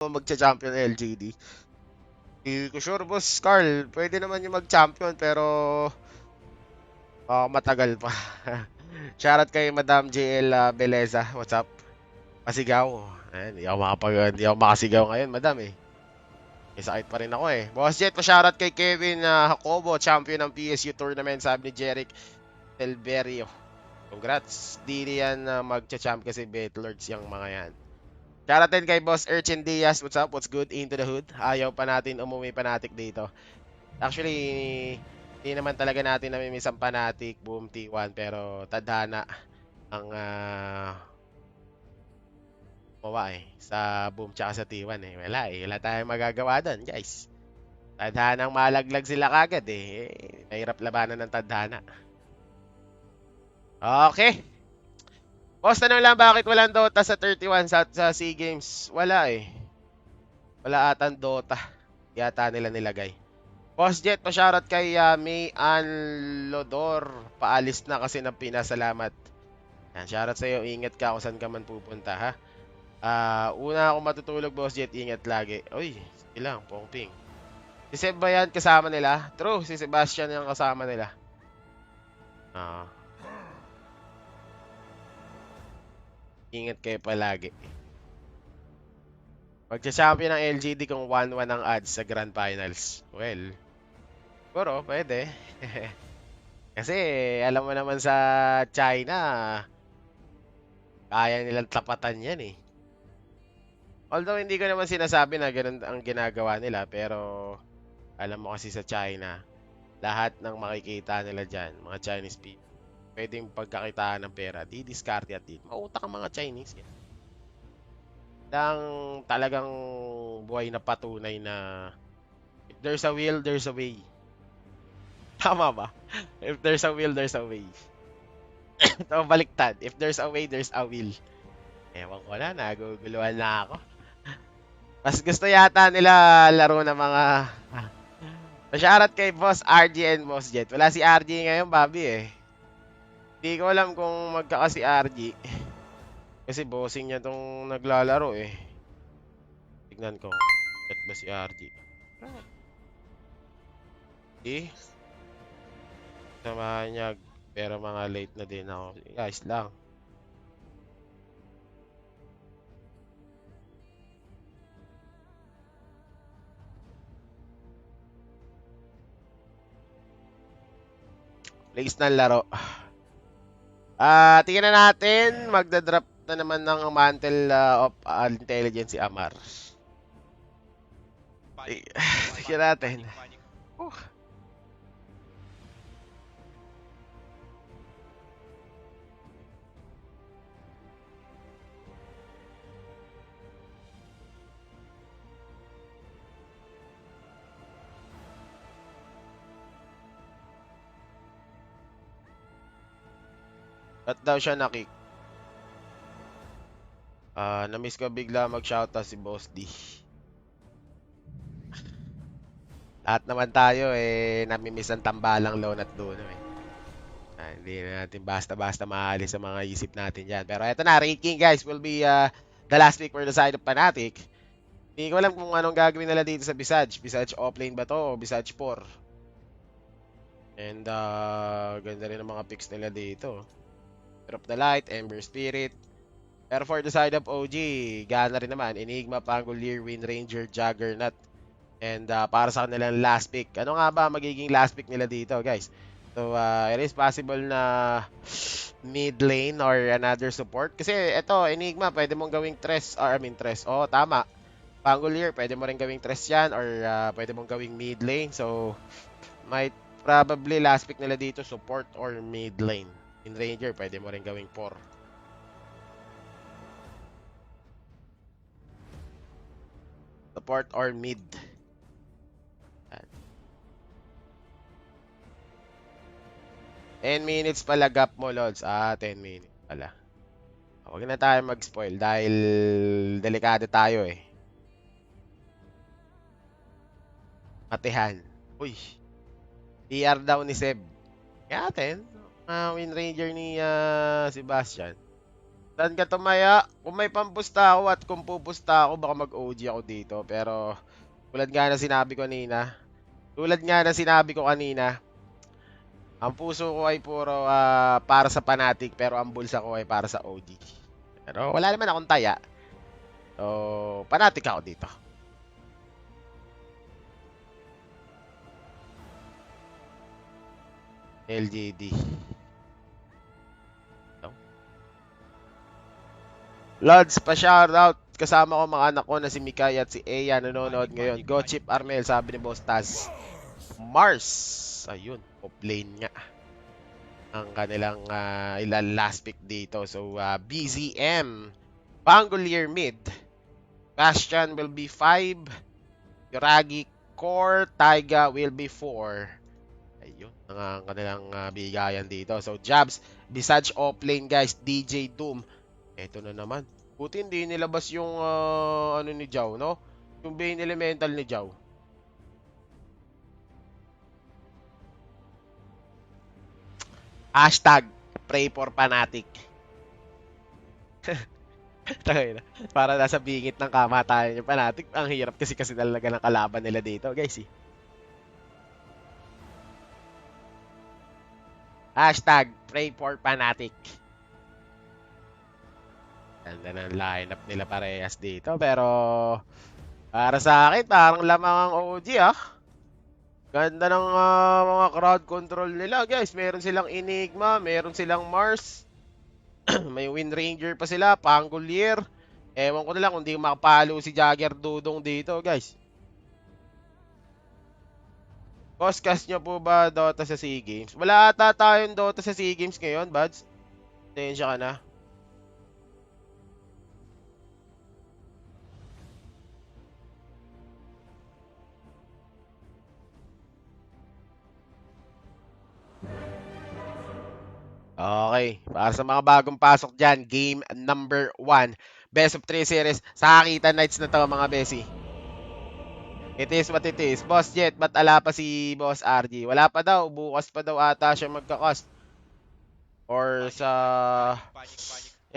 magcha-champion LGD. Hindi ko sure, boss Carl. Pwede naman yung mag-champion pero matagal pa. Shoutout kay Madam JL Beleza. What's up? Pasigaw. Ayan, hindi ako makasigaw ngayon, madam eh. May sakit pa rin ako eh. Boss Jet, pa-shoutout kay Kevin Jacobo, champion ng PSU tournament, sabi ni Jeric Telberio. Congrats. Di yan magcha-champ kasi Betlords yung mga yan. Shoutout din kay Boss Urchin Diaz. What's up? What's good? Into the hood. Ayaw pa natin umuwi panatic dito. Actually, hindi naman talaga natin namimiss ang panatic, boom T1, pero tadhana ang gumawa eh. Sa boom tsaka sa T1 eh. Wala eh. Wala tayong magagawa doon, guys. Tadhanang malaglag sila kagad eh. Mahirap labanan ng tadhana. Okay. Boss, tanong lang bakit walang Dota sa 31 sa SEA Games? Wala eh. Wala atang Dota. Yata nila nilagay. Boss Jet, pa-shoutout kay May Ann Lodor. Paalis na kasi ng pinasalamat. Yan, shoutout sa'yo. Ingat ka kung saan ka man pupunta, ha? Una akong matutulog, Boss Jet. Ingat lagi. Uy, ilang, pongping. Si Seb ba yan kasama nila? True, si Sebastian yung kasama nila. Ingat kayo palagi. Magcha-champion ng LGD kung 1-1 ang odds sa Grand Finals. Well, siguro, pwede. Kasi, alam mo naman sa China, kaya nilang tapatan yan eh. Although, hindi ko naman sinasabi na ganun ang ginagawa nila, pero alam mo kasi sa China, lahat ng makikita nila dyan, mga Chinese people, pwedeng pagkakitaan ng pera, di-discarte at di. Mautak ang mga Chinese yan. Talagang buhay na patunay na if there's a will, there's a way. Tama ba? If there's a will, there's a way. Ito baliktad. If there's a way, there's a will. Ewan ko na, naguguluhan na ako. Mas gusto yata nila laro ng mga... Pasyarat kay Boss RG and Boss Jet. Wala si RG ngayon, Bobby eh. Hindi ko alam kung magkaka si RG. Kasi bossing niya tong naglalaro eh. Tignan ko. Jet ba si RG? Eh? Samahan niya. Pero mga late na din ako. Guys lang. Place ng laro. Tingnan na natin. Magdadrop na naman ng mantle of intelligence si Amar. Tingnan natin. Ba't daw siya nakick? Na-miss ko bigla mag-shoutout si Boss D. Lahat naman tayo eh namimiss ang tambalang loan at dono eh. Hindi na natin basta-basta maalis sa mga isip natin yan. Pero eto na, ranking guys will be the last pick for the side of Fnatic. Hindi ko alam kung anong gagawin nila dito sa Visage. Visage offlane ba to o Visage 4? And ganda rin ang mga picks nila dito. Drop the Light, Ember Spirit. Pero for the side of OG, gana rin naman. Enigma, Pangolier, Wind Ranger, Juggernaut. And para sa kanilang last pick. Ano nga ba magiging last pick nila dito, guys? So, it is possible na mid lane or another support. Kasi ito, Enigma, pwede mong gawing tres. Or, I mean, tres. Oh, tama. Pangolier, pwede mo rin gawing tres yan. Or pwede mong gawing mid lane. So, might probably last pick nila dito, support or mid lane. In Ranger, pwede mo rin gawing 4. Support or mid. 10 minutes pala gap mo, Lods. 10 minutes pala. Huwag na tayo mag-spoil dahil delikado tayo eh. Matihan. Uy. TR daw ni Seb. Kaya atin, Wind Ranger ni Sebastian. Saan ka tumaya? Kung may pampusta ako at kung pupusta ako, baka mag-OG ako dito. Pero, tulad nga na sinabi ko kanina, ang puso ko ay puro para sa Fnatic, pero ang bulsa ko ay para sa OG. Pero wala naman akong taya. So, Fnatic ako dito. LGD. No? Lods, pa-shoutout. Kasama ko mga anak ko na si Mikay at si Eya nanonood ngayon. Go Chip Armel, sabi ni Boss Taz. Mars. Ayun, off-lane nga. Ang kanilang ilang last pick dito. So, BZM. Pangolier mid. Bastion will be 5. Yoragi Core. Taiga will be 4. Ayun, ang kanilang bigayan dito. So, Jabs, Visage offlane guys, DJ Doom. Ito na naman. Buti hindi nilabas yung ano ni Jao, no? Yung Bane Elemental ni Jao. Hashtag, pray for Fnatic. Para nasa bingit ng kamatayan yung Fnatic. Ang hirap kasi talaga ng kalaban nila dito, guys. Hashtag, pray for Fnatic. Ganda ng lineup nila parehas dito. Pero, para sa akin, parang lamang ang OG, Ganda ng mga crowd control nila, guys. Meron silang Enigma, meron silang Mars. May Wind Ranger pa sila, Pangolier. Ewan ko na lang kung di makapalo si Jagger Dudong dito, guys. Coscast nyo po ba Dota sa SEA Games? Wala ata tayong Dota sa SEA Games ngayon, buds. Tensya ka na. Okay, para sa mga bagong pasok dyan, game number 1. Best of 3 series. Sa Akita Nights na to, mga besi. It is what it is. Boss Jet, ba't ala pa si Boss RG? Wala pa daw, bukas pa daw ata siya magkakast. Or sa...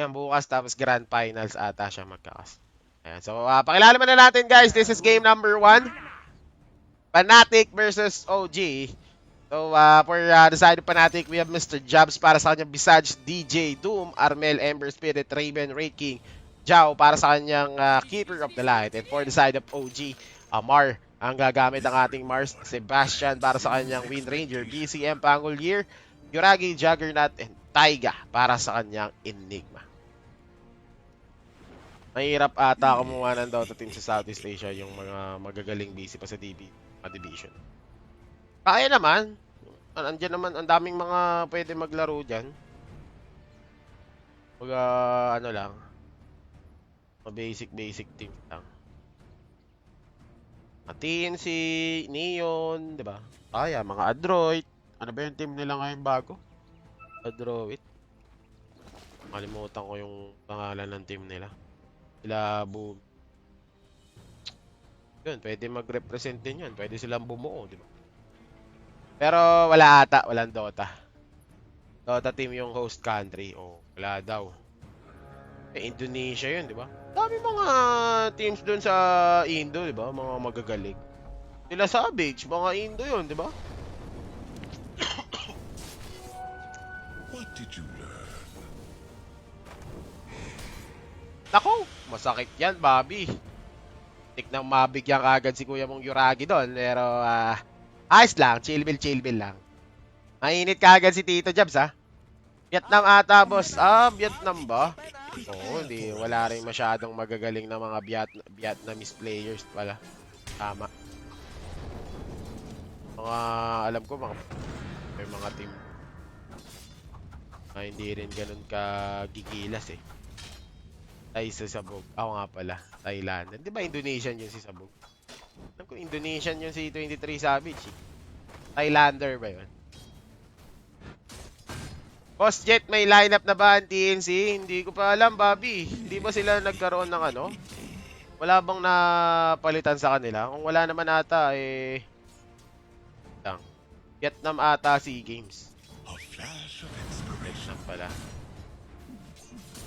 Yan, bukas tapos Grand Finals ata siya magkakast. Ayan, so, pakilala na natin guys, this is game number 1. Fnatic versus OG. So, for the side of Fnatic, we have Mr. Jabs para sa kanyang Visage, DJ, Doom, Armel, Ember Spirit, Raven, Raid King, Jao para sa kanyang Keeper of the Light. And for the side of OG, Amar ang gagamit ng ating Mars, Sebastian para sa kanyang Wind Ranger, BCM, Pangolier, Yuragi, Juggernaut, and Taiga para sa kanyang Enigma. Mahirap ata kumuha ng Dota team sa Southeast Asia yung mga magagaling busy pa sa division. Kaya naman. Andiyan naman, ang daming mga pwede maglaro dyan. Ano lang. Basic team lang. Matiin si Neon, di ba? Kaya, mga Adroit. Ano ba yung team nila ngayon bago? Adroit. Kalimutan ko yung pangalan ng team nila. Sila Boom. Yun, pwede mag-represent din yan. Pwede silang bumuo, di ba? Pero wala ata, walang Dota. Dota team yung host country. Oh, wala daw. Indonesia yun, di ba? Dami mga teams doon sa Indo, di ba? Mga magagaling. Sila Savage, mga Indo yun, di ba? What did you learn? Nako, masakit yan, Bobby. Tik nang mabigyan kagad si kuya mong Yuragi doon. Pero, ayos lang, chill bill lang. Mainit kagad si Tito Jabs, Vietnam ata, boss. Vietnam ba? Oo, hindi. Wala rin masyadong magagaling na mga Vietnamese players pala. Tama. Alam ko, may mga team na hindi rin ganun kagigilas Tay sa Sabog. Ako nga pala, Thailand. Di ba Indonesian yun si Sabog? Alam ko Indonesian yung si 23 Savage Thailander ba yun? Boss Jet, may lineup na ba ang TNC? Hindi ko pa alam, Bobby. Hindi ba sila nagkaroon ng ano? Wala bang napalitan sa kanila? Kung wala naman ata, lang. Vietnam ata SEA Games. Vietnam pala.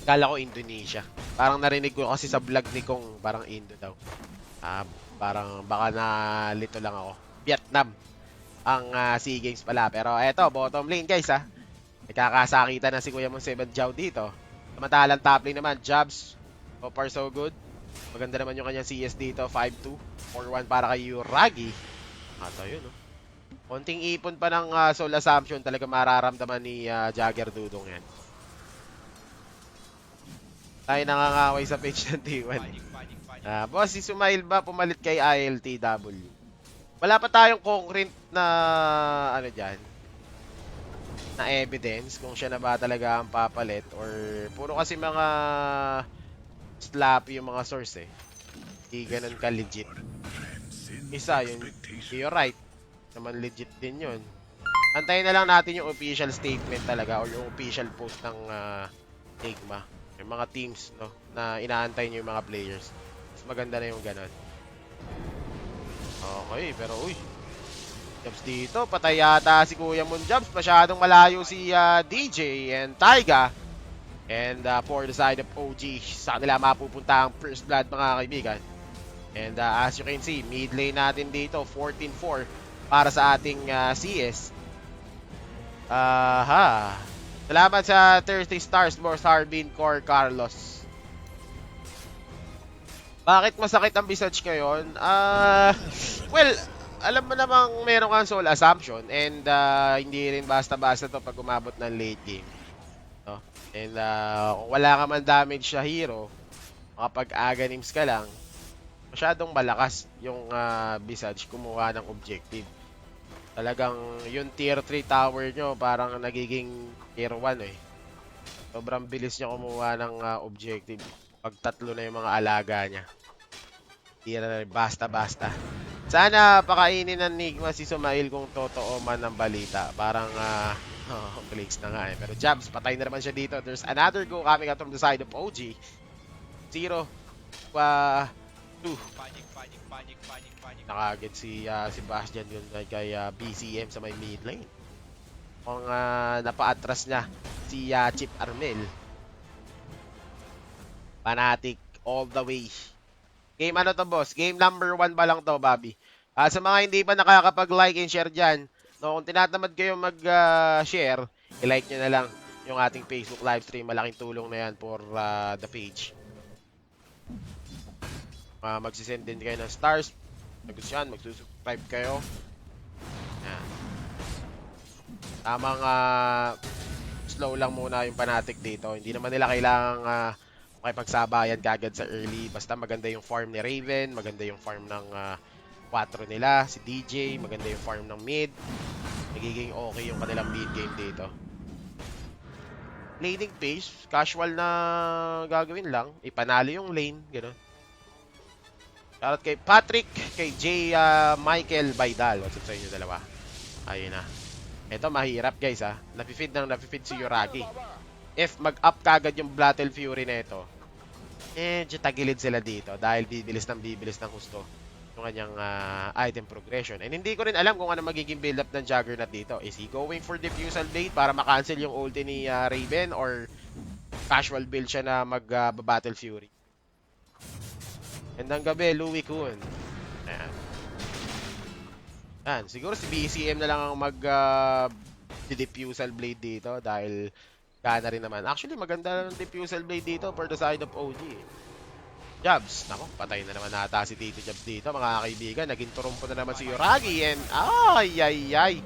Kala ko Indonesia. Parang narinig ko kasi sa vlog ni Kong, parang Indo daw. Parang baka nalito lang ako. Vietnam ang SEA Games pala. Pero eto, bottom lane guys ha. Nagkakasakitan na si Kuya Mong 7 Jow dito. Samantalang top lane naman, Jobs. So far so good. Maganda naman yung kanyang CS dito, 5-2. 4-1 para kay Yuragi. Ato yun, no? Konting ipon pa ng Soul Assumption, talaga mararamdaman ni Jagger Dudong yan. Tayo nangangaway sa page ng T1. Boss, si Sumail ba pumalit kay ILTW? Wala pa tayong concrete na ano dyan, na evidence kung siya na ba talaga ang papalit or puro kasi mga slap yung mga source eh. Hindi ganun ka legit. Isa yun, you're right. Naman legit din yun. Antayin na lang natin yung official statement talaga or yung official post ng Enigma. Yung mga teams no, na inaantay nyo yung mga players. Mas maganda na yung ganun. Okay, pero uy. Jobs dito, patay yata si Kuya Mon Jobs. Masyadong malayo si DJ and Taiga. And for the side of OG, sa kanila mapupunta ang first blood mga kaibigan. And as you can see, mid lane natin dito, 14-4 para sa ating CS. Salamat sa Thursday Stars, Boss Harbin, Core Carlos. Bakit masakit ang visage ngayon? Well, alam mo namang meron kang soul assumption and hindi rin basta-basta to pag umabot ng late game. No? And kung wala ka man damage sa hero, makapag-aganims ka lang, masyadong malakas yung visage kumuha ng objective. Talagang yung tier 3 tower nyo parang nagiging tier 1 eh. Sobrang bilis niya kumuha ng objective. Pag tatlo na yung mga alaga niya. Hindi na basta-basta. Sana pakainin ng Enigma si Sumail kung totoo man ang balita. Parang clicks na nga eh. Pero Jabs, patay na naman siya dito. There's another go coming out from the side of OG. 0 2. Nakagit si Sebastian yun kay BCM sa may mid lane. Kung napaatras niya si Chip Armel. Fanatic all the way. Game ano to boss? Game number 1 pa lang to, Bobby. Sa mga hindi pa nakakapag-like and share dyan, no, kung tinatamad kayo mag-share, i-like nyo na lang yung ating Facebook livestream. Malaking tulong na yan for the page. Magsisend din kayo ng stars. Yan, magsusubscribe kayo. Yan. Tamang slow lang muna yung Fanatic dito. Hindi naman nila kailangang makipagsabayan kagad sa early. Basta maganda yung farm ni Raven, maganda yung farm ng 4 nila, si DJ, maganda yung farm ng mid. Nagiging okay yung kanilang mid game dito. Laning pace, casual na gagawin lang. Ipanalo yung lane, gano'n. Shoutout kay Patrick, kay J. Michael Baidal. What's up sa inyo dalawa? Ayun na. Ito mahirap guys ha. Napifeed si Yuragi. If mag-up kagad yung Battle Fury na ito, medyo tagilid sila dito dahil bibilis ng gusto yung kanyang item progression. And hindi ko rin alam kung ano magiging build up ng Juggernaut dito. Is he going for Diffusal Blade para makancel yung ulti ni Raven or casual build siya na mag-Battle Fury? Gandang gabi, Louie Kuhn. Ayan. Ayan. Siguro si BCM na lang ang mag-diffusal blade dito dahil gana rin naman. Actually, maganda ng diffusal blade dito for the side of OG. Jobs. Nako, patay na naman nata si Tito Jobs dito, mga kaibigan. Naging turumpo na naman si Yuragi and ay.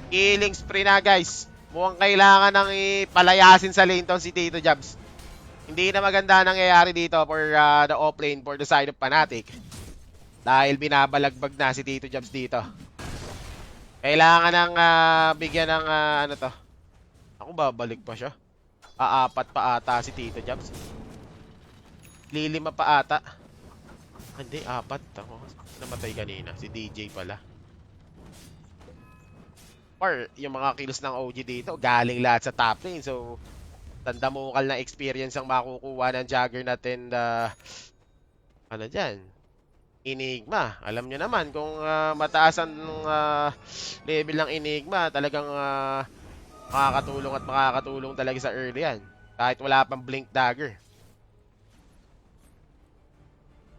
Killing spree na, guys. Mukhang kailangan nang ipalayasin sa lane tong si Tito Jobs. Hindi na maganda nangyayari dito for the offlane for the side of Fanatic. Dahil binabalagbag na si Tito Jobs dito. Kailangan ng bigyan ng ano to. Ako babalik pa siya. Aapat pa ata si Tito Jobs. Lilima pa ata. Hindi, 4. Ako namatay kanina. Si DJ pala. Or yung mga kills ng OG dito, galing lahat sa top lane. So, tandamukal na experience ang makukuha ng Juggernaut and ano dyan, Enigma. Alam nyo naman kung mataas ang level ng Enigma, talagang makakatulong talaga sa early yan. Kahit wala pang blink dagger.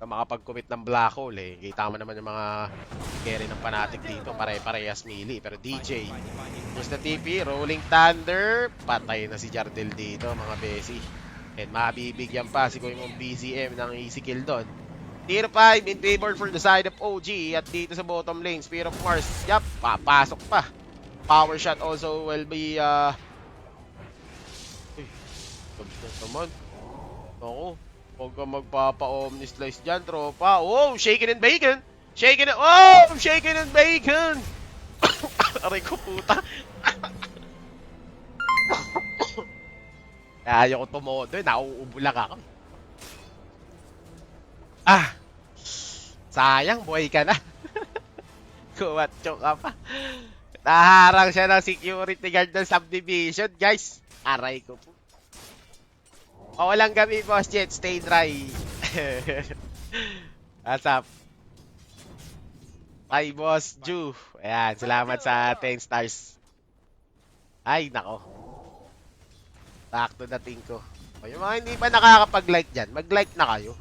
Makapag-commit ng black hole eh. Kita mo naman yung mga carry ng Fnatic dito. Pare-parehas melee. Pero DJ, here's the TP. Rolling Thunder. Patay na si Jardel dito mga besi. And mabibigyan pa si Goemon BZM ng easy kill doon. Tier 5 in favor for the side of OG. At dito sa bottom lane, Spear of Mars. Yup, papasok pa. Power shot also will be Uy, naman. Ako. Huwag ka magpapa-omni slice dyan, tropa. Oh, shaken and bacon! Shaken and... Oh! Shaken and bacon! Aray ko, puta. Ayaw ko tumodo eh. Nauubo lang ako. Ah! Sayang, buhay ka na. Kumatso ka pa. Naharang siya ng security guard ng subdivision, guys. Aray ko po. O, walang gabi, Boss Jet. Stay dry. What's up? Ay, Boss Ju. Ayan, salamat sa 10 stars. Ay, nako. Back to the thing ko. O, yung mga hindi pa nakakapag-like dyan, mag-like na kayo.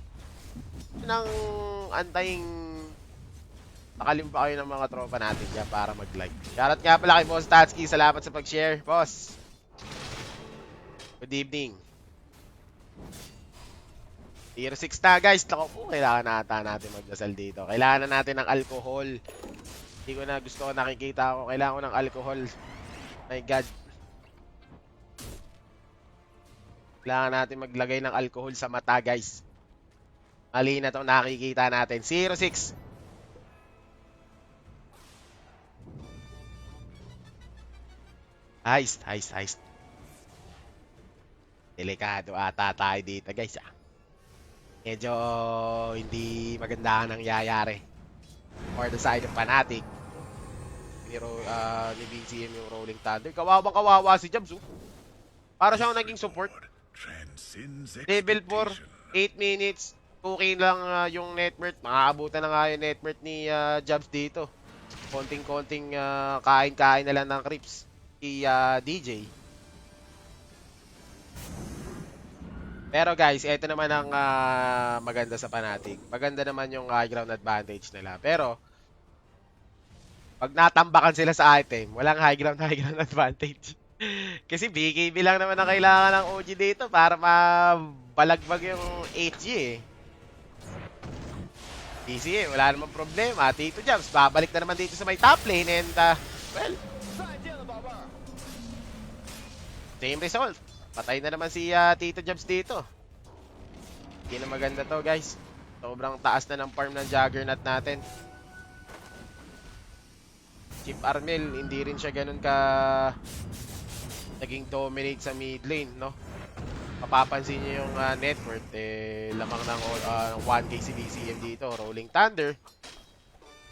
Yun ang antayin. Nakalim pa kayo ng mga tropa natin dyan para mag-like. Shoutout nga pala kay Boss Tatsky. Salamat sa pag-share, Boss. Good evening. Tier 6 na guys. Naku po, kailangan natin magdasal dito. Kailangan na natin ng alcohol. Hindi ko na gusto ko nakikita ko. Kailangan ko ng alcohol. My God. Kailangan natin maglagay ng alcohol sa mata guys. Mali na itong nakikita natin. 0-6. Heist. Delikado ata tayo dito guys ah. Medyo hindi maganda ang nangyayari. For the side of Fnatic. Ni BCM yung Rolling Thunder. Kawawang kawawa si Jabs oh. Para siyang naging support. Level 4, 8 minutes. 2k lang yung net worth. Makakabutan na nga yung net worth ni Jabs dito. Konting-konting kain-kain na lang ng creeps. Si DJ. Pero guys, ito naman ang maganda sa Fnatic. Maganda naman yung high ground advantage nila. Pero, pag natambakan sila sa item, walang high ground advantage. Kasi BKB lang naman ang kailangan ng OG dito para mabalagbag yung HG eh. Easy eh, wala namang problema. Tito Jabs, babalik na naman dito sa may top lane and well, same result. Patay na naman si Tito Jabs dito. Hindi na maganda to guys. Sobrang taas na ng farm ng Juggernaut natin. Chip Armel, hindi rin siya ganun ka naging dominate sa mid lane, no? Mapapansin niyo yung net worth, lamang ng 1k si BCM dito. Rolling Thunder.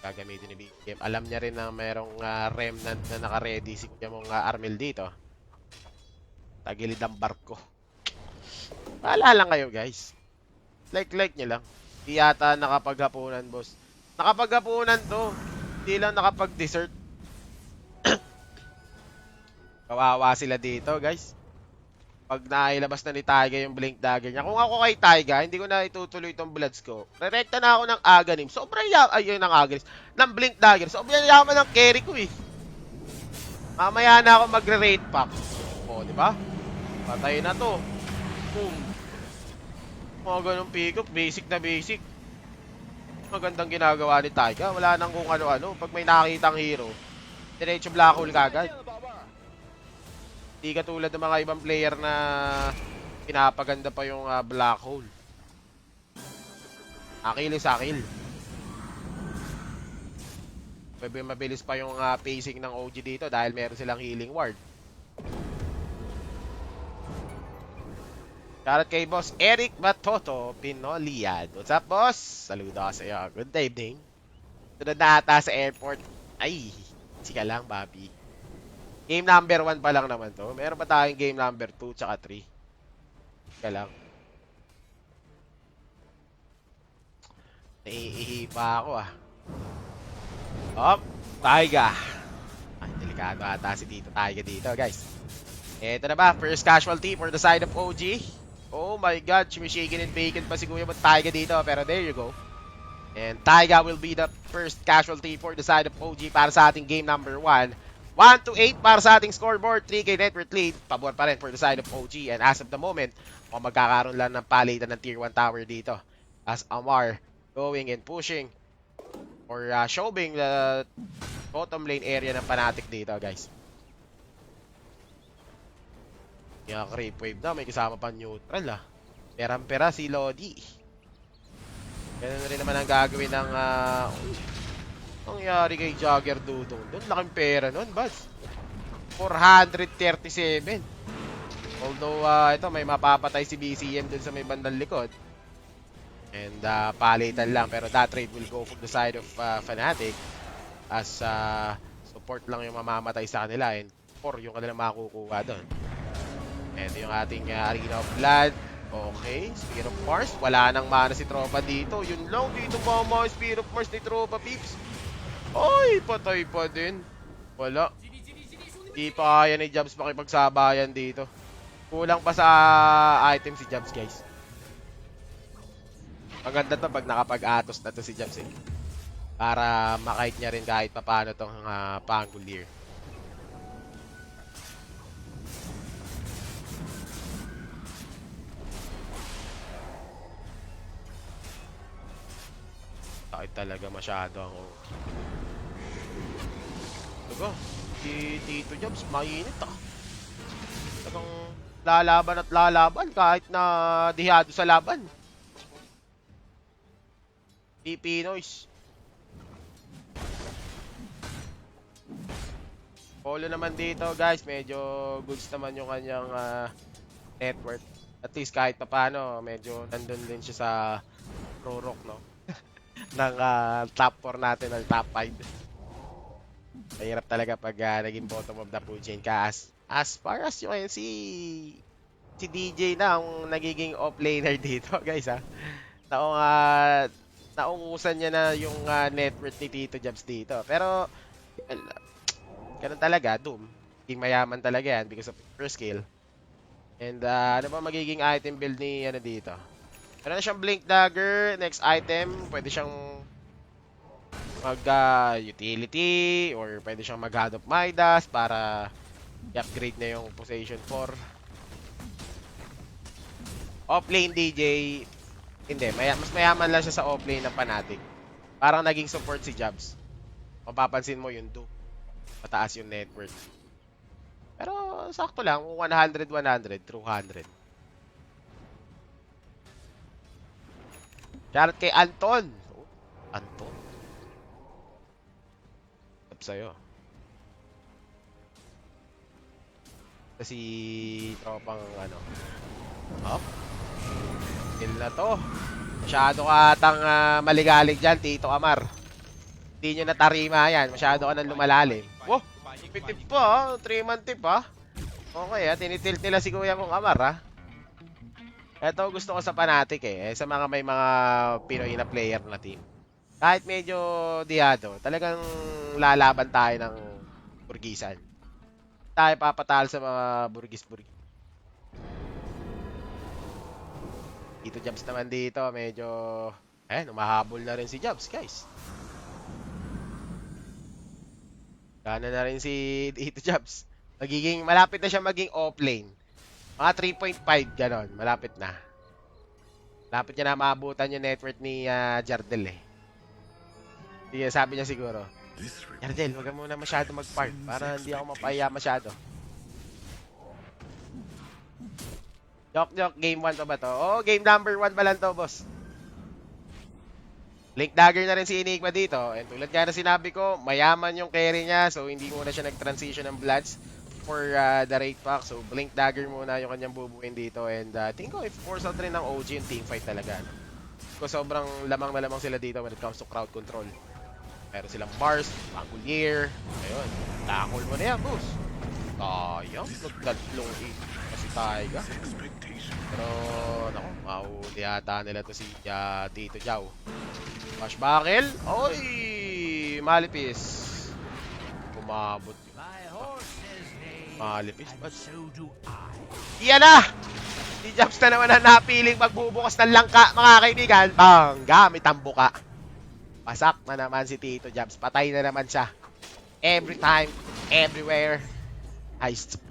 Gagamitin ni BCM. Alam niya rin na merong remnant na naka-ready si yung Armel dito. Tagilid ang barko. Paala lang kayo guys. Like nyo lang. Di yata nakapaghapunan boss. Nakapaghapunan to. Hindi lang nakapag-dessert. Kawawa sila dito guys. Pag nailabas na ni Taiga yung blink dagger niya. Kung ako kay Taiga, hindi ko na itutuloy itong bloods ko. Rerekta na ako ng Aghanim. Sobrang yaman. Ayun ng Aghanim. Ng blink dagger. Sobrang yaman ng carry ko eh. Mamaya na ako magre-raid pack. O, di ba? Patay na to. Boom. Mga ganong pick-up. Basic na basic. Magandang ginagawa ni Taiga. Wala nang kung ano-ano. Pag may nakakitang hero, diretso black hole kagad. Di katulad ng mga ibang player na pinapaganda pa yung black hole. Akil. Mabilis pa yung pacing ng OG dito dahil meron silang healing ward. Shoutout kay Boss Eric Batoto Pinoliad. What's up, boss? Saludo ka sa'yo. Good evening. Sunod na ata sa airport. Ay, sika lang, Bobby. Game number 1 pa lang naman to. Meron pa tayong game number 2 tsaka 3. Sika lang. Naiihi pa ako ah. Hop, Taiga. Ay, delikado ata si Tito Taiga dito, guys. Eto na ba, first casualty for the side of OG. Oh my god, sumishaken and bacon pa si Kuya Bot Taiga dito, pero there you go. And Taiga will be the first casualty for the side of OG para sa ating game number 1. 1-8 para sa ating scoreboard, 3K net worth lead. Pabor pa rin for the side of OG. And as of the moment, magkakaroon lang ng palitan ng tier 1 tower dito. As Amar going and pushing or showing the bottom lane area ng Fnatic dito, guys. Yung creep wave na, may kasama pa neutral Perang-pera si Lodi. Ganun rin naman ang gagawin ng nangyari kay Jagger Dudong. Doon, laking pera nun, Baz. 437. Although, ito, may mapapatay si BCM dun sa may bandang likod. And, palitan lang. Pero that trade will go from the side of Fnatic. As, support lang yung mamamatay sa kanila. And 4 yung kanilang makukuha doon. Ito yung ating Arena of Blood. Okay, Spirit of Mars. Wala nang mana si Tropa dito. Yun lang, dito ba mga Spirit of Mars ni Tropa, peeps? Ay, patay pa din. Wala. Di pa kaya ni Jabs makipagsabayan dito. Kulang pa sa item si Jabs, guys. Maganda to pag nakapag-atos na to si Jabs para makahit niya rin kahit paano tong Pangolier. Takit talaga masyado ang Diba? Si Tito Jobs, mainit Talagang lalaban at lalaban kahit na dihado sa laban. Pinoys. Polo naman dito, guys. Medyo goods naman yung kanyang net worth. At least kahit paano, medyo nandun din siya sa Rorok, no? ng top 4 natin ng top 5. Mahirap talaga pag naging bottom of the food chain ka. As far as yung si DJ na ang nagiging off-laner dito, guys naungusan niya na yung net worth ni Tito Jobs dito. Pero ganun talaga, Doom. Magiging mayaman talaga yan because of first skill. And ano ba magiging item build ni dito? Meron na siyang Blink Dagger. Next item, pwede siyang mag-utility or pwede siyang mag-God of Midas para i-upgrade na yung Possession 4. Off-lane DJ, hindi. Mas mayaman lang siya sa off-lane ng Fnatic. Parang naging support si Jabs. Mapapansin mo yun, mataas yung net worth. Pero sakto lang, 100, 100, through 100. Shoutout kay Anton. Anton. Tap sa'yo. Kasi tropang up. Kill na to. Masyado ka atang maligalig dyan, Tito Amar. Hindi nyo natarima yan. Masyado ka nang lumalalim. Wow! Pitip pa, 3-man tip Okay tinitilt nila si Kuya kong Amar Ito gusto ko sa Fnatic sa mga may mga Pinoy na player na team. Kahit medyo diado, talagang lalaban tayo ng burgisan. Tayo papatal sa mga burgis-burgis. Dito Jobs naman dito, medyo umahabol na rin si Jobs, guys. Gana na rin si Dito Jobs. Malapit na siya maging off-lane. Mga 3.5 ganon, malapit na. Malapit niya na maabutan yung net worth ni Jardel sabi niya siguro, Jardel, huwag mo na masyado mag-park para hindi ako mapaya masyado. Joke, game 1 pa ba to? Oh, game number 1 pa lang to, boss. Blink Dagger na rin si Enigma dito. And tulad nga na sinabi ko, mayaman yung carry niya. So, hindi muna siya nag-transition ng Bloods for the rate pack. So, Blink Dagger muna yung kanyang bubuin dito. And tingin ko, if force out rin ng OG yung teamfight talaga. Because sobrang lamang na lamang sila dito when it comes to crowd control. Meron silang Mars, Pangolier. Ayun, tackle mo na yan, boss. Sayang, nagtatlong kasi Taiga. Pero, naku, mahuli yata nila to si Tito Jao. Smash Buckle. Oy! Malipis. Kumabot. Malipis. And Ba't? so do I. Iyan na! Si Jobs na naman ang napiling magbubukas ng langka, mga kaibigan. Bang! Gamit ang buka. Pasak na naman si Tito Jobs. Patay na naman siya. Every time, everywhere. Heist.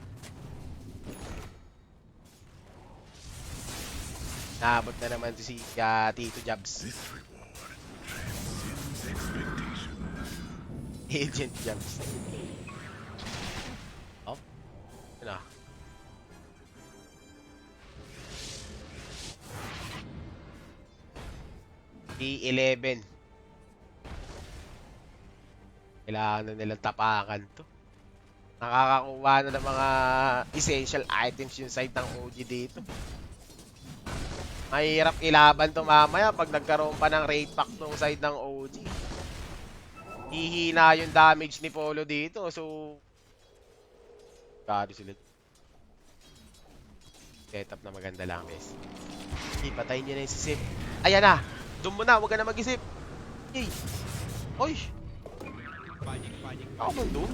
Naabot na naman si Tito Jobs. This reward transcends expectations. Agent Jobs. Oh. Ano? P11. Kailangan na nilang tapakan to. Nakakakuha na ng mga essential items yung side ng OG dito. Mahirap ilaban to mamaya pag nagkaroon pa ng raid pack tong side ng OG. Hihina yung damage ni Polo dito. So, gado sila. Setup na maganda lang, guys. Ipatayin nyo na yung sisip. Ayan na! Doon mo na, huwag ka na mag-isip. Yay! Oy! Ako man doon?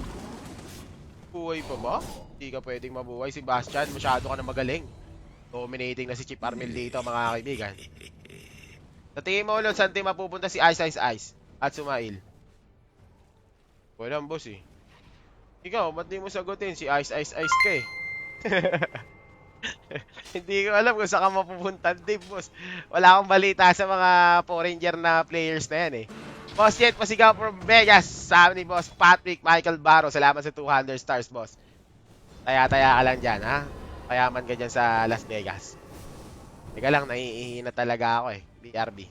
Buhay pa ba? Hindi ka pwedeng mabuhay si Bastian. Masyado ka na magaling. Dominating na si Chip Armel dito, mga kaibigan. Sa tingin mo, Lon, saan tayo mapupunta si Ice at Sumail? Walang boss eh. Ikaw, ba't di mo sagutin? Si Ice ka eh. Hindi ko alam kung saan ka mapupunta, Dave, boss. Wala akong balita sa mga foreigner na players na yan eh. Boss Jet, pasigaw from Vegas. Sabi ni Boss Patrick Michael Barro. Salamat sa 200 stars, boss. Taya-taya ka lang dyan, ha? Kayaman ka dyan sa Las Vegas. Teka lang, naiihina talaga ako eh. BRB.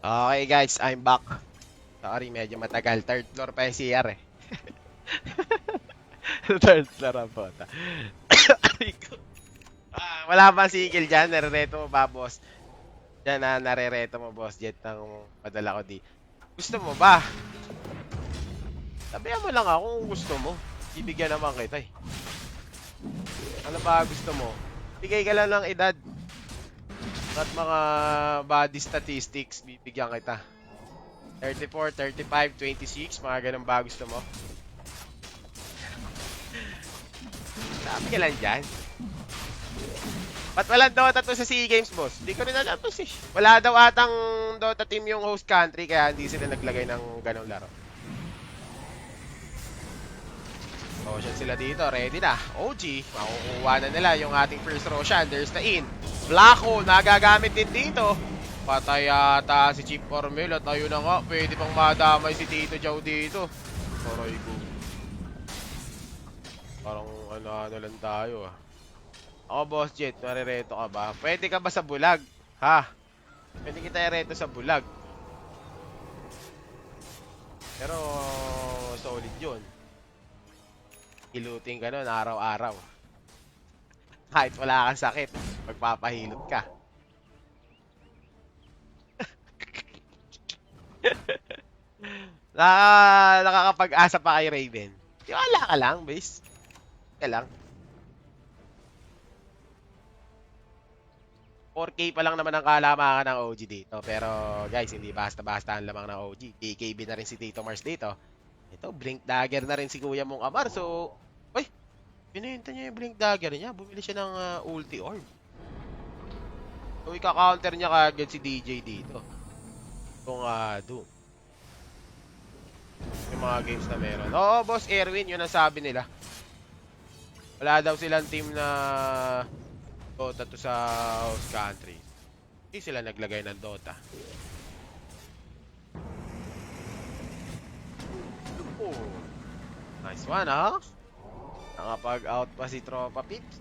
Okay guys, I'm back. Sorry, medyo matagal. Third floor pa yung CR eh. Third floor ang pota. Wala ba sigil dyan? Narereto mo ba, boss? Dyan na, narereto mo, boss. Jet ng padala ko di. Gusto mo ba? Sabihan mo lang ako kung gusto mo. Ibigyan naman kita eh. Ano ba gusto mo? Bigay ka lang ng edad. At mga body statistics, bibigyan kita. 34, 35, 26, mga ganun ba gusto mo? Sabi ka lang dyan. Ba't walang Dota to sa SEA Games, boss? Hindi ko rin alam, boss eh. Wala daw atang Dota team yung host country, kaya hindi sila naglagay ng ganong laro. Roshan sila dito, ready na. OG, makukuha na nila yung ating first Roshan. There's the in. Black Hole, nagagamit din dito. Patay yata si Chip Formel at ayun na nga, pwede pang madamay si Tito Joe dito. Aray ko. Parang ano lang tayo ah. Ako, Boss Jet, narireto ka ba? Pwede ka ba sa bulag? Ha? Pwede kita ireto sa bulag. Pero, solid yun. Hilutin ka nun araw-araw. Kahit wala kang sakit, magpapahilot ka. Nakakapag-asa pa kay Raven. Wala ka lang, base. Ka lang. 4K pa lang naman ang kalamangan ng OG dito. Pero guys, hindi basta-basta ang lamang ng OG. KKB na rin si Tito Mars dito. Ito, Blink Dagger na rin si Kuya Mong Amar. So, uy, binenta niya yung Blink Dagger niya. Bumili siya ng ulti orb. So, ika-counter niya kagad si DJ dito. Kung Doom. Yung mga games na meron. Oo, Boss Erwin, yun ang sabi nila. Wala daw silang team na Dota to sa host country. Hindi sila naglagay ng Dota. Oh, nice one, ha? Nakapag-out pa si Tropa Pips.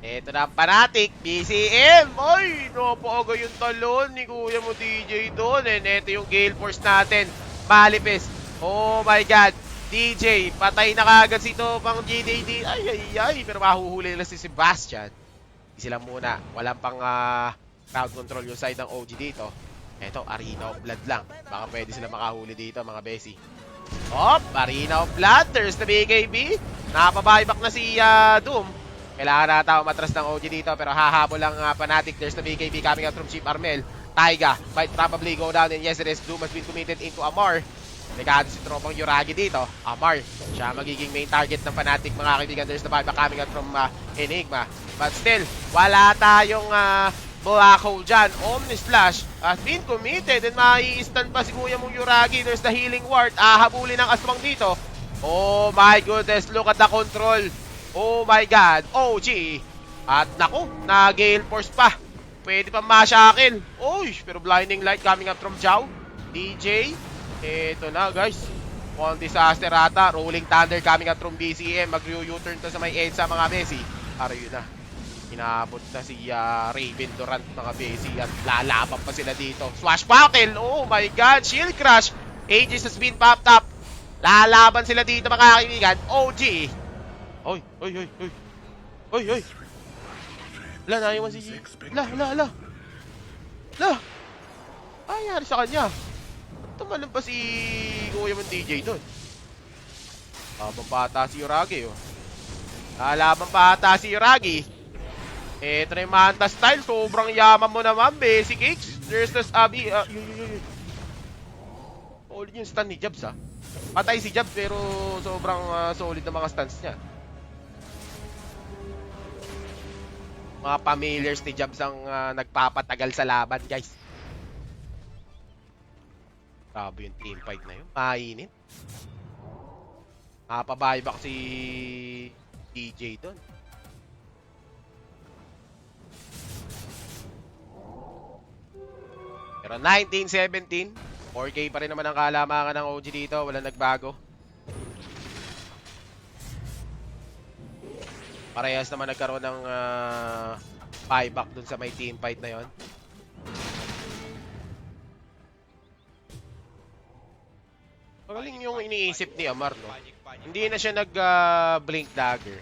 Ito na ang Fnatic, BCM! Ay, napaga yung talon ni Kuya mo DJ doon. And ito yung Gale Force natin. Malipis. Oh my God. DJ, patay na kagad si Topang GDD. Ay, ay, ay. Pero mahuhuli nila si Sebastian. Hindi sila muna. Walang pang crowd control yung side ng OG dito. Ito, Arena of Blood lang. Baka pwede sila makahuli dito, mga besi. Op, Arena of Blood. There's the BKB. Nakapabuyback na si Doom. Kailangan na tao matras ng OG dito, pero hahabol lang Fnatic. There's the BKB coming out from Chief Armel. Taiga might probably go down, and yes, it is. Doom has been committed into Amar. Negado si tropang Yuragi dito. Amar, siya magiging main target ng Fnatic, mga kaibigan. There's the buyback coming out from Enigma. But still, wala tayong black hole dyan. Omni Slash has been committed, and mai-stun pa si Kuya mong Yuragi. There's the healing ward. Habulin ng aswang dito. Oh my goodness, look at the control. Oh my God, OG. At naku, na Gale Force pa. Pwede pa masyakil. Uy, pero blinding light coming up from Zhao. DJ, eto na guys. Mukhang disaster ata. Rolling Thunder coming up from BCM. Mag-U-turn to sa may EDSA, mga besi. Para yun na. Inabot na si Raven Durant, mga besi. At lalaban pa sila dito. Swashbuckle, oh my God. Shield Crush. Aegis has been popped up. Lalaban sila dito, mga kaibigan. OG. Oy, oy, oy, oy. Oy, oy. La, naiwan si... La. Ay, nangyari sa kanya. Tumalon pa si Kuya mong DJ doon. Labang bata si Yuragi, oh. Labang bata si Yuragi. Eto na yung Manta style. Sobrang yaman mo naman, basic H. There's this Abby. Solid yung stun ni Jabs, ha. Patay si Jabs, pero sobrang solid na mga stuns niya. Mga familiars ni Jabs ang nagpapatagal sa laban, guys. Grabe yung team fight na yun. Mainit. Nakapabuyback si DJ doon. Pero 19-17. 4K pa rin naman ang kalamangan ng OG dito. Walang nagbago. Parehas naman nagkaroon ng buyback dun sa may team fight na yon. Magaling yung iniisip ni Amar, no? Hindi na siya nag-blink dagger.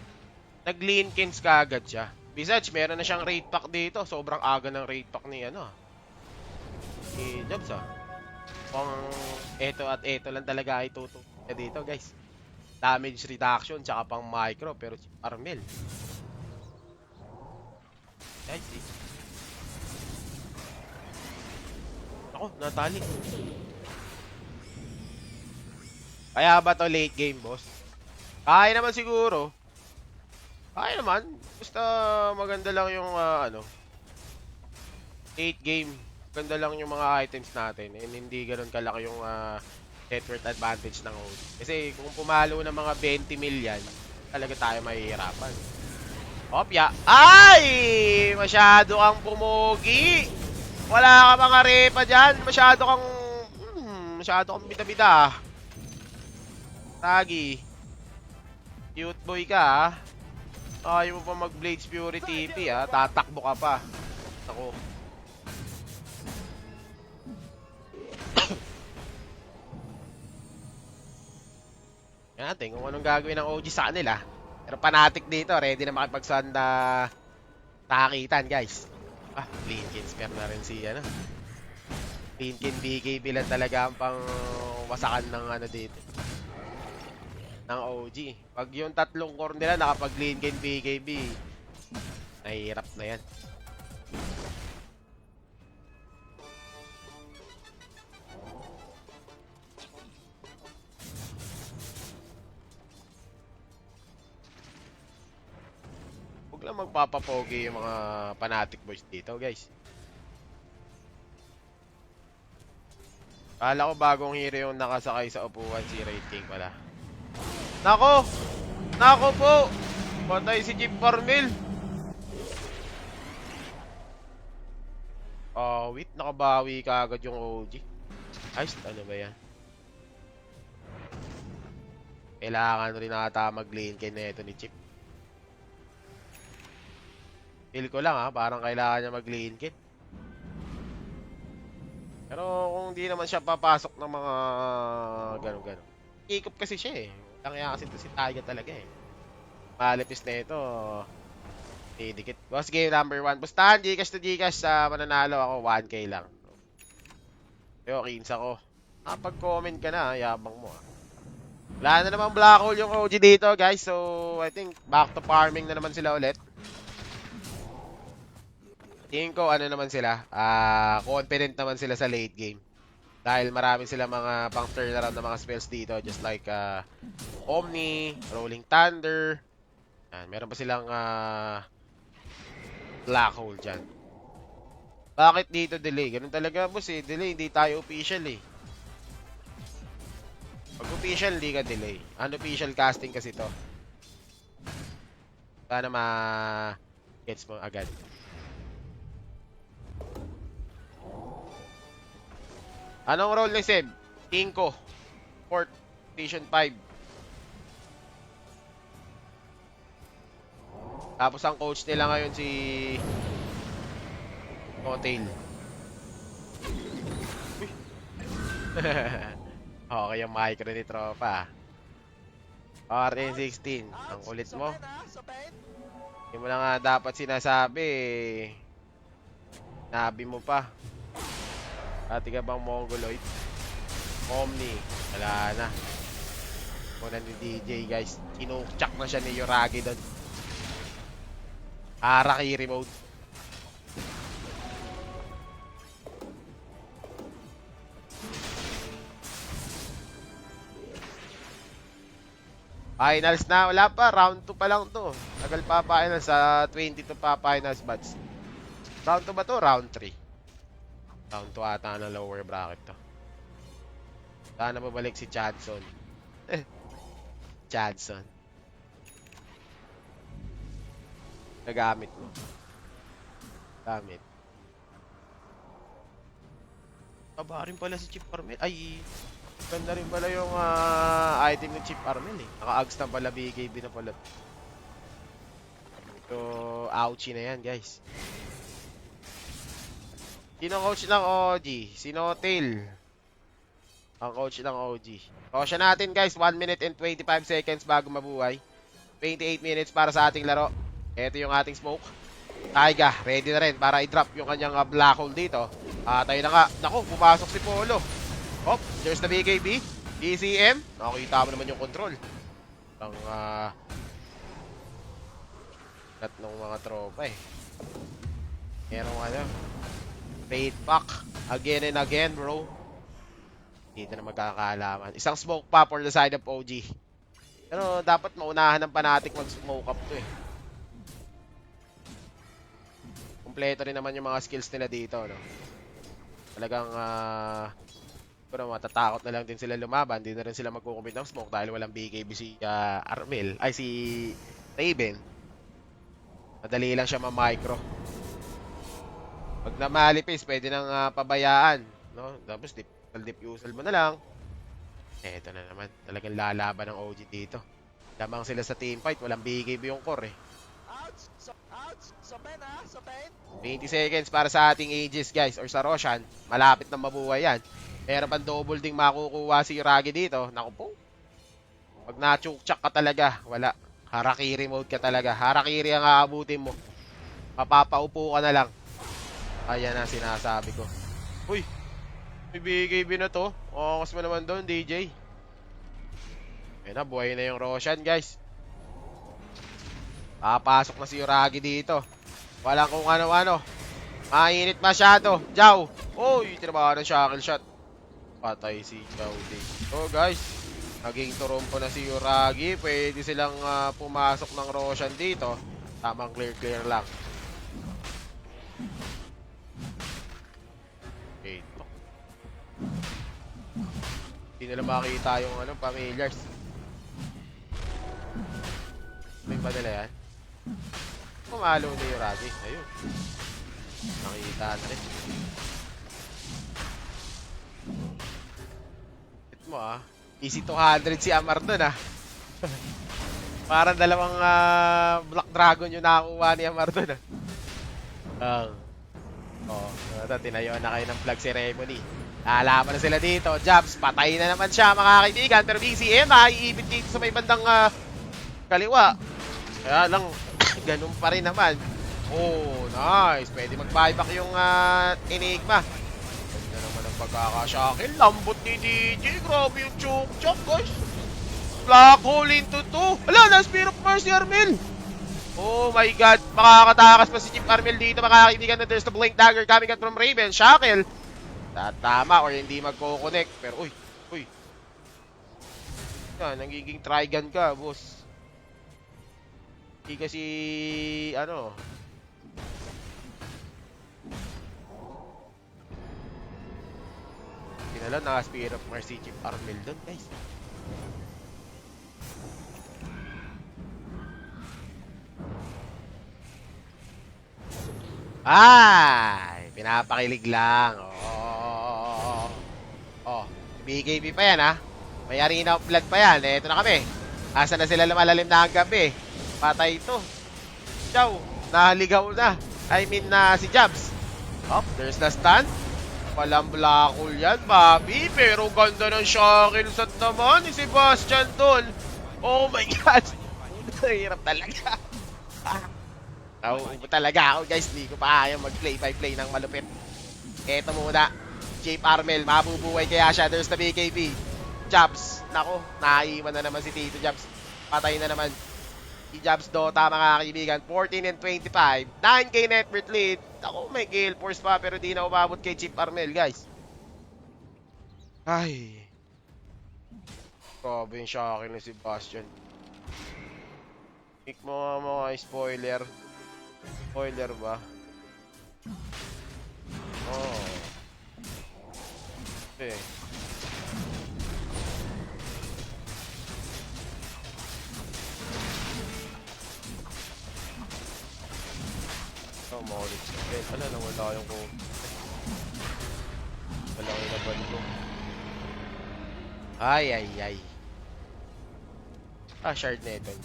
Nag-lean-kins kaagad siya. Besides, meron na siyang raid pack dito. Sobrang aga ng raid pack ni ni Jobs, Kung eto at eto lang talaga ay tutok dito, guys. Damage reduction, tsaka pang micro, pero si Armel. Guys, ako, natali. Kaya ba to late game, boss? Kaya naman siguro. Kaya naman. Basta maganda lang yung late game. Maganda lang yung mga items natin. And hindi ganun kalaki yung net worth advantage ng OG. Kasi kung pumalo ng mga 20 million, talaga tayo mahihirapan. Opya. Ay! Masyado kang pumogi. Wala ka mga repa dyan. Masyado kang bida-bida. Tagi. Cute boy ka, Ayaw mo pa mag-Blades Fury TP, Tatakbo ka pa. Ako. Yan natin kung anong gagawin ng OG sa kanila. Pero Fnatic dito, ready na makipagsanda takitan, guys. Linkin spare na rin si Linkin BKB lang talaga ang pang wasakan ng dito. Ng OG. Pag yung tatlong core nila nakapag Linkin BKB, nahihirap na yan. Huwag lang magpapapogi yung mga Fnatic boys dito, guys. Kala ko bagong hero yung nakasakay sa upuan, si Raid King pala. Nako! Nako po! Patay si Jeep Farmil! Oh, wait. Nakabawi ka agad yung OG. Ayos, ano ba yan? Kailangan rin ata mag-lane kay Neto ni Chip. Feel ko lang parang kailangan niya mag-lane kit. Pero kung di naman siya papasok ng mga gano'n-gano'n. Ikop kasi siya eh. Kaya kasi ito si Taiga talaga eh. Malipis na ito. Didikit. Boss game number 1. Pustahan, Gcash to Gcash sa mananalo ako. 1K lang. Yo, 15 ako. Pag-comment ka na, yabang mo Wala na naman black hole yung OG dito guys. So, I think back to farming na naman sila ulit. Tingin ko ano naman sila, confident naman sila sa late game. Dahil marami sila mga pang turnaround na mga spells dito. Just like Omni, Rolling Thunder. Meron pa silang black hole dyan. Bakit dito delay? Ganun talaga boss eh. Delay, hindi tayo official eh. Pag official, hindi ka delay. Unofficial casting kasi to. Sana gets mo agad. Anong role ni Seb? Inko. Port. Station 5. Tapos ang coach nila ngayon si Hotel. Okay yung micro ni Tropa. RN16. Ang kulit mo. Hindi mo na nga dapat sinasabi Nabi mo pa. Dati ka bang Mongoloid? Omni. Wala na. Muna ni DJ guys. Sinukchak na siya ni Yoragi doon. Harakiri mode. Finals na. Wala pa. Round 2 pa lang to. Tagal pa finals. Sa 22 pa finals bats. Round 2 ba to? Round 3. Round 2 ata ng lower bracket to. Sana mabalik si Chadson. Chadson. Nagamit mo. Gamit. Aba rin pala si Chip Armel. Ay, ganda rin pala yung item ng Chip Armel eh. Naka-ags na pala, BKB na pala. So, ouchie na yan guys. Sino coach ng OG? Sino Tail? Ang coach ng OG. Kosya natin guys, 1 minute and 25 seconds bago mabuhay. 28 minutes para sa ating laro. Ito yung ating smoke. Taiga, ready na rin para i-drop yung kanyang black hole dito. Tayo na nga. Naku, pumasok si Polo. Hop, there's the BKB. DCM. Nakikita mo naman yung control. Ang lat ng mga tropa eh. Merong fade back. Again and again bro. Dito na magkakaalaman. Isang smoke pa for the side of OG. Pero dapat maunahan ng Fnatic mag-smoke up to eh. Kompleto rin naman yung mga skills nila dito, no? Talagang, pero matatakot na lang din sila lumaban. Hindi na rin sila magkukumit ng smoke dahil walang BKB si Armel. Ay, si Raven. Madali lang siya ma-micro. Pag namalipis, pwede nang pabayaan, no? Tapos diffusal mo na lang. Eto na naman. Talagang lalaban ng OG dito. Lamang sila sa teamfight. Walang BKB yung core eh. 20 seconds para sa ating Aegis guys. Or sa Roshan. Malapit na mabuhay yan. Pero pang double ding makukuha si Yoragi dito. Naku po. Pag na-chukchak ka talaga. Wala. Harakiri mode ka talaga. Harakiri ang aabutin mo. Mapapaupo ka na lang. Ayan na sinasabi ko. Uy. May BKB na to. Okas mo naman doon, DJ. Ayan na, buhay na yung Roshan, guys. Papasok na si Yoragi dito. Walang kung ano-ano. Mainit masyado. Jow. Uy, tinabahan ng shackle shot. Patay si Jow dito, guys. Naging turumpo na si Yoragi. Pwede silang pumasok ng Roshan dito. Tamang clear lang. Hindi nila makita yung familiars. May padala yan. Pumalo ni Yoragi. Ayun. Nakita na rin. Hit mo Easy 200 si Amar dun Parang dalawang Black Dragon yung nakakuha ni Amar dun ito, tinayo na kayo ng flag ceremony. Lalaban na sila dito. Jabs, patay na naman siya mga kaibigan. Pero BCM iipit dito sa may bandang kaliwa. Kaya lang, ganun pa rin naman. Oh, nice. Pwede mag-buyback yung Enigma. Ganda naman ang pagkakasyakil. Lambot ni DJ. Grabe yung chok-chok, guys. Black hole into 2. Hala, na Spear of Mercy, Armel. Oh my god, makakatakas pa si Chief Armel dito mga kaibigan na there's the Blink Dagger coming out from Raven. Shackle. Tama or hindi magko-connect. Pero uy. Yan, nagiging Trigun ka, boss. Hindi kasi, Kinala na Spear of Mercy Chief Armel doon, guys. Ay, pinapakilig lang. BKB pa yan May Arena of Blood pa yan. Ito na kami. Asa na sila lumalalim na ang gabi. Patay ito. Ciao. Nahaligaw na. I mean si Jabs. There's the stun. Walang black hole yan, Bobby. Pero ganda ng shackle shot naman ni Sebastian doon. Oh my god. Hirap talaga. Nauubo talaga ako, guys. Hindi ko pa kaya mag-play-by-play ng malupit. Eto muna. Chief Armel, mabubuhay kaya siya. There's the BKB. Jabs. Nako, naiwan na naman si Tito Jabs. Patay na naman. Si Jabs Dota, mga kaibigan. 14 and 25. 9k net worth lead. Ako, may Gale Force pa pero di na umabot kay Chief Armel, guys. Ay. Grabe yung shackle ni Sebastian. Pick mo nga mga spoiler. Spoiler ba? Okay. Maulit siya. Wala na, wala yung ko. Wala yung naban ko. Ay. Shard na ito.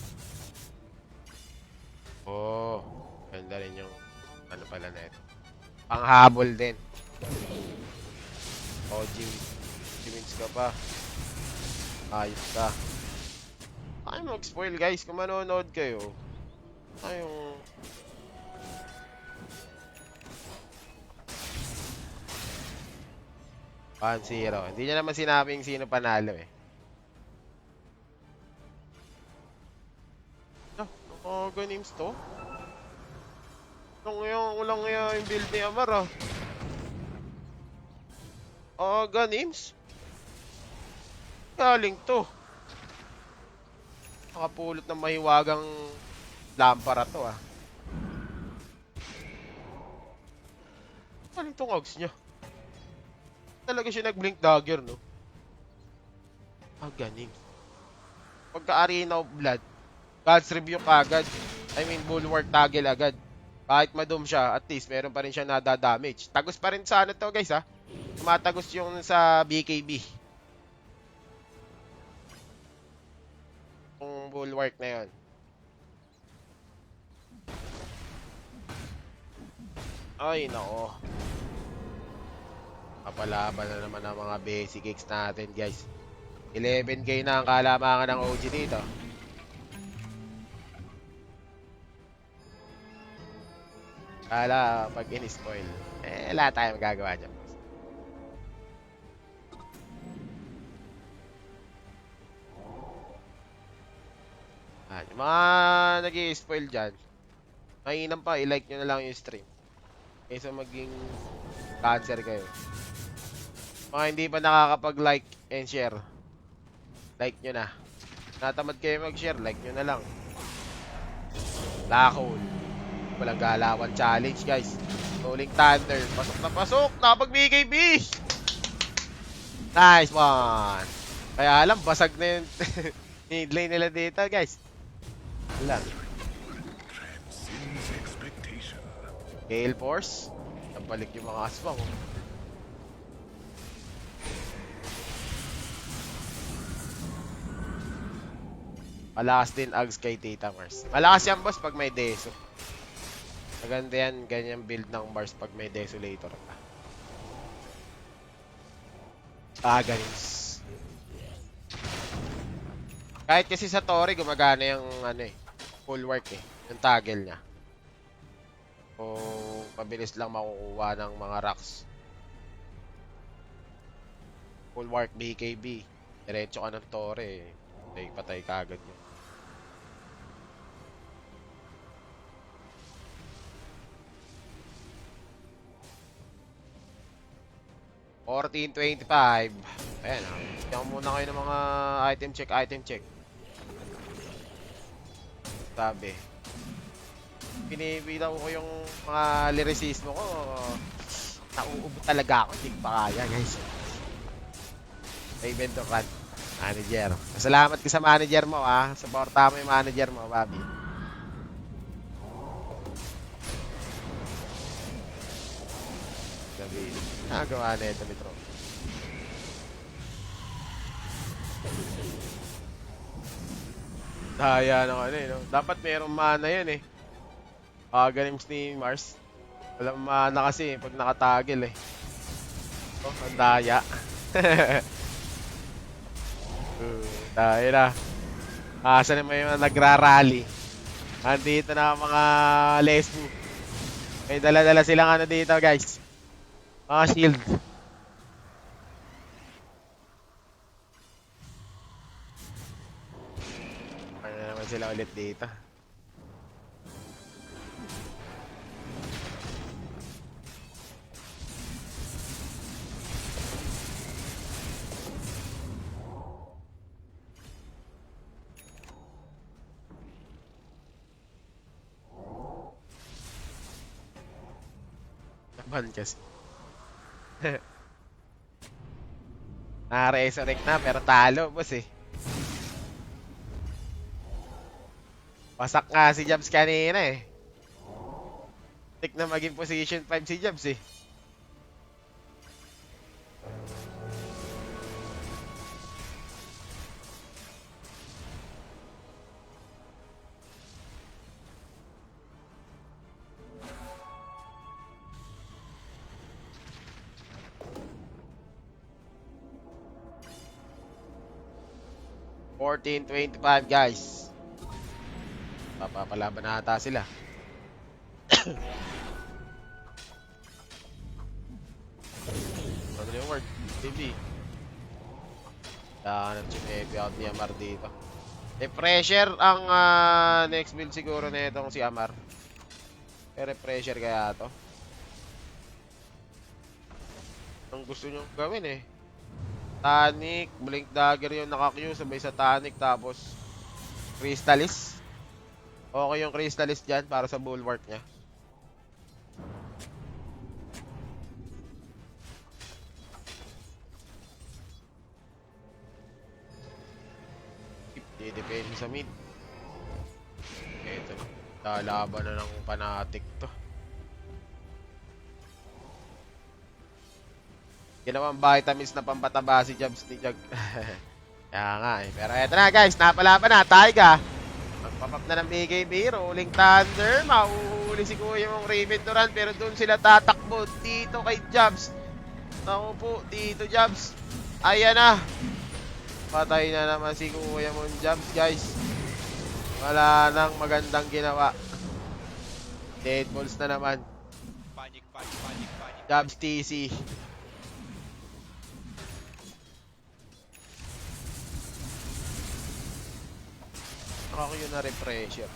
Ganda rin yung pala na ito. Panghabol din. Jimins ka pa. Ayos ka. Ay, mag-spoil, guys. Kung manonood kayo. Ayong 1-0. Hindi niya naman sinabing sino panalo games to? Ulang yung build ni Amar games? Galing to. Nakapulot ng mahiwagang lampara to Galing tong Ogs niya. Talaga siya nag-blink dagger, no? Ganing. Pagka-Arena of Blood, God's Rebuke agad. I mean, Bulwark Toggle agad. Kahit madum siya, at least meron pa rin siya nadadamage. Tagos pa rin sa to, guys, Tumatagos yung sa BKB. Yung Bulwark na yun. Ay, nako. Kapalaban na naman ang mga basic kicks natin, guys. 11k na ang kalamangan ng OG dito. Kala pag in-spoil. Wala tayong magagawa dyan. Yung mga nag-i-spoil dyan, mainam pa, i-like nyo na lang yung stream. Kaysa maging cancer kayo. Mga hindi pa nakakapag-like and share, like nyo na. Natamad kayo mag-share, like nyo na lang. Black hole. Walang galawan challenge, guys. Rolling Thunder. Pasok na pasok. Nakapag-BKB. Nice one. Kaya alam, basag na yung mid-lane nila dito, guys. Wala. Gale Force. Nabalik yung mga aswang. Oh. Malakas din Ags kay Tita Mars. Malakas yan boss pag may Deso. Maganda yan, ganyan build ng Mars pag may Desolator ka. Ganis. Kahit kasi sa Tori, gumagana yung ano eh, full work eh, yung toggle niya. So, pabilis lang makukuha ng mga rocks. Full work BKB. Diretso ka ng Tori eh. Patay ka agad yun. $14.25. Ayan ah. Tingnan muna kayo ng mga item check. Sabi. Pinibilaw ko yung mga lyricismo ko. Nauubo talaga ako. Hindi ko pa kaya guys. Raven Duran. Manager. Salamat ka sa manager mo ah. Supporta mo yung manager mo, Bobby. Sabi. Nagawa na ito, Mitro. Daya ng ano eh, no? Dapat mayroong mana yan eh. Galing ni Mars. Walang mana kasi pag nakatagil eh. Oh, ang daya. Dahil na. Asa naman yung nagrarally. Andito na ang mga lesbo. May dala-dala silang ano dito guys. Mga shield. Ano naman sila ulit dito. Naman kasi. Na-resurrect na pero talo boss eh. Pasak nga si Jabs kanina eh. Tik na maging position 5 si Jabs eh. $14.25 guys. Papapalaban na ata sila. Ano yung word? TV. Dahanap si Pepe out ni Amar dito. Pressure ang next build siguro na itong si Amar. Pressure kaya to. Ang gusto nyo gawin eh. Tanic, Blink Dagger yung naka-Q sabay sa Tanic tapos Crystallis. Okay yung Crystallis dyan para sa bulwark nya. Depende sa mid. Eto. Lalaban na ng Fnatic to. Ginawang vitamins na pampataba si Jabs ni Jag. Kaya nga eh. Pero eto na guys, napalaban na. Taiga. Magpapap na ng BKB. Rolling Thunder. Mauhuli si Kuya mong Raven Duran. Pero dun sila tatakbo. Dito kay Jabs. Naku po. Dito Jabs. Ayan na. Patay na naman si Kuya mong Jabs guys. Wala nang magandang ginawa. Dead balls na naman. Panic. Jabs TC. Ako yun na refresher.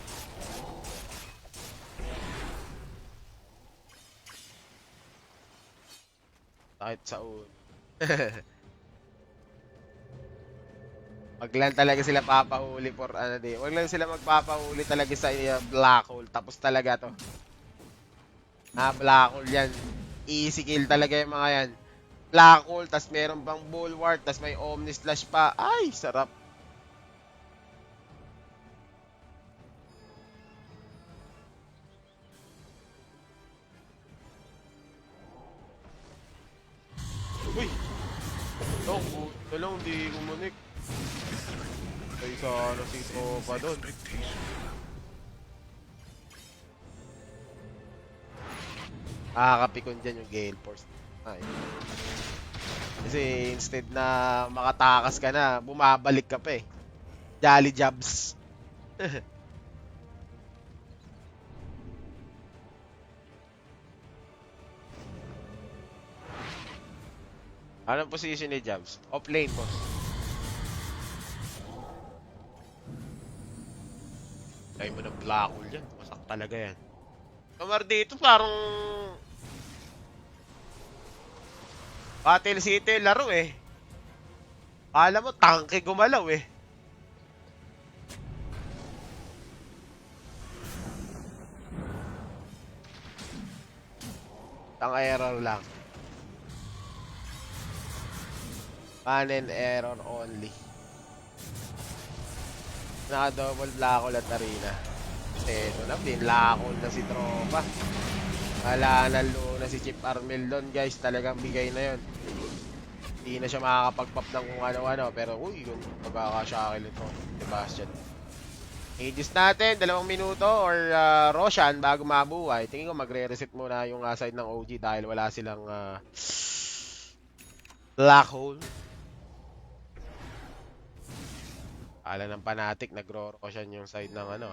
Kahit sa ulo. Wag lang talaga sila papahuli for ano di. Wag lang sila magpapahuli talaga sa black hole. Tapos talaga to. Black hole yan. Easy kill talaga yung mga yan. Black hole, tas meron pang bulwark, tas may Omni Slash pa. Ay, sarap. Patay sa ano si tropa doon. Expectation. Nakakapikon dyan yung Gale Force. Ay. Kasi instead na makatakas ka na, bumabalik ka pa eh. Jolly jobs. Anong position ni Jobs? Off lane, boss. Kaya mo ng black hole yan. Masak talaga yan. Kamar dito parang Battle City laro eh. Kala mo, tangke gumalaw eh. Ang error lang. Pan and error only. Naka-double black hole at arena. Ito na, binlakol na si tropa. Wala na na si Chip Armel doon, guys. Talagang bigay na yon. Hindi na siya makakapag-pop ng kung ano-ano. Pero, uy, yung pagkakasyakil ito. Sebastian. Aegis natin, 2 minuto or Roshan bago mabuhay. Tingin ko magre-reset muna yung side ng OG dahil wala silang black hole. Ala ng Fnatic, nagro-Roshan yung side ng ano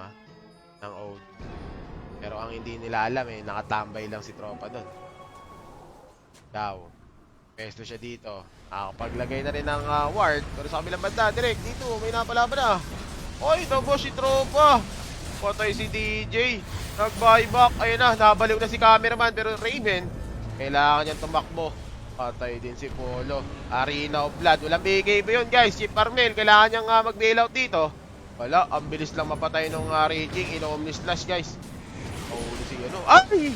ng OG. Pero ang hindi nila alam eh, nakatambay lang si tropa doon. Daw. Pesto siya dito. Nakapaglagay na rin ng ward. Pero sa kabilang banda, direct dito, may napalaban na. Oy, double si tropa. Patay si DJ. Nag-buyback. Ayun na, nabaliw na si cameraman. Pero Raven, kailangan niyang tumakbo. Patay din si Polo. Arena of Blood. Walang bigay ba yun, guys? Chip Armel, kailangan niyang mag-bailout dito. Wala, ang bilis lang mapatay nung Raging. Inomni slash, guys. Oh, si ano. Ay!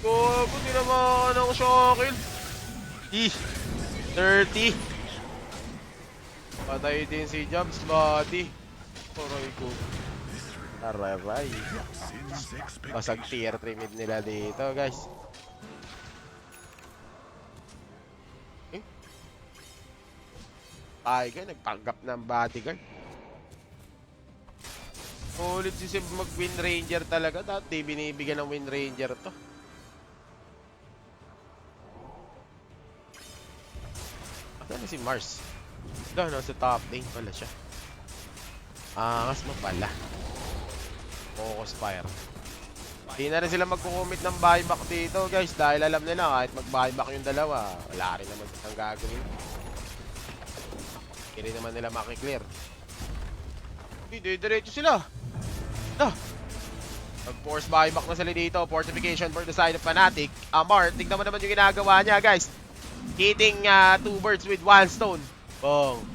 Gogo, tinamaan ng Shackle. 30. Patay din si Jobs body. Aray ko. Aray. Sin's expectation. Basag tier 3 mid nila dito, guys. Tiger, nagpanggap ng bodyguard. Ulit si Seb mag-Win Ranger talaga. Dati binibigyan ng Win Ranger to. Ano na si Mars? Doon, sa top lane pala siya. Angas mo pala. Focus fire. Hindi na rin sila magkukumit ng buyback dito, guys. Dahil alam nila kahit mag-buyback yung dalawa, wala rin naman ang gagawin. Hindi naman nila makiklear. Hindi, diretso sila. Mag-force buyback na sila dito. Fortification for the side of Fnatic. Amar, tignan mo naman yung ginagawa niya, guys. Hitting 2 birds with 1 stone. Boom.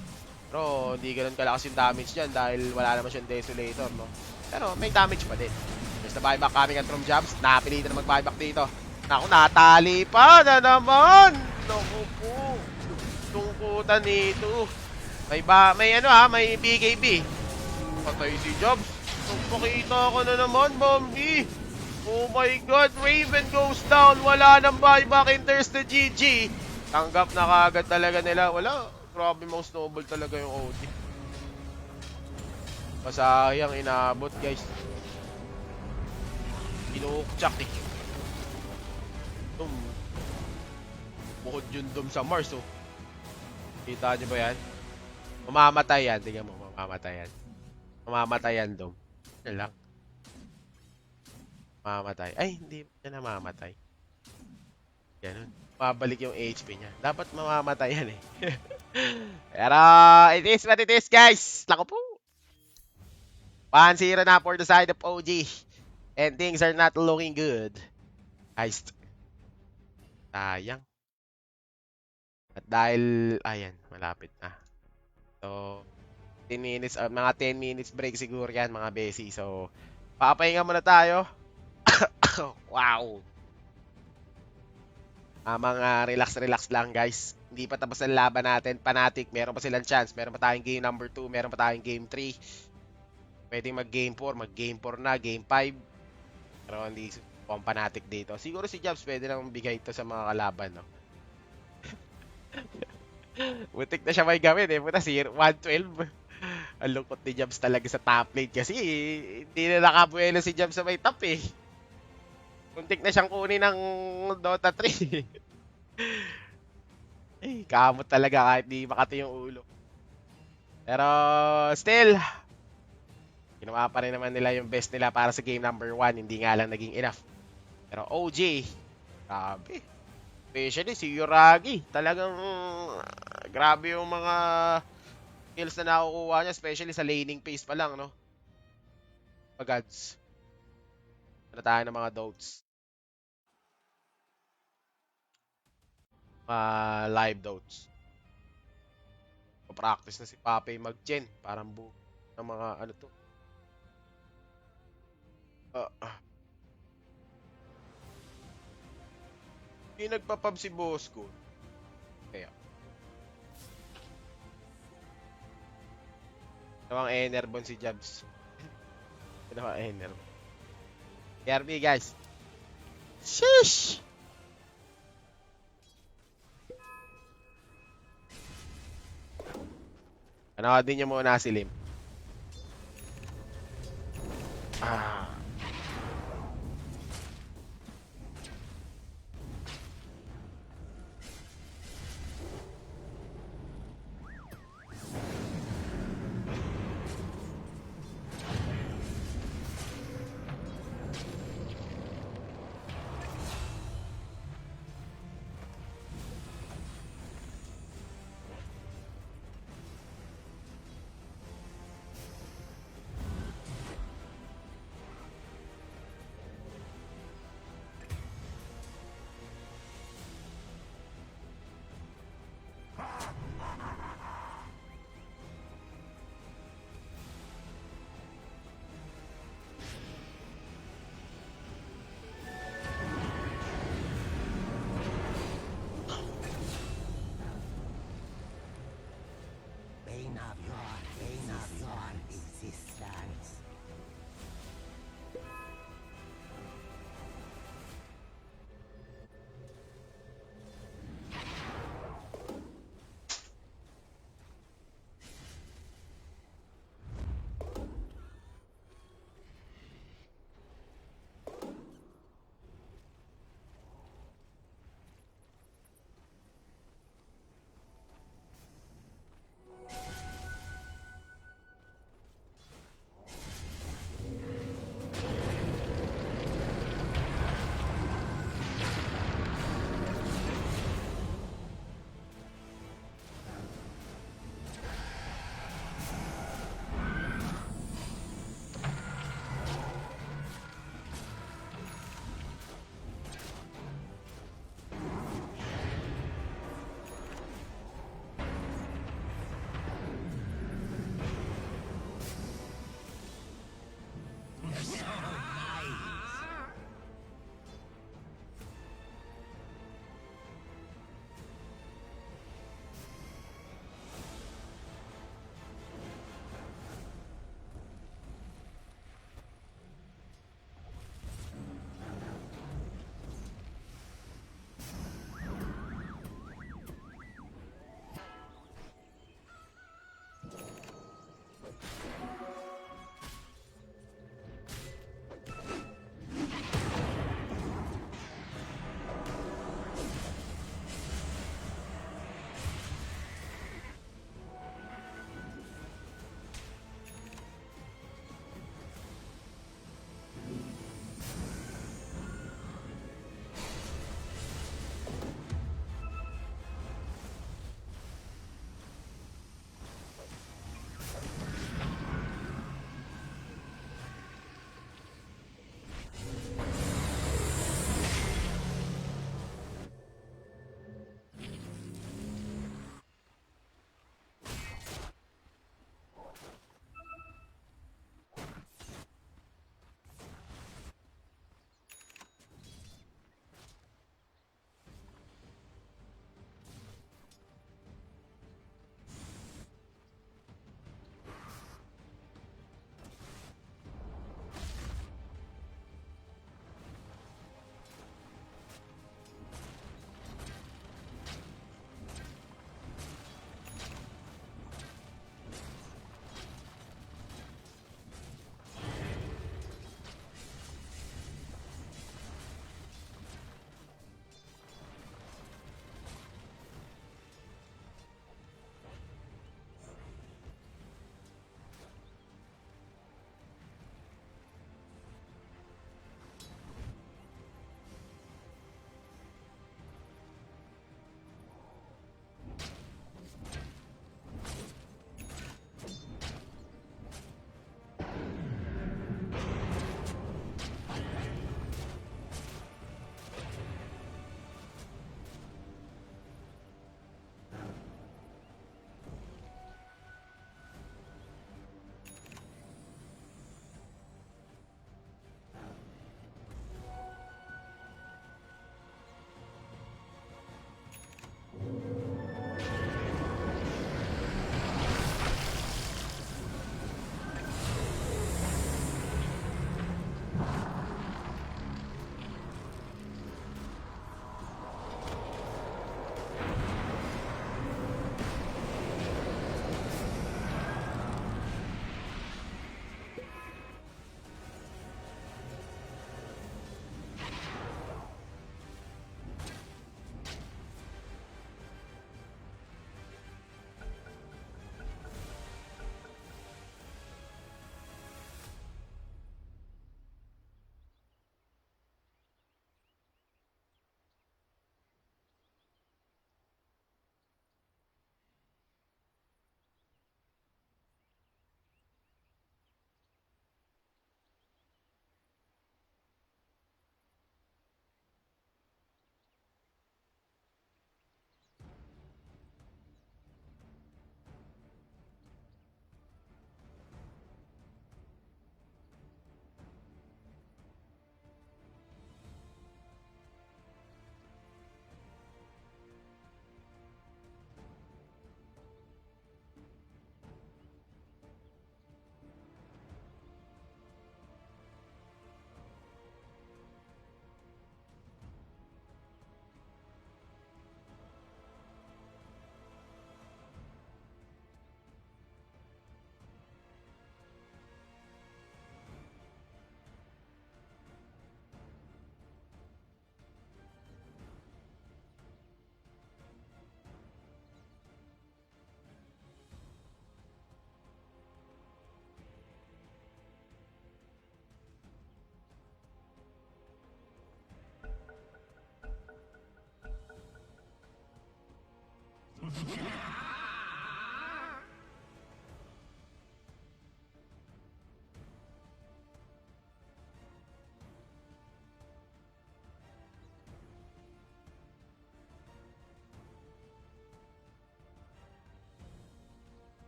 Pero hindi ganun kalakas yung damage dyan dahil wala naman siyang Desolator, no? Pero may damage pa din. There's the buyback coming from Jobs. Napilitan na mag-buyback dito. Naku, natali pa na naman. Naku po. Tungkutan nito. May BKB. Patay si Jobs. Pakita ko na naman, Bombi. Oh my God, Raven goes down. Wala nang buyback enters the GG. Tanggap na kagad talaga nila. Wala. Grabe mo snowball talaga yung OT. Masayang inabot, guys. Inukchak eh. Bukod yun sa Mars, oh. Kita nyo ba yan? Mamamatay yan. Tingnan mo, mamamatay yan. Mamamatay yan, Dom. Yan lang. Mamamatay. Ay, hindi siya namamatay. Ganun. Mabalik yung HP niya. Dapat mamamatay yan eh. Pero, it is what it is, guys. Lako po. 1-0 na for the side of OG. And things are not looking good. Heist. Sayang. At dahil, ayan, malapit na. So, 10 minutes, mga 10 minutes break siguro yan, mga besi. So, papahinga muna tayo. Wow. Mga relax lang, guys. Hindi pa tapos ang laban natin. Fnatic, meron pa silang chance. Meron pa tayong game number 2, meron pa tayong game 3. Pwedeng mag-game 4, mag-game 4 na, game 5. Pero hindi pang Fnatic dito. Siguro si Jobs pwede nang bigay ito sa mga kalaban, no? Butik na siya may gamit eh. Puta, 112. Ang lungkot ni Jabs talaga sa top lane kasi hindi na nakabuelo si Jabs sa may top eh. Muntik na siyang kunin ng Dota 3. Eh, kamot talaga kahit di makati yung ulo. Pero still, ginawa pa rin naman nila yung best nila para sa game number 1. Hindi nga lang naging enough. Pero OG, grabe. Especially si Yuragi. Talagang grabe yung mga kills na nakukuha niya. Especially sa laning phase pa lang, no? Pagads. Ano tayo ng mga dotes? Live dotes. Pa-practice na si Pape mag-gen. Parang ng mga ano to. Hindi nagpa-pub si boss ko. Kaya. Nawang Enerbon si Jabs. Nawang Enerbon. KRB guys. Sheesh! Panoodin nyo muna si Lim. Ah.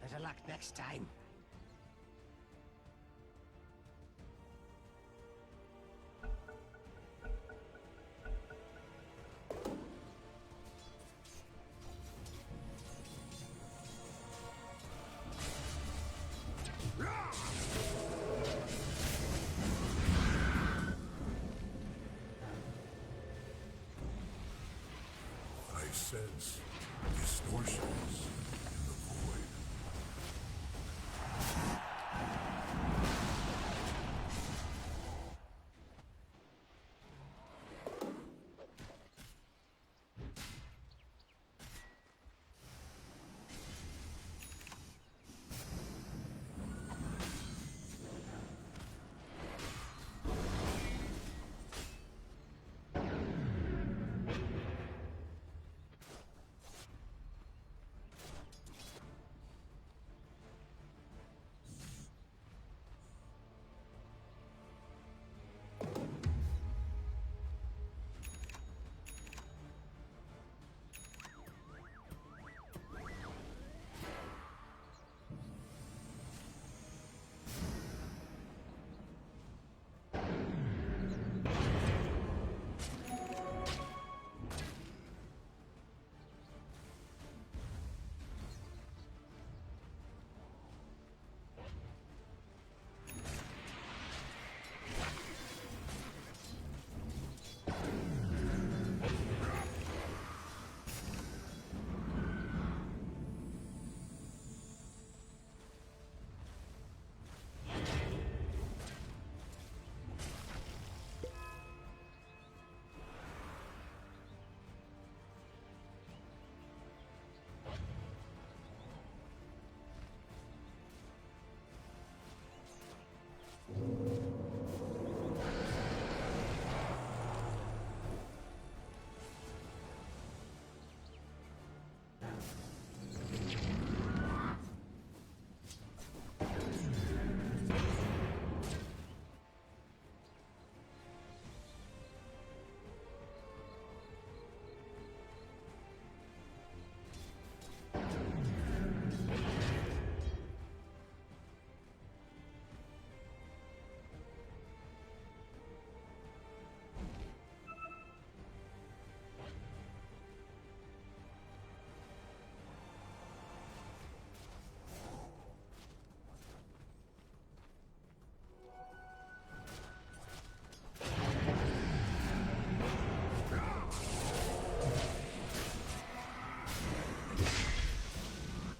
Better luck next time. I sense distortions in the void.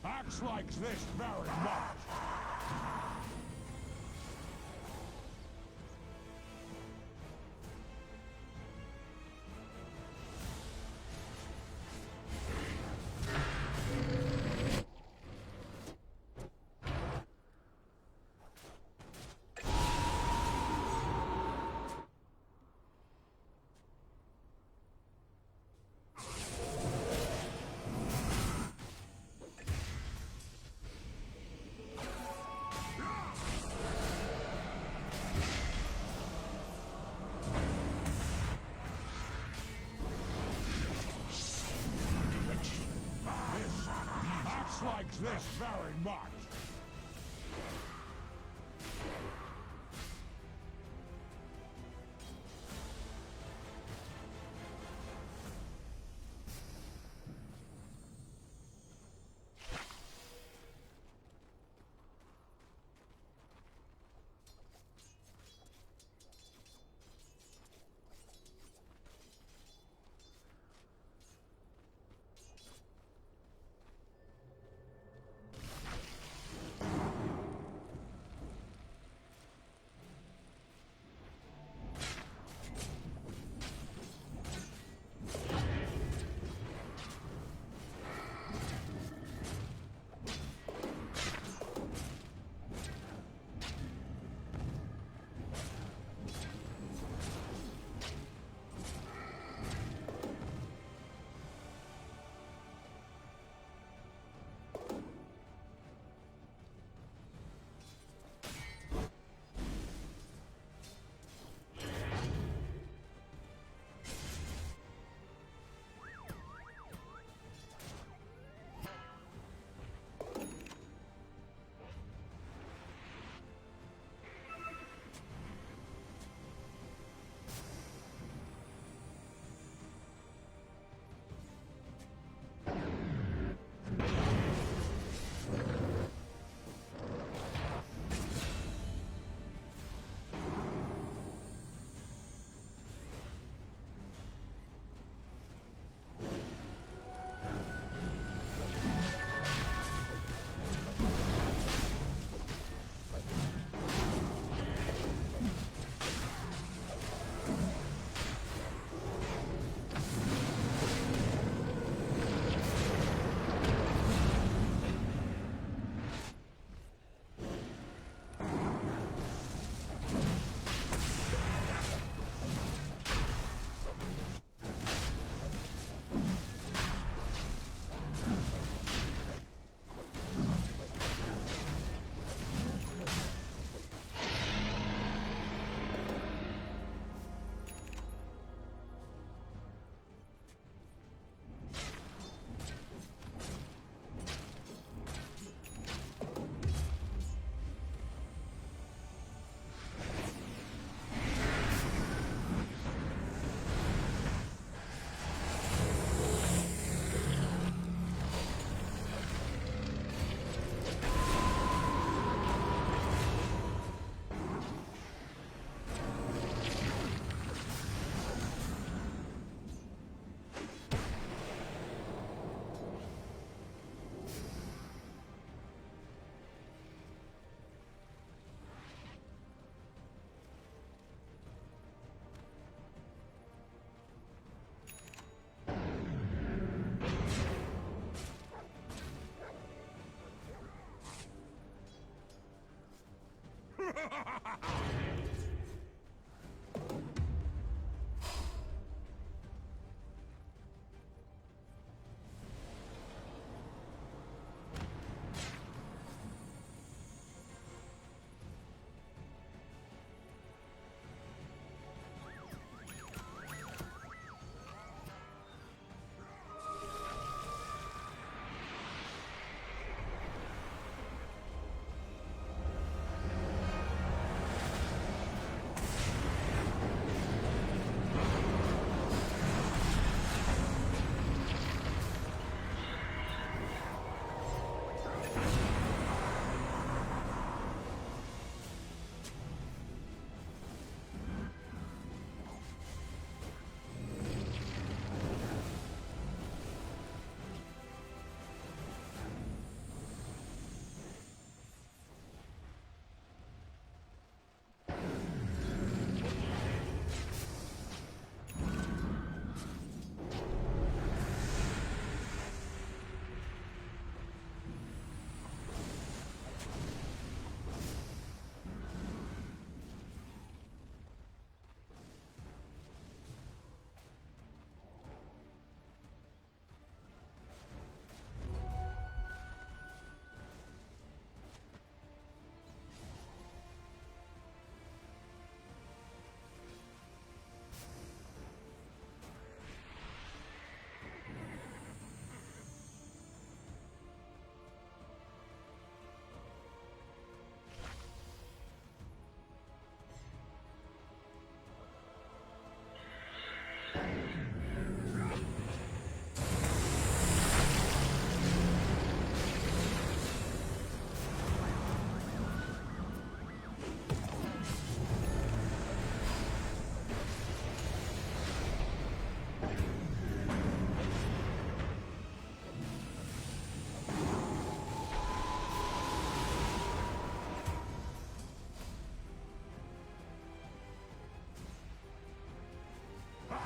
Axe likes this very much. Axe likes this very much.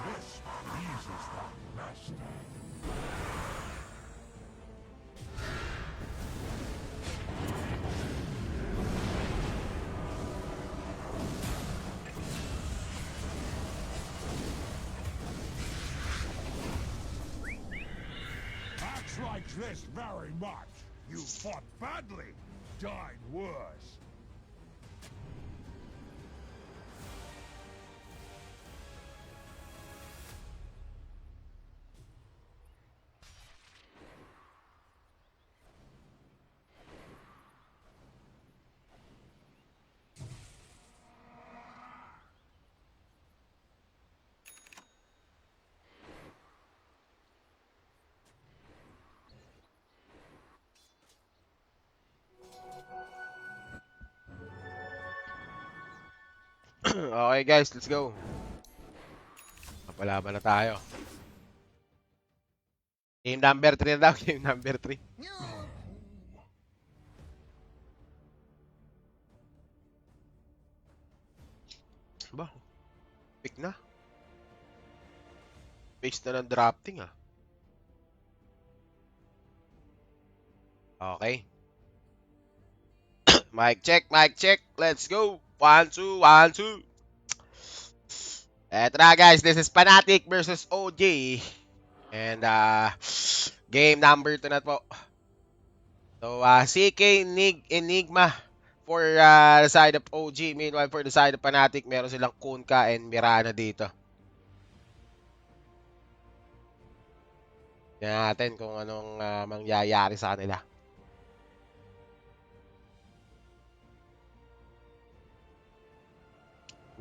This pleases the master. Acts like this very much. You fought badly, died worse. Okay guys, let's go. Kapalaban na tayo. Game number 3 na daw. Game number 3. Ba? Pick na. Base na ng drafting ah. Okay. Mic check, mic check. Let's go. 1, 2, 1, 2. Eto na guys, this is Fnatic versus OG. And game number 2 na po. So CK, Enigma for the side of OG. Meanwhile for the side of Fnatic, meron silang Kunkka and Mirana dito. Tingnan natin kung anong mangyayari sa kanila.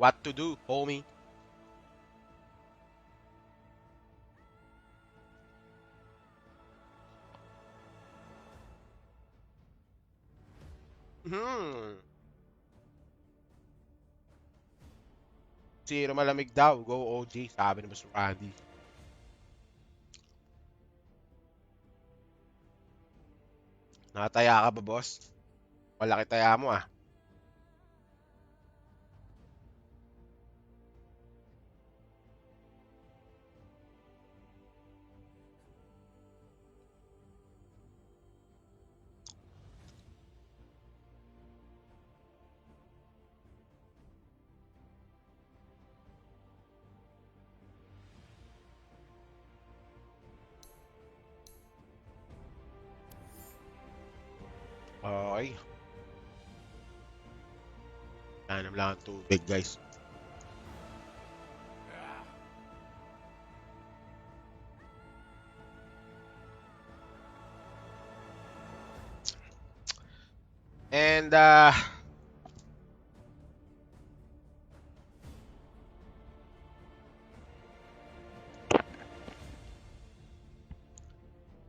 What to do, homie? Zero malamig daw. Go OG. Sabi ni Mr. Randy. Nakataya ka ba, boss? Malaki taya mo ah. Okay. Hanap lang ang tubig, guys. And,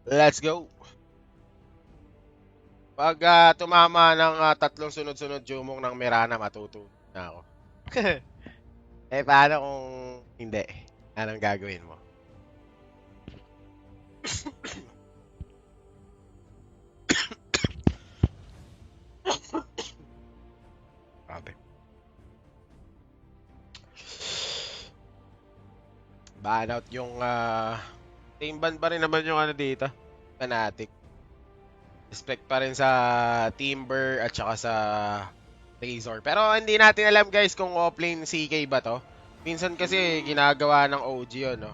let's go. Pag tumama ng tatlong sunod-sunod jumong ng Mirana, matutunan na ako. Eh, paano kung hindi? Anong gagawin mo? Grabe. Ban out yung team ban pa rin naman yung ano dito. Fnatic. Respect pa rin sa Timber at saka sa Razor. Pero hindi natin alam guys kung offlane CK ba to. Minsan kasi ginagawa ng OG yun, no?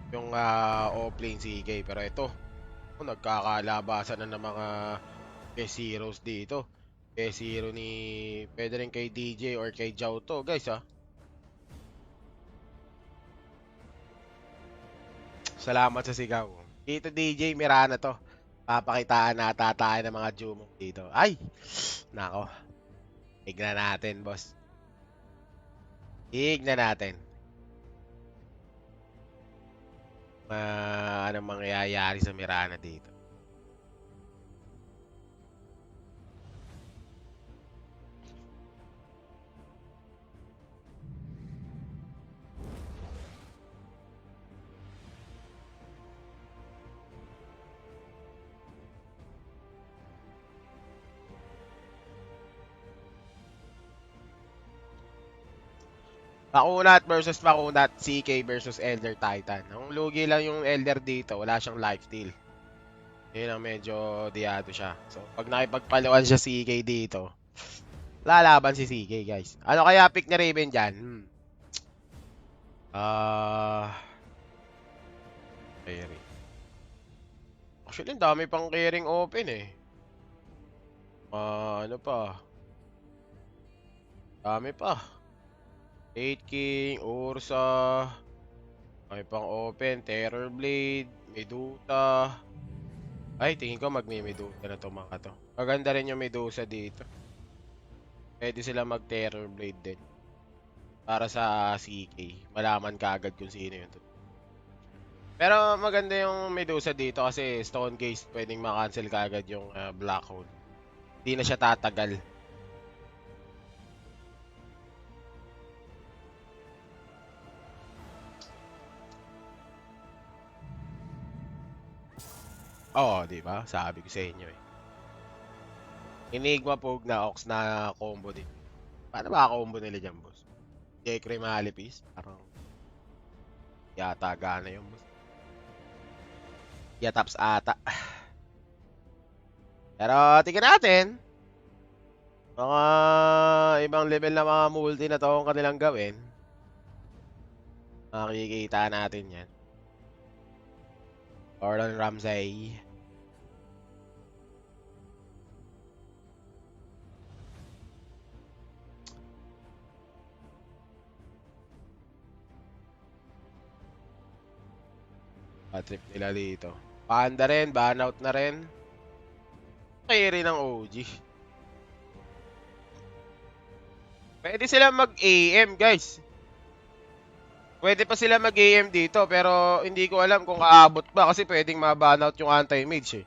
Yung offlane CK. Pero ito, nagkakalabasan na ng mga best heroes dito. Best hero ni... Pwede rin kay DJ or kay Jao to, guys, ha? Salamat sa sigaw. Dito DJ, Mirana to. Papakitaan na tayo ng mga jumong dito. Ay! Nako. Tignan natin, boss. Tignan natin. Anong mangyayari sa Mirana dito. Makunat versus Makunat, CK versus Elder Titan. Ang lugi lang yung Elder dito, wala siyang lifesteal. Yun ang medyo diado siya. So, pag nakipagpaluan siya CK dito, lalaban si CK, guys. Ano kaya pick ni Raven dyan? Carry. Actually, ang dami pang carrying open eh. Ano pa? Dami pa. 8 King, Ursa, may pang open, Terrorblade, Medusa. Ay, tingin ko magme-Medusa na to mga to. Maganda rin yung Medusa dito. Pwede sila mag-Terrorblade din. Para sa CK. Malaman ka agad kung sino yun. Pero maganda yung Medusa dito kasi Stone Case pwedeng makancel ka agad yung Black Hole. Hindi na siya tatagal. Oo, di ba? Sabi ko sa inyo eh. Enigma Pog na Ox na combo din. Paano ba combo nila dyan, boss? Jekre Malipis? Parang yata gana yung boss. Yataps ata. Pero tingnan natin. Mga ibang level na mga multi na to ang kanilang gawin. Makikita natin yan. Gordon Ramsay. Trip nila dito. Panda rin, ban out na rin. Carry ng OG. Pwede sila mag-AM, guys. Pwede pa sila mag-AM dito, pero hindi ko alam kung aabot ba kasi pwedeng ma-ban out yung anti-mage eh.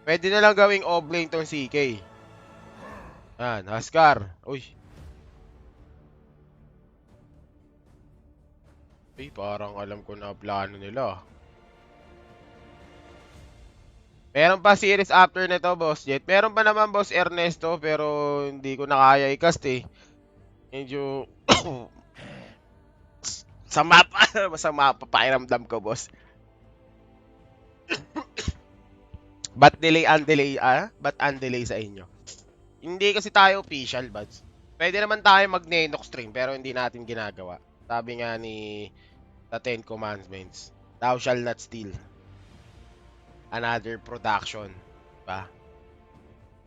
Pwede na lang gawing off-lane tong CK. Yan, Huskar. Uy. Uy, parang alam ko na plano nila. Meron pa series after nito, Boss Jet. Meron pa naman, Boss Ernesto, pero hindi ko na kaya i-cast eh. Medyo masama pa pakiramdam ko, boss. Ba't delay, Ba't delay sa inyo? Hindi kasi tayo official, buds. Pwede naman tayo mag-Nenox stream, pero hindi natin ginagawa. Sabi nga ni sa 10 Commandments, thou shall not steal another production. Diba?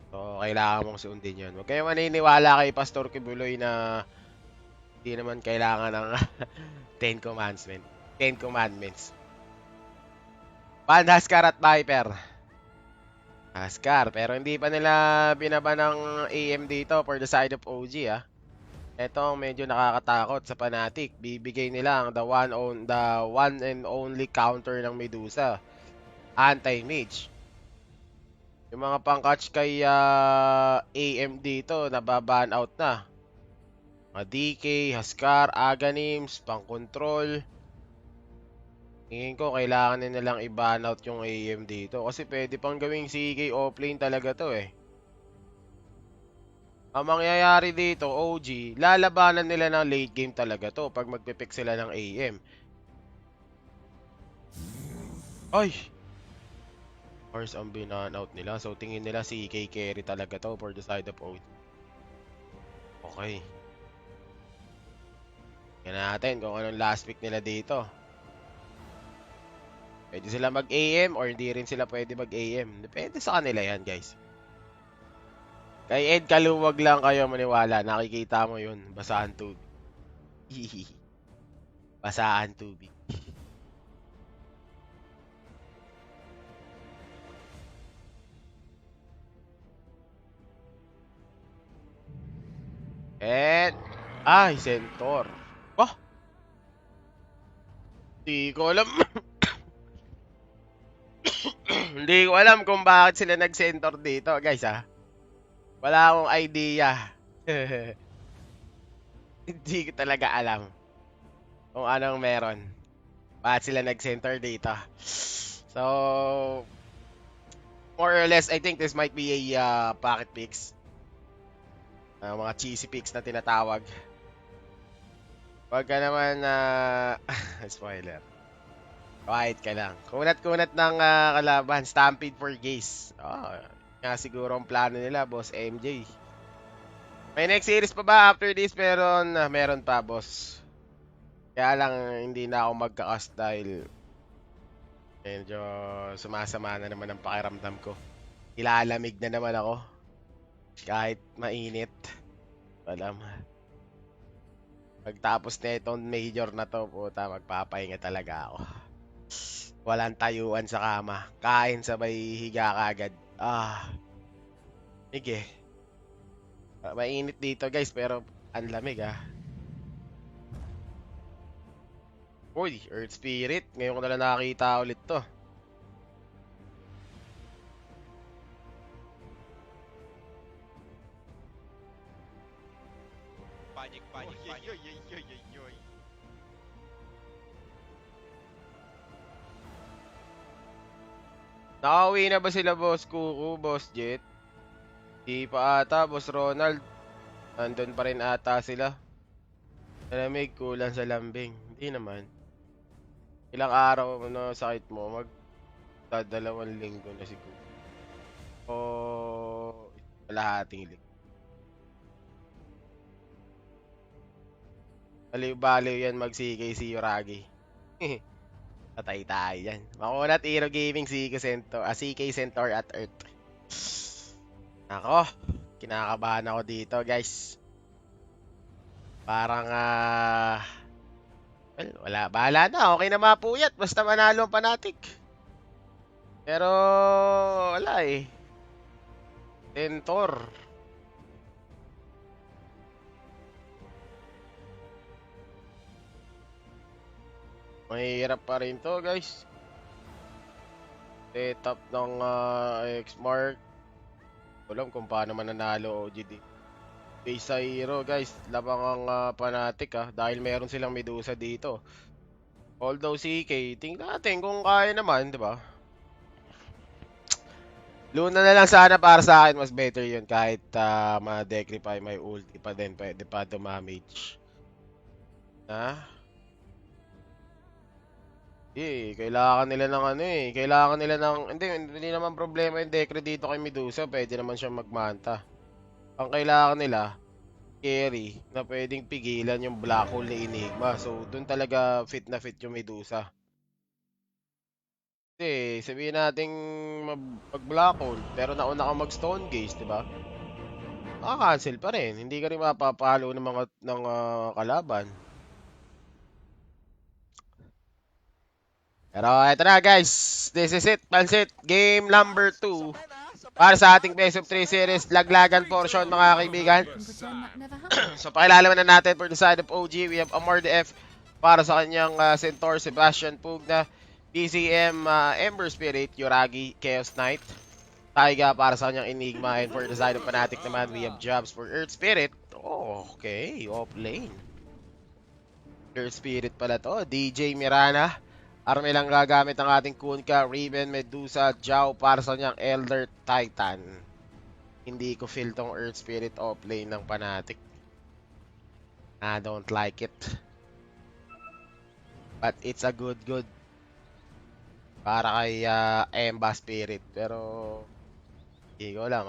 So, kailangan mong sundin yun. Huwag kayong maniniwala kay Pastor Kibuloy na hindi naman kailangan ng Ten Commandments. Pan, Huskar at Viper. Huskar, pero hindi pa nila binaba ng AM dito for the side of OG, ah. Ito ang medyo nakakatakot sa Fnatic. Bibigay nila ang the one and only counter ng Medusa. Anti-mage. Yung mga pang-catch kay AM dito, nababan out na. Mga DK, Huskar, Aghanims, pang-control. Tingin ko kailangan na nilang i-ban out yung AM dito. Kasi pwede pang gawing CK offlane talaga to eh. Ang mangyayari dito, OG, lalabanan nila ng late game talaga to pag magpipick sila ng AM. Ay! Horse ang binan out nila. So tingin nila CK carry talaga to for the side of OG. Okay. Tingnan natin kung anong last pick nila dito. Pwede sila mag-AM or hindi rin sila pwede mag-AM. Depende sa kanila yan, guys. Kay Ed Kaluwag lang kayo maniwala. Nakikita mo yun. Basahan tubig. Basahan tubig. And, ay, Centaur. Oh! Hindi ko alam. Hindi ko alam kung bakit sila nag-centaur dito, guys, ha. Wala akong idea. Hindi ko talaga alam kung anong meron. Bakit sila nag-center dito. So, more or less, I think this might be a pocket picks. Mga cheesy picks na tinatawag. Huwag ka naman spoiler. Quiet ka lang. Kunat-kunat ng kalaban. Stampede for Gaze. Oh, nga siguro ang plano nila, Boss MJ. May next series pa ba after this? Meron pa, boss. Kaya lang hindi na ako magka-cast dahil medyo sumasama na naman ang pakiramdam ko. Ilalamig na naman ako. Kahit mainit. Alam. Pagtapos na itong major na to, puta, magpapahinga talaga ako. Walang tayuan sa kama. Kain sabay higa kagad. Sige. Mainit dito, guys, pero ang lamig, Uy, Earth Spirit. Ngayon ko na lang nakakita ulit to. Panic. Yoy. Nakauwi na ba sila, Boss Kuku, Boss Jet? Di pa ata, Boss Ronald. Nandun pa rin ata sila. Malamig, kulang sa lambing. Hindi naman. Ilang araw na sakit mo, magdadalawang linggo na siguro. O kalahating linggo. Baliw-baliw yan mag-CK si Yoragi. Patay tayo yan. Makunat Hero Gaming CK Centaur at Earth. Ako, kinakabahan ako dito, guys. Parang well, bahala na. Okay na mapuyat. Basta manalo ang Fnatic. Pero, wala eh. Centaur. Mahirap pa rin to, guys. Setup ng X-Mark. Alam kung paano mananalo OGD. Base sa hero, guys. Labang ang Fnatic, dahil meron silang Medusa dito. Although CK, tingnan natin kung kaya naman, di ba? Luna na lang sana para sa akin, mas better yun. Kahit ma-decrify may ulti pa din, pwede pa dumamage. Kailangan nila ng kailangan nila ng, hindi naman problema yung Decre dito kay Medusa, pwede naman siya magmanta. Ang kailangan nila, carry, na pwedeng pigilan yung Black Hole ni Enigma. So, dun talaga fit na fit yung Medusa. Kasi sabihin nating mag-black hole, pero nauna ka mag-stone gaze, di ba? Maka-cancel pa rin. Hindi ka rin mapapalo ng mga kalaban. Pero eto na guys. This is it. Pansit. Game number 2. Para sa ating Best of 3 series. Laglagan portion mga kaibigan. Can pretend that never happened. So pakilalaman na natin for the side of OG. We have Amar the F para sa kanyang Centaur, Sebastian Pugna, PCM, Ember Spirit, Yoragi, Chaos Knight, Taiga para sa kanyang Enigma, and for the side of Fnatic naman, we have Jobs for Earth Spirit. Oh, okay, off lane. Earth Spirit pala to. DJ Mirana. Arme lang gagamit ng ating Kunkka, Raven, Medusa, Jao para sa kanyang Elder Titan. Hindi ko feel tong Earth Spirit off lane ng Fnatic. I don't like it. But it's a good para kay Emba Spirit. Pero hindi ko alam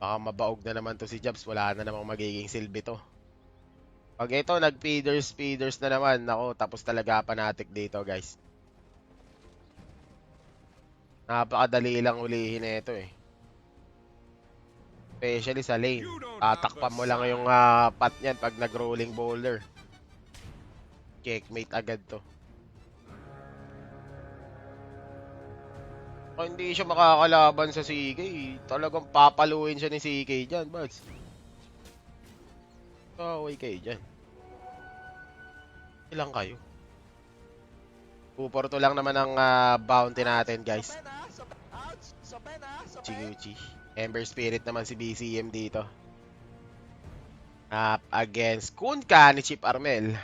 baka mabaog na naman to si Jobs. Wala na namang magiging silbi to. Pag ito nag-feeders na naman, nako, tapos talaga Fnatic dito guys. Napakadali lang ulihin na ito eh. Especially sa lane. Tatakpan mo lang yung pat niyan pag nag-rolling boulder. Checkmate agad to. Kung hindi siya makakalaban sa CK, talagang papaluin siya ni CK dyan, buds. Kaway kayo dyan. Ilang kayo? Puporto lang naman ang bounty natin, guys. Chiguchi. Ember Spirit naman si BCM dito. Up against Kunkka ni Chip Armel.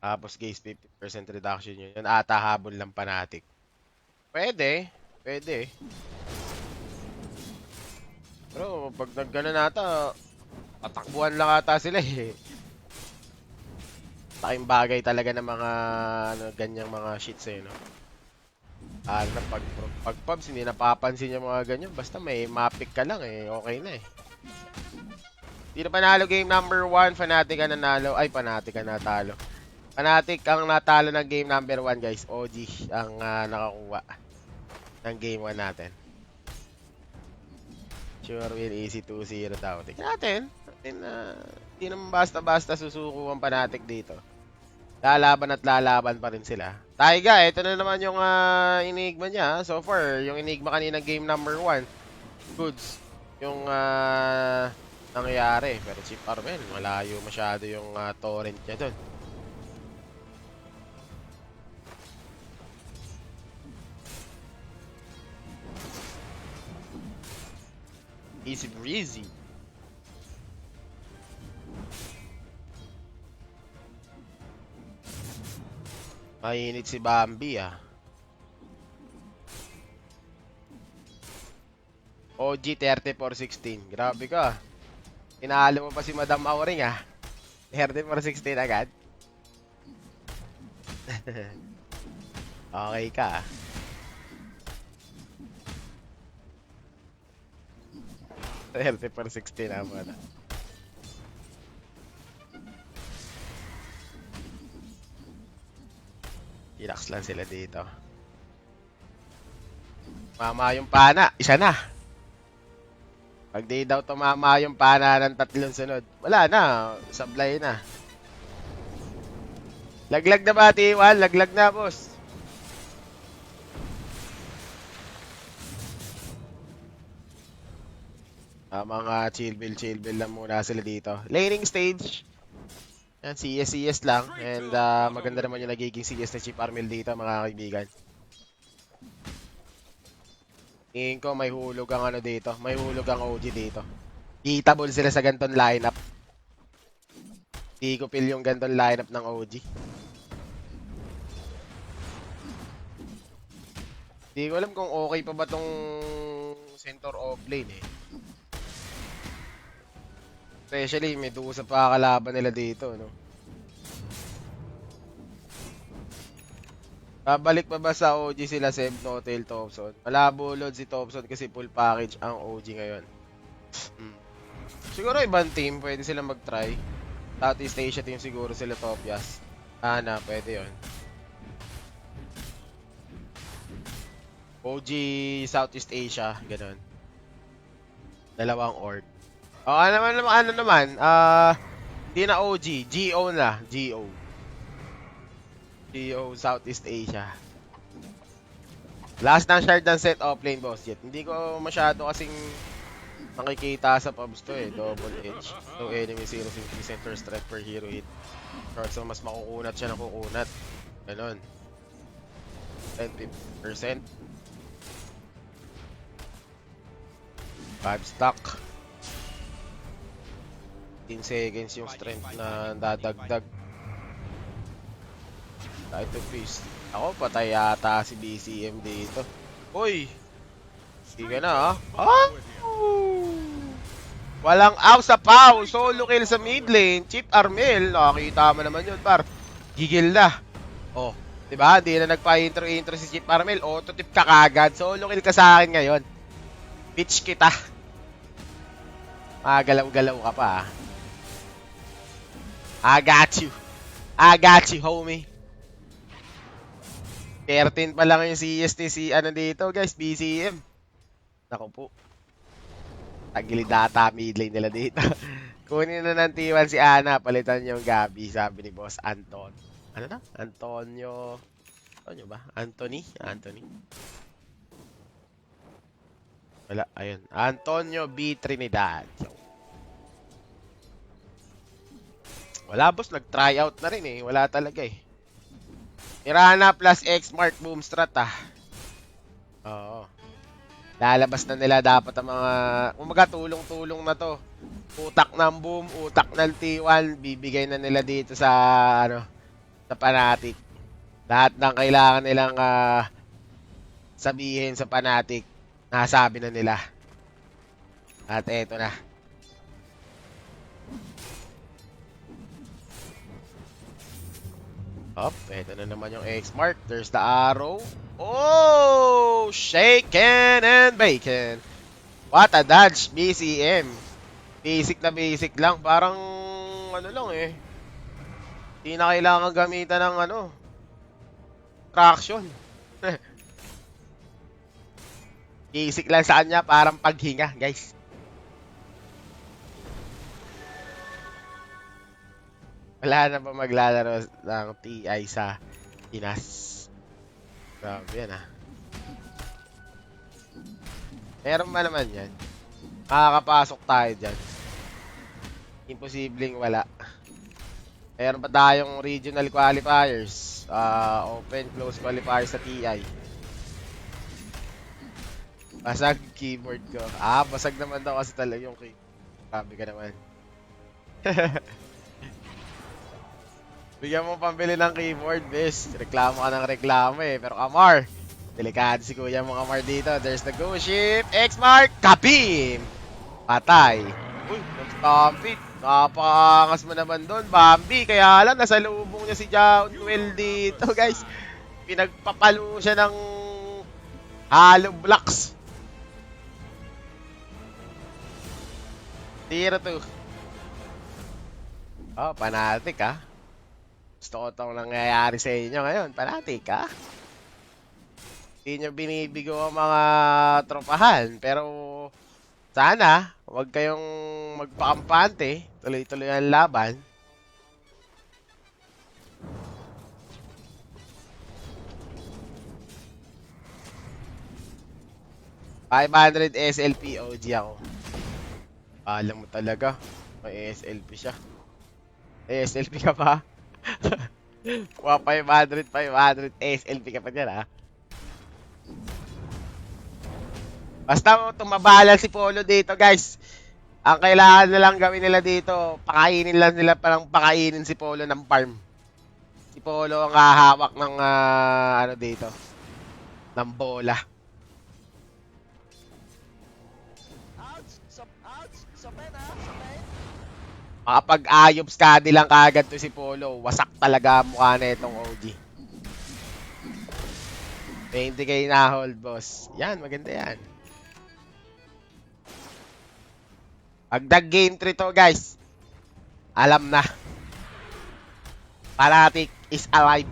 Tapos guys, 50% reduction yun. Yan ata habol lang Fnatic. Pwede. Pero pag nagganon nata, patakbuhan lang ata sila eh. Laking bagay talaga ng mga ganyang mga shits eh, no? Pag pubs, hindi napapansin yung mga ganyan. Basta may mapick ka lang eh, okay na eh. Hindi na panalo game number 1, Fnatic ang nanalo. Ay, Fnatic ang natalo. Fnatic ang natalo ng game number 1 guys. OG ang nakakuha ng game 1 natin. Sure win, easy 2-0 daw. Tignan natin. Hindi naman basta-basta susuko ang Fnatic dito. Lalaban at lalaban pa rin sila. Taiga, ito na naman yung Enigma niya. So far, yung Enigma kanina game number 1. Goods. Yung nangyayari. Pero Chip Armel, malayo masyado yung torrent niya dun. Easy breezy. Mainit si Bambi OG 34-16. Grabe ka. Inaalo mo pa si Madam Auring 34-16 agad. Okay ka. Healthy for 16 naman. Relax lang sila dito. Mama yung pana, isa na. Pag di daw tumama yung pana ng 3 sunod, wala na, sablay na. Laglag na ba, T1? Laglag na, boss. Mga chill bill lang muna sila dito. Laning stage. Yan, CS lang. And maganda naman yung nagiging CS na Chip Armel dito, mga kaibigan. Tingin ko may hulog ang dito. May hulog ang OG dito. Beatable sila sa ganton lineup. Hindi ko feel yung ganton lineup ng OG. Hindi ko alam kung okay pa ba tong center off lane eh. Especially, Medusa pa kalaban nila dito, no? Babalik pa ba sa OG sila Seb, Notail, Thompson? Malabo load si Thompson kasi full package ang OG ngayon. Siguro ibang team, pwede sila mag-try. Southeast Asia team siguro sila Topias. Ana, pwede yun. OG Southeast Asia, ganun. Dalawang org. O, ano naman, di na OG, GO na, GO. GO Southeast Asia. Last ng shard ng set offlane boss jet. Hindi ko masyado kasing nakikita sa pubs to eh. Double edge. No enemy 0 center strike per hero hit. So mas makukunat siya ng kukunat. Ganon. 10-50%. 5 stock. 15 seconds yung strength na dadagdag. Kahit to feast. Ako, patay yata si BCM dito. Uy! Hindi ka na, ah? Walang out sa Pau. Solo kill sa mid lane. Chip Armel. Nakakita mo naman yun, par. Gigil na. Oh, diba? Hindi na nagpa-intro si Chip Armel. Auto-tip ka kagad. Solo kill ka sa akin ngayon. Bitch kita. Galaw-galaw ka pa, ah. I got you. I got you, homie. 13 pa lang yung CST si ano dito, guys, BCM. Naku po. Tagilid data mid lane nila dito. Kunin na ng T1 si Ana, palitan yung Gabi, sabi ni Boss Anton. Ano na? Antonio. Antonio ba? Anthony? Wala, ayun. Antonio B. Trinidad. Wala, boss, nag-try out na rin eh. Wala talaga eh. Mirana plus X-Mark boom strat, ah. Oo. Lalabas na nila dapat ang mga umaga tulong-tulong na to. Utak ng boom, utak ng T1, bibigay na nila dito sa ano, sa Fnatic. Lahat ng kailangan nilang sabihin sa Fnatic, nasabi na nila. At eto na. Up, eto na naman yung X-Mark. There's the arrow. Oh! Shaken and bacon. What a dodge, BCM. Basic na basic lang. Parang, ano lang eh. Hindi na kailangan gamitan ng ano. Traction. Basic lang sa kanya, parang paghinga, guys. Wala na ba maglalaro ng TI sa Pinas? Grabe yan, ah. Meron ba naman yan? Makakapasok tayo dyan. Imposibleng wala. Meron pa tayong regional qualifiers. Open, close qualifiers sa TI. Basag keyboard ko. Basag naman daw kasi talaga yung keyboard. Sabi ka naman. Bigyan mo pambili ng keyboard, bes. Reklamo ka ng reklamo eh. Pero Amar, delikado si kuya mo Amar dito. There's the go ship. X-Mark, kapim! Patay. Uy, nag-stampede. Napakangas mo naman doon, Bambi. Kaya lang, nasa lubong niya si John Will dito, guys. Pinagpapalo siya ng hollow blocks. 0-2. Oh, Fnatic, ah. Gusto ko itong nangyayari sa inyo ngayon. Fnatic, ha? Hindi nyo binibigo ang mga tropahan. Pero, sana, huwag kayong magpakampante. Tuloy-tuloy ang laban. $500 SLP OG ako. Alam mo talaga, may SLP siya. SLP ka pa? 500 SLP ka pa dyan, ha? Basta tumabala si Polo dito, guys. Ang kailangan nilang gawin nila dito, pakainin lang nila, parang pakainin si Polo ng farm. Si Polo ang hahawak ng ano dito, ng bola. Makapag-ayobs ka lang kagad to si Polo. Wasak talaga mukha na itong OG. 20k na hold, boss. Yan, maganda yan. Pagdag game 3 to, guys. Alam na. Fanatic is alive.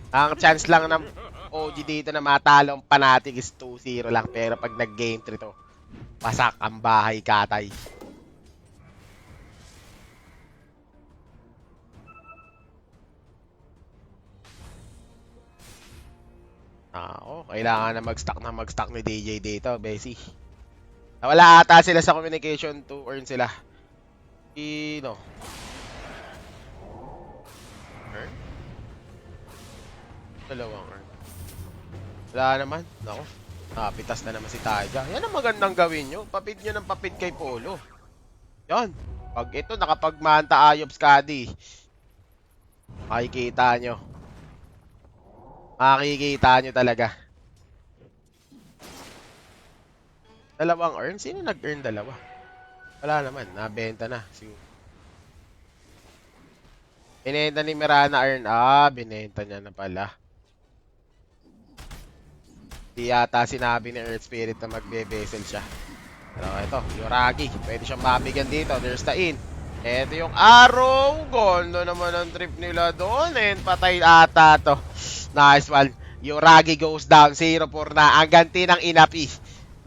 Ang chance lang ng OG dito na matalo ang Fanatic is 2-0 lang. Pero pag nag-game 3 to, pasak ang bahay katay. Kailangan na mag-stack ni DJ dito, Bessie. Wala ata sila sa communication to earn sila. No. Earn? Dalawang earn. Wala naman. Nako. Nakapitas na naman si Taiga. Yan ang magandang gawin nyo. Papit nyo ng papit kay Polo. Yan. Pag ito, nakapagmanta Ayob Skadi. Makikita nyo. Makikita nyo talaga. Dalawang earn? Sino nag-earn dalawa? Wala naman. Nabenta na. Binenta ni Mirana earn. Binenta niya na pala. Di yata sinabi ni Earth Spirit na magbe-vessel siya. Pero ito, Yoragi. Pwede siyang mabigyan dito. There's the in. Ito yung arrow. Gondo naman ang trip nila doon. And patay ata to. Nice one. Yoragi goes down. 0-4 na. Ang ganti ng Inapi.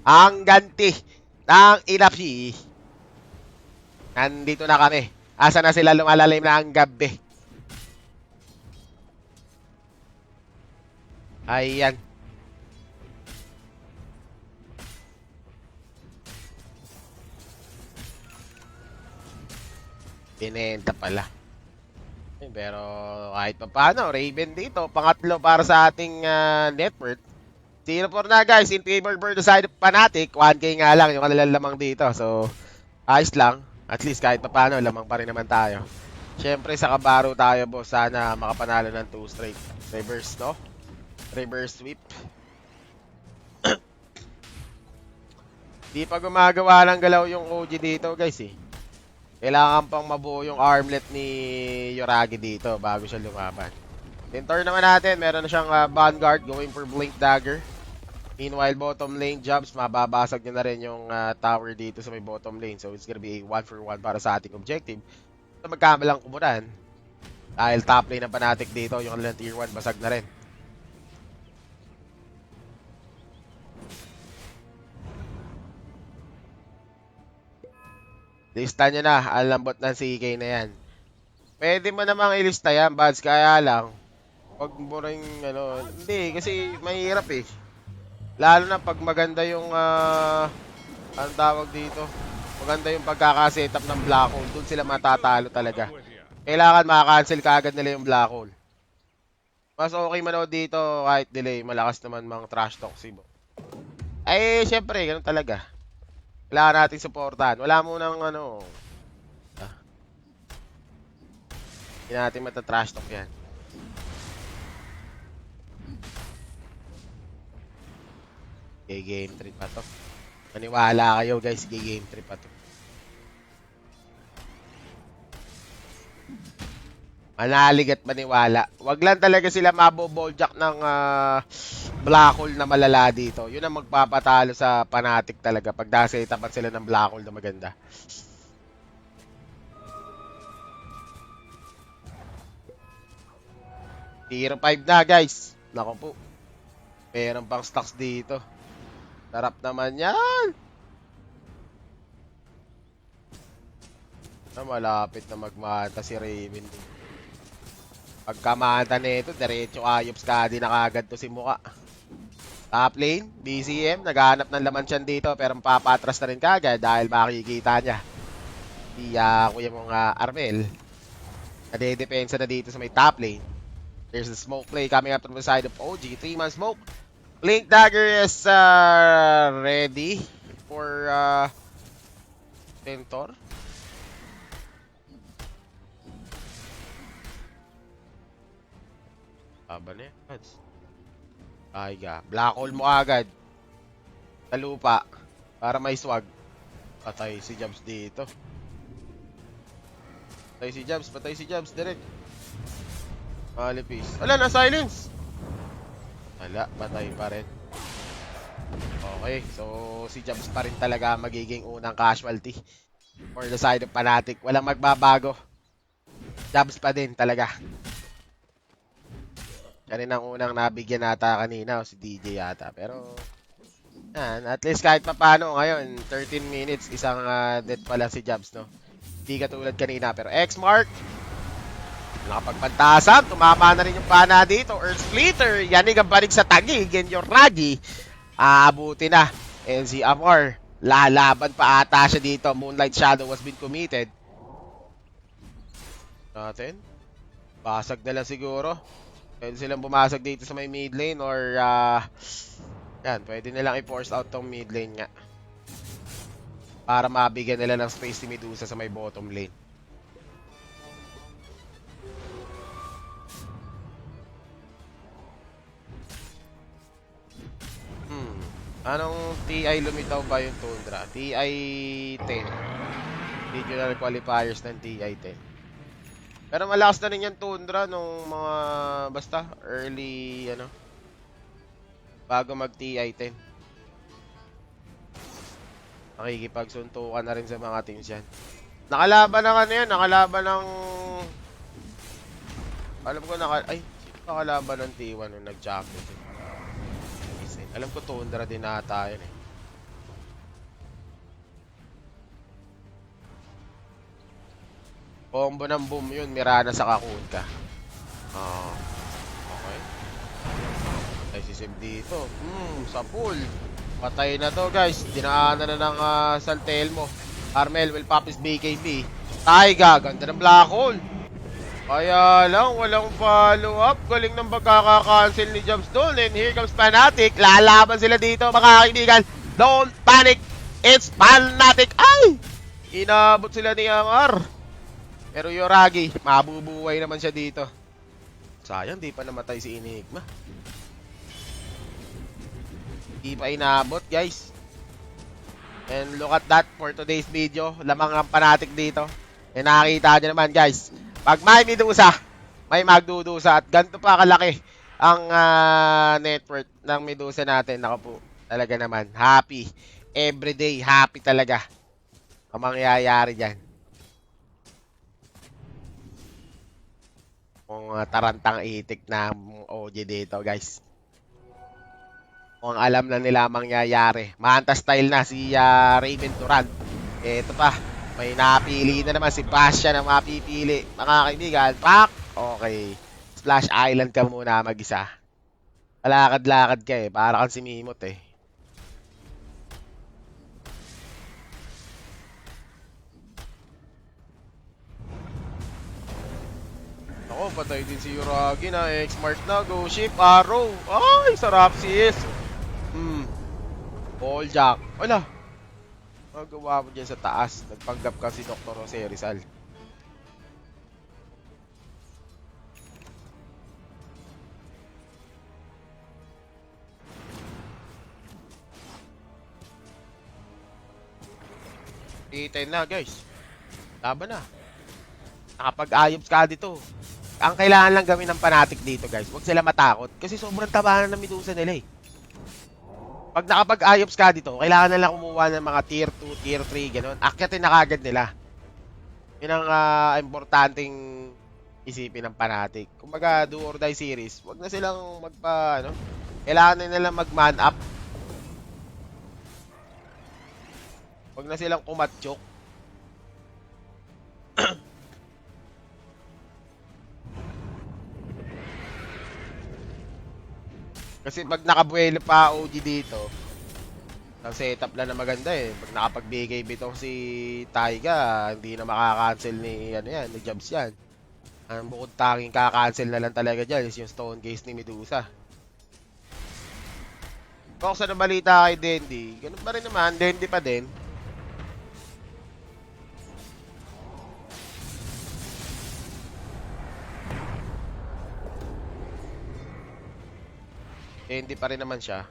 Ang ganti ng Inapi. Nandito na kami. Asa na sila lumalalim na ang gabi. Ayan. Binenta pala. Pero kahit pa paano, Raven dito. Pangatlo para sa ating net worth. 0-4 na guys. In favor for the side of Fanatic. 1K nga lang yung kanilang lamang dito. So, ayos lang. At least kahit pa paano, lamang pa rin naman tayo. Siyempre sa Kabaro tayo boss. Sana makapanalo ng 2 straight. Reverse, no? Reverse sweep. Di pa gumagawa ng galaw yung OG dito guys eh. Kailangan pang mabuo yung armlet ni Yoragi dito bago siya lumaban. Tintor naman natin, meron na siyang Vanguard going for Blink Dagger. Meanwhile, bottom lane jobs, mababasag niya na rin yung tower dito sa may bottom lane. So it's gonna be a 1-for-1 para sa ating objective. So magkamalang kumuran. Dahil top lane ng Fnatic dito, yung kanilang tier 1 basag na rin. Lista nyo na, ang lambot ng CK na yan. Pwede mo namang ilista yan, Bads, kaya lang. Pag mo rin, hindi, kasi mahirap eh. Lalo na pag maganda yung, anong tawag dito? Maganda yung pagkakasetup ng Black Hole, dun sila matatalo talaga. Kailangan maka-cancel kaagad nila yung Black Hole. Mas okay manood dito kahit delay, malakas naman mga trash talk si Bo. Ay, syempre, ganun talaga. Kailangan natin supportan. Wala mo nang hindi natin matatrash talk yan. Game 3 pa to. Maniwala kayo guys, game 3 pa to. Manalig at maniwala. Wag lang talaga sila maboboljak ng Black Hole na malala dito. Yun ang magpapatalo sa Fnatic talaga pag nasa-itapan sila ng Black Hole na maganda. Tier 5 na guys. Nako po. Meron pang stocks dito. Sarap naman yan. Malapit na magmata si Raven. Pagkamata nito, diretso Ayob Skadi na kagad to si Muka. Top lane, BCM, naghahanap ng laman siya dito pero mapapatras na rin kagad dahil makikita niya. Kuya mong Armel. Nade-depensa na dito sa may top lane. There's the smoke play coming up from the side of OG. 3-man smoke. Blink Dagger is ready for Tentor. Aba na yan. Black Hole mo agad. Sa lupa. Para may swag. Patay si Jabs dito. Patay si Jabs. Direct. Malipis. Wala na, silence. Wala, patay pa rin. Okay, so si Jabs pa rin talaga magiging unang casualty for the side of Fnatic. Walang magbabago. Jobs pa din talaga. Kaninang unang nabigyan nata kanina, si DJ yata. Pero, yan, at least kahit papano ngayon, 13 minutes, isang death pala si Jobs, no? Hindi katulad kanina. Pero X-Mark, nakapagpantasam, tumama na rin yung pana dito. Earth Splitter, yanig ang banig sa tagi. Genyo Ragi, aabuti na. And si Amor, lalaban pa ata siya dito. Moonlight Shadow has been committed. Natin. Basag na lang siguro. Pwede silang bumasag dito sa may mid lane or yan, pwede nilang i-force out tong mid lane nga. Para mabigyan nila ng space si Medusa sa may bottom lane. Anong TI lumitaw ba yung Tundra? TI 10. Regional qualifiers ng TI 10. Pero malakas na rin yung Tundra nung mga basta early bago mag TI 10. Nakikipagsuntukan na rin sa mga teams yan. Nakalaban ng nakalaban ng alam ko nakalaban ng T1 nung nag-champion. Alam ko Tundra din ata yun eh. Combo ng boom yun, Mirana sa Kakunka. Okay. Ay si Seb dito. Sa pool. Patay na to guys. Dinaanan na ng San Telmo. Armel will pop his BKB. Taiga, ganda ng black hole. Kaya lang, walang follow-up. Galing ng pagkaka-cancel ni Jobs doon. And here comes Fnatic. Lalaban sila dito, mga kaibigan. Don't panic. It's Fnatic. Ay! Inabot sila ni Amar. Pero Yoragi, mabubuhay naman siya dito. Sayang, di pa namatay si Enigma. Di pa inabot, guys. And look at that for today's video. Lamang ang Fnatic dito. E nakikita nyo naman, guys. Pag may Medusa, may magdudusa. At ganito pa kalaki ang net worth ng Medusa natin. Ako po, talaga naman, happy. Everyday, happy talaga ang mangyayari dyan. Kung tarantang itik na OG dito, guys. Kung alam na nila mangyayari. Manta style na si Raven Durant. Ito pa. May napili na naman si Bastia na mapipili. Mga kaibigan, pak! Okay. Splash Island ka muna mag-isa. Kalakad-lakad ka eh. Para kang si Mimot eh. Ako, patay din si Yoragi na. X-Mart na. Go ship. Arrow. Ay, sarap sis. Ball jack. Wala. Magawa mo dyan sa taas. Nagpanggap ka si Dr. Jose Rizal. T10 na guys. Laban na. Nakapag-ayobs ka dito. Ang kailangan lang gawin ng Fnatic dito guys. Huwag sila matakot. Kasi sobrang taba na ng Medusa nila eh. Pag nakapag-ayobs ka dito, kailangan nila kumuha ng mga tier 2, tier 3, gano'n. Akyatin na kagad nila. Yun ang importanteng isipin ng Fnatic. Kumbaga, do or die series, wag na silang kailangan na nilang mag-man up. Wag na silang kumatsyok. Kasi pag nakabuelo pa OG dito, ang setup lang na maganda eh. Pag nakapag-BKB itong si Taiga, hindi na makakancel ni ni Jobs yan. Ang bukod tanging kakancel na lang talaga dyan is yung Stone Case ni Medusa. Kung sa balita kay Dendi, ganun pa rin naman, Dendi pa din. Hindi pa rin naman siya.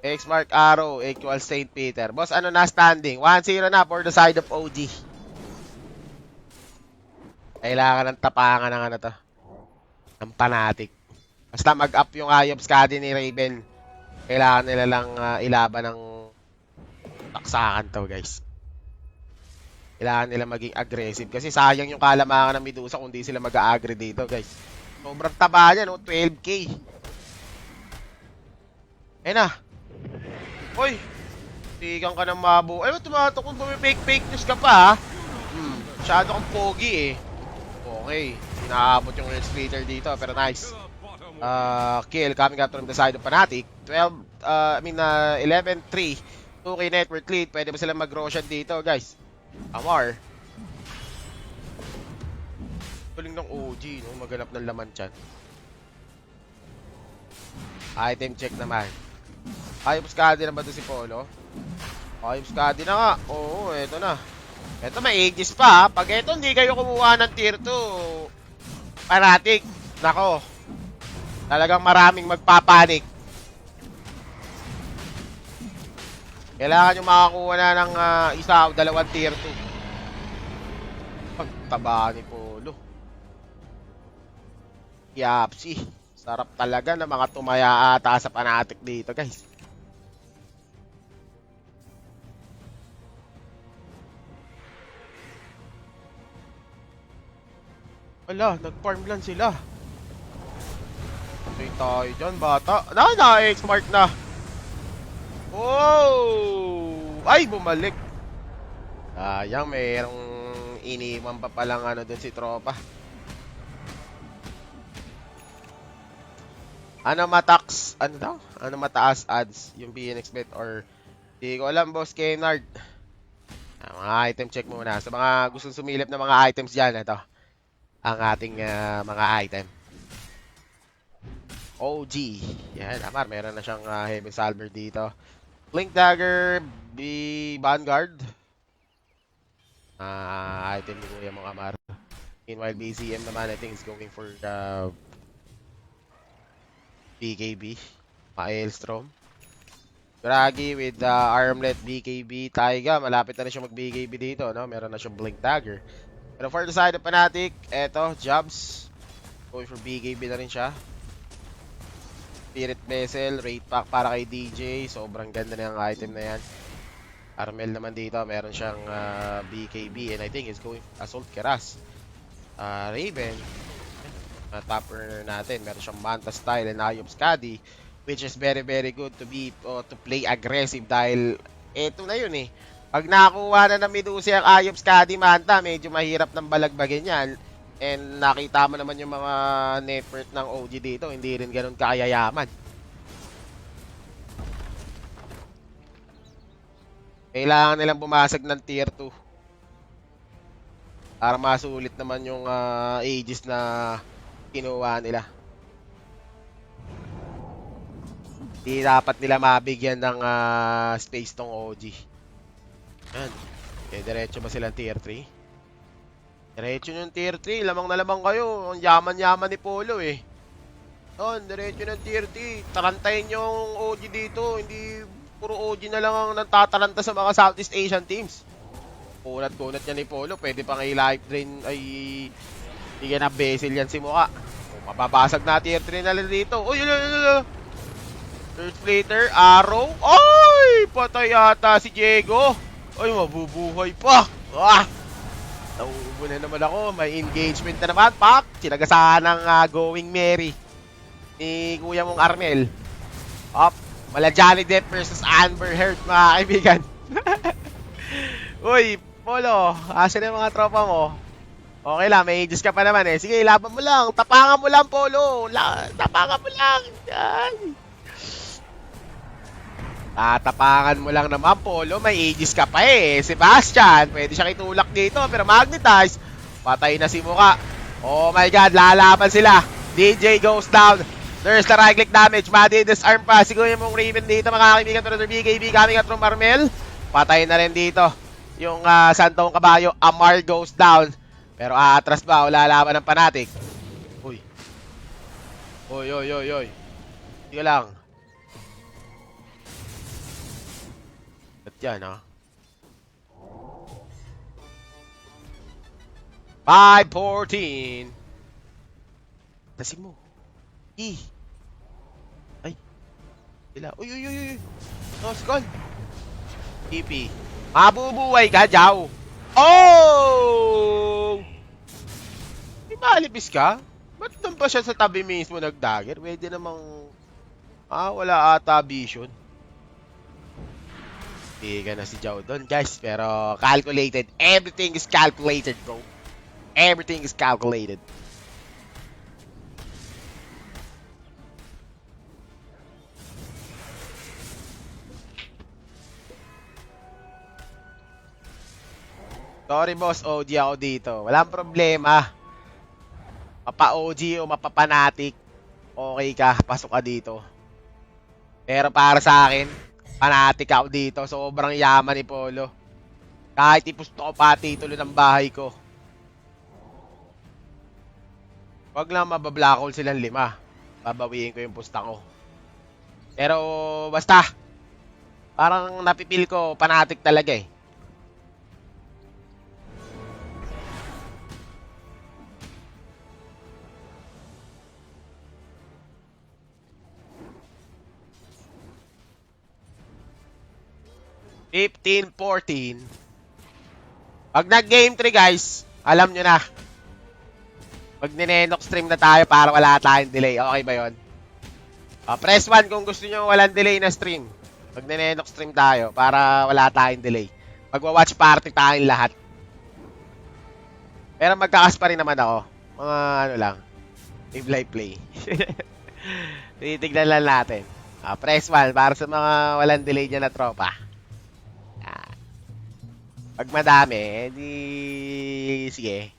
X mark arrow equals St. Peter. Boss, ano na standing? 1-0 na for the side of OG. Kailangan ng tapangan ng ano to. Ng Fnatic. Basta mag-up yung Ayop Skadi ni Raven. Kailangan nila lang ilaban ng taksakan to, guys. Kailangan nila maging aggressive. Kasi sayang yung kalamangan ng Medusa kung di sila mag-a-agree dito, guys. Sobrang taba niya, no? 12k. Ayun na. Uy! Tigang ka ng mabu. Ay, tumato kung fake news ka pa, ha? Masyado kang pogi, eh. Okay. Inaabot yung Earth Splitter dito, pero nice. Kill coming out from the side of Fnatic. 11-3. 2k network lead. Pwede ba sila mag-Roshan dito, guys? Amar. Tuling ng OG, no? Maganap ng laman dyan. Item check naman. Ayop Skadi na ba ito si Polo? Ayop Skadi na nga. Oo, eto na. Eto may aegis pa, ha? Pag eto hindi kayo kumuha ng tier 2 Fnatic, nako. Talagang maraming magpapanik. Kailangan nyo makakuha na ng isa o dalawang tier 2. Pagtaba ni Polo. Yapsi. Sarap talaga ng mga tumaya ata sa Fnatic dito, guys. Ala, nag-farm lang sila. Patay tayo dyan, bata. Na-X-mark na. Oh! Ay, bumalik. Sayang, mayroong iniwan pa palang ano dun si tropa. Ano matax? Ano daw? Ano mataas ads? Yung BNX bet or... Di ko alam, Boss Kennard. Mga item check muna. Sa mga gustong sumilip na mga items dyan, ito. Ang ating mga item. OG. Yan, Amar. Meron na siyang Heaven Salver dito. Blink Dagger, Vanguard. Item ni Kuya mong Amar. Meanwhile, BCM naman, I think is going for the BKB. Maelstrom. Gragi with the Armlet, BKB, Taiga. Malapit na rin siya mag-BKB dito, no? Meron na siyang Blink Dagger. Pero for the side of Fnatic, eto, Jobs. Going for BKB na rin siya. Spirit Vessel, Rate Pack para kay DJ. Sobrang ganda na yung item na yan. Armel naman dito, meron siyang BKB. And I think it's going Assault Keras. Raven. Top earner natin. Meron siyang Manta Style and Ayop Skadi. Which is very very good to play aggressive dahil eto na yun, eh. Pag nakuha na ng Medusa ang Ayop Skadi Manta, medyo mahirap ng balagbagin yan. And nakita mo naman yung mga net worth ng OG dito, hindi rin ganun kayayaman. Kailangan nilang bumasag ng tier 2 para masulit naman yung aegis na kinuha nila. Hindi dapat nila mabigyan ng space tong OG. Yan. Diretso ba silang tier 3? Diretso yung tier 3. Lamang na lamang kayo. Ang yaman-yaman ni Polo, eh. Yan. Diretso ng tier 3. Tarantayin yung OG dito. Hindi puro OG na lang ang natataranta sa mga Southeast Asian teams. Kunat-kunat niya ni Polo. Pwede pang i-live drain. Ay, bigyan na bezel yan si Mukha. Mababasag na tier 3 na lang dito. Uy, Earth Splitter, Arrow. Ay! Patay yata si Diego. Ay, mabubuhay pa. Nauubo na naman ako. May engagement na naman. Pak! Sinagasahan ng Going Merry ni Kuya mong Armel. Up. Mala Johnny Depp versus Amber Heard, mga kaibigan. Uy, Polo. Asa na yung mga tropa mo? Okay lang, may ages ka pa naman, eh. Sige, laban mo lang. Tapangan mo lang, Polo. Tapangan mo lang. Yan. Tatapangan mo lang naman, Polo. May aegis ka pa, eh. Sebastian, pwede siyang itulak dito. Pero magnetize. Patay na si Mukha. Oh my God, lalaban sila. DJ goes down. There's the right click damage. Madi-disarm pa. Siguro yung Raven dito, mga kaibigan. Pero BKB coming at from Marmel. Patay na rin dito. Yung Santong Kabayo. Amar goes down. Pero aatras ba? O lalaban ng Fnatic. Uy. Uy. Sige lang. yan, ha? 5-14. Tasin mo. Ay. Sila. Uy, uy, uy, uy. No, skull. TP. Mabubuhay ka, Jaw. Oh! May malipis ka? Ba't doon pa siya sa tabi mismo nag-dagger? Pwede namang... wala ata vision. Hindi ka na si Jaw doon, guys. Pero calculated. Everything is calculated, bro. Everything is calculated. Sorry boss, OG ako dito. Walang problema. Mapa-OG o mapapanatic, okay ka, pasok ka dito. Pero para sa akin, fanatic ako dito. Sobrang yaman ni Polo. Kahit ipusto ko pa titulo ng bahay ko. Wag lang mabablack hole silang 5. Babawiin ko yung pusta ko. Pero basta, parang napipil ko, fanatic talaga eh. $15-14. Pag nag-game 3 guys, alam nyo na. Pag ninenok stream na tayo para wala tayong delay. Okay ba yun? Press 1 kung gusto nyo walang delay na stream. Pag ninenok stream tayo para wala tayong delay. Magwa-watch party tayong lahat. Pero magkakas pa rin naman ako. Mga ano lang. Live play. Titignan lang natin. Press 1 para sa mga walang delay dyan na tropa. Pag madami, edi sige.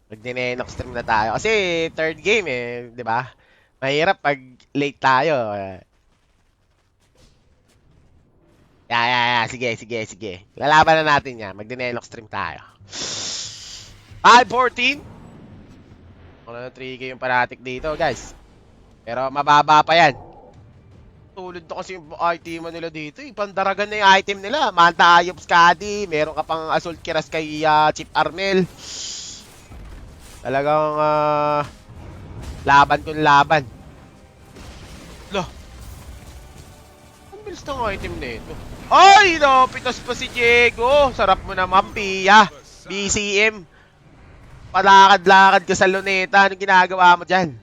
Pag dinenok stream na tayo. Kasi third game eh, di ba? Mahirap pag late tayo. Sige. Lalaban na natin yan. Mag-dinenok stream tayo. 5-14. Ano na 3K yung paratik dito, guys. Pero mababa pa yan. Tulad to kasi yung item nila dito. Pandaragan na yung item nila. Manta Ayop Skadi. Meron ka pang Assault Kiras kay Chip Armel. Talagang laban kung laban. Loh. Ang bilis ng item na ito. Ay! Napitas pa si Diego. Sarap mo naman, Pia. BCM. Palakad-lakad ka sa luneta. Anong ginagawa mo dyan?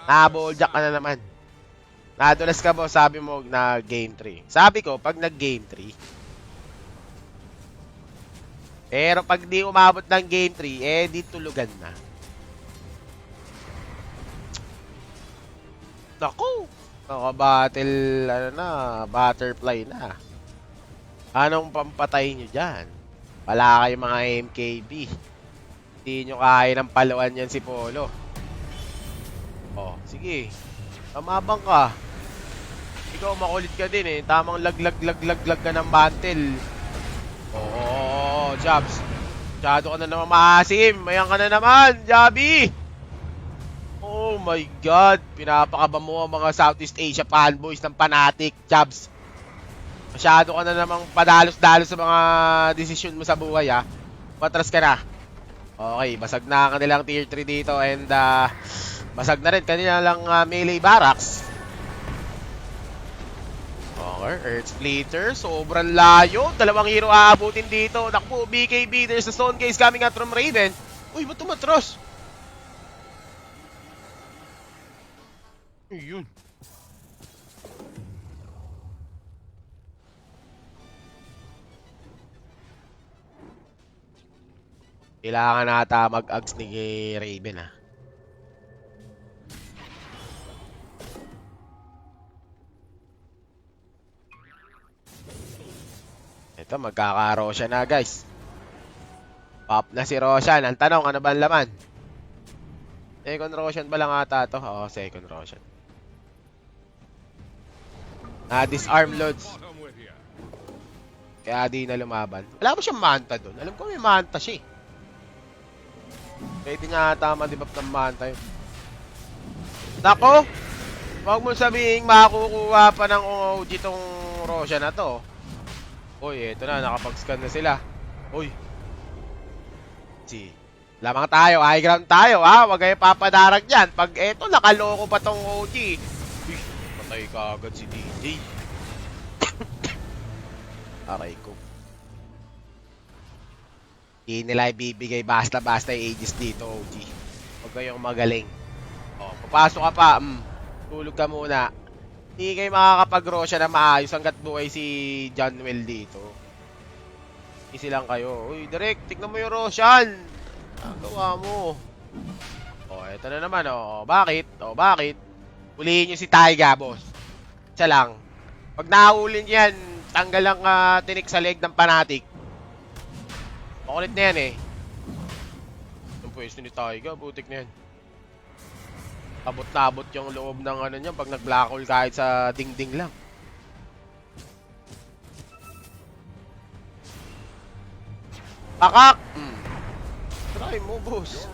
Naboljack ka na naman. Nadulas ka mo, sabi mo na game 3. Sabi ko, pag nag-game 3. Pero pag di umabot ng game 3, di tulugan na. Naku! Naka-battle, butterfly na. Anong pampatay nyo dyan? Wala kayong mga MKB. Hindi nyo kaya ng paluan yan si Polo. Oh, sige. Tamabang ka. Ikaw makulit ka din eh. Tamang laglag ka ng mantle. Oo, Jobs. Masyado ka na naman maasim. Mayan ka na naman, Jabi. Oh my God. Pinapakaba mo ang mga Southeast Asia fanboys ng fanatic, Jobs. Masyado ka na namang padalos-dalos sa mga desisyon mo sa buhay, ha. Patras ka na. Okay, basag na ang kanilang tier 3 dito and basag na rin kanila lang melee barracks. Okay, Earth Splitter, sobrang layo. Dalawang hero aabutin dito. Nakpo, BKB, there's a stone case coming out from Raven. Uy, ba't tumatros? Ayun. Kailangan nata mag-ags ni Raven, ha. Ito, magkaka-Roshan na, guys. Pop na si Roshan. Ang tanong, ano ba ang laman? Second Roshan ba lang ata ito? Oo, second Roshan. Disarm loads. Kaya di na lumaban. Wala ba siyang manta doon? Alam ko may manta siya eh. Pwede nga ata ma-debuff ng manta yun. Nako! Huwag mo sabihin makukuha pa ng OG tong Roshan na to. Uy, eto na, nakapag-scan na sila. Uy. Si. Lamang tayo, high ground tayo ha. Huwag kayo papadarag dyan. Pag eto, nakaloko pa tong OG. Uy, patay ka agad si DJ. Aray ko. Hindi nila ibibigay basta-basta yung ages dito, OG. Huwag kayong magaling. O, papasok ka pa. Tulog ka muna. Hindi kayo makakapag-Roshan na maayos hanggat buhay si John Will dito. Easy lang kayo. Uy, direct, tignan mo yung Roshan. Gawa mo. O, eto na naman. O, bakit? O, bakit? Ulihin nyo si Taiga, boss. Isa lang. Pag nahulin yan, tanggal ang tinik sa leg ng Fnatic. Makulit na yan eh. Yung pwesto ni Taiga, butik na yan. Abot na abot yung loob ng ano niya pag nag-black hole kahit sa dingding lang. Pakak! Try mo, boss.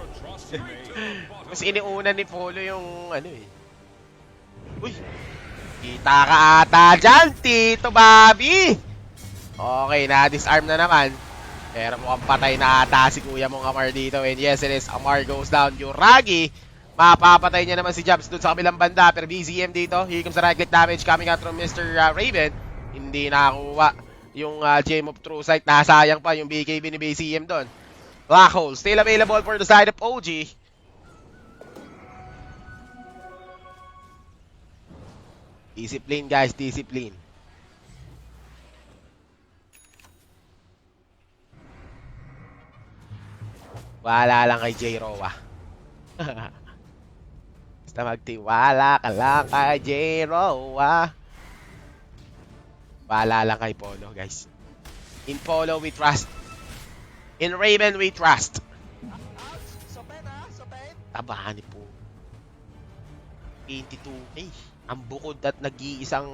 Mas iniuna ni Polo yung ano eh. Uy! Kita ka ata dyan, Tito Bobby! Okay, na-disarm na naman. Pero mukhang patay na ata si Kuya mong Amar dito. And yes, it is. Amar goes down. Yuragi, mapapatay niya naman si Jabs doon sa kabilang banda. Pero BZM dito. Here comes the right click damage coming out from Mr. Raven. Hindi nakakuha yung Gem of True Sight. Nasayang pa yung BKB ni BZM doon. Black Hole still available for the side of OG. Discipline guys, discipline. Wala lang kay J-Rowa. Basta magtiwala ka lang kay J-Rowa. Wala lang kay Polo, guys. In Polo, we trust. In Raven, we trust. Tabahan ni po. 22. Ang bukod at nag-iisang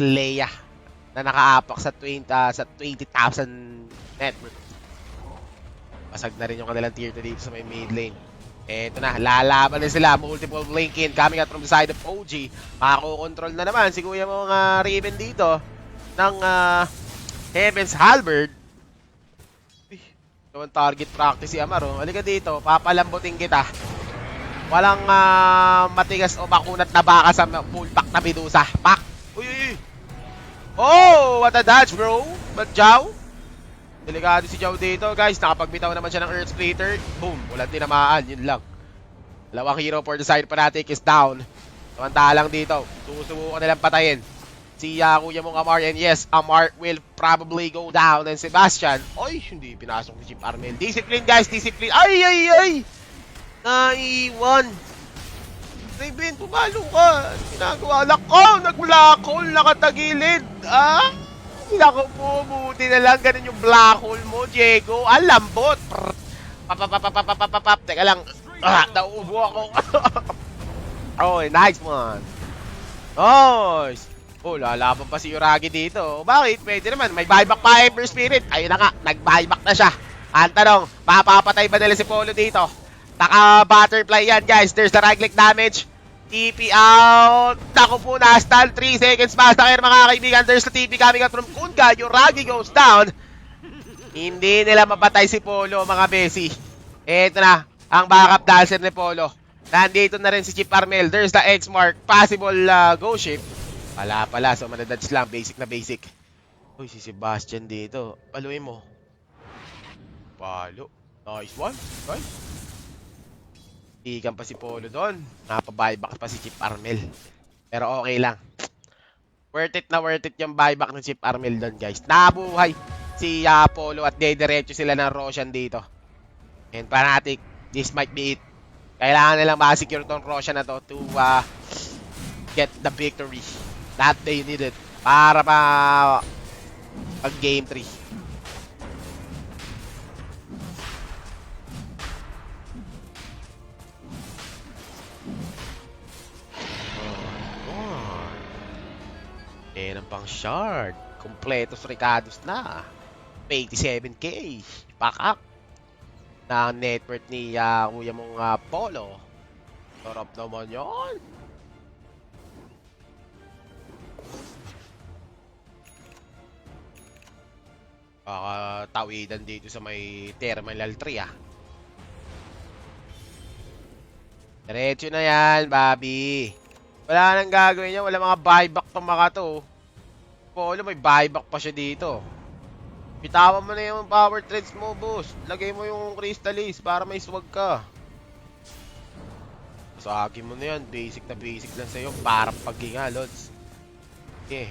Leia na nakaapak sa 20,000 net worth. Basag na rin yung kanilang tier 2 dito sa may mid lane. Eto na, lalaban na sila. Multiple blink in coming out from the side of OG. Makakokontrol na naman si Kuya mong Raven dito ng Heaven's Halberd. Ito ang target practice si Amaro. Halika dito, papalambutin kita. Walang matigas o makunat na baka sa full pack na Medusa. Pak! Uy, uy, uy! Oh! What a dodge, bro! But Jow? Delikado si Jow dito, guys. Nakapagbitaw naman siya ng Earth Splitter. Boom! Walang tinamaan. Yun lang. Dalawang hero for the side Fnatic is down. Samantalang dito, susubukan nilang patayin si Kuya mong Amar. And yes, Amar will probably go down. And Sebastian, oy! Hindi pinasok ni Chip Armel. Discipline, guys! Discipline! Ay, ay, ay! Naiwan! Raven, pumalo ka! Ginagawa lang ko! Nag-black hole! Nakatagilid! Ah! Naku po, buti na lang ganun yung black hole mo, Diego. Ang lambot! Papapapapapapapap! Teka lang. Nauubo ako. Oh, nice one. Nice! Oh, lalaban pa si Yuragi dito. Bakit? Pwede naman. May buyback pa Ember Spirit. Ayun na nga, nag-buyback na siya. Ang tanong, mapapatay ba nila si Polo dito? Naka-butterfly yan, guys. There's the right click damage. TP out. Naku po, na-stun. 3 seconds massacre, mga kaibigan. There's the TP coming out from Kunga. Yuragi goes down. Hindi nila mapatay si Polo, mga besi. Eto na, ang backup dancer ni Polo. Nandito na rin si Chip Armel. There's the X-Mark. Possible go ship. Pala. So, manadodge lang. Basic na basic. Uy, si Sebastian dito. Paluin mo. Palo. Nice one. Nice. Ikan pa si Polo doon. Napabuyback pa si Chip Armel. Pero okay lang. Worth it yung buyback ng Chip Armel doon, guys. Nabuhay si Polo at dediretso sila ng Roshan dito. And Fnatic, this might be it. Kailangan nilang ma-secure tong Roshan na to to get the victory that they needed para pag game 3. Yan ang pang shard. Kompletos Ricados na. 87k. Pack up. Na net worth ni Kuya mong Polo. Sarap naman yan. Tawidan dito sa may Terminal 3 ah. Diretso na yan, Bobby. Wala nang gagawin niya. Wala mga buyback tong mga to. Polo, may buyback pa siya dito. Bitawan mo na yung power trades mo, boss. Lagay mo yung Crystallis para may swag ka. Sagin mo na yan. Basic na basic lang sa'yo. Para paghinga, Lods. Okay.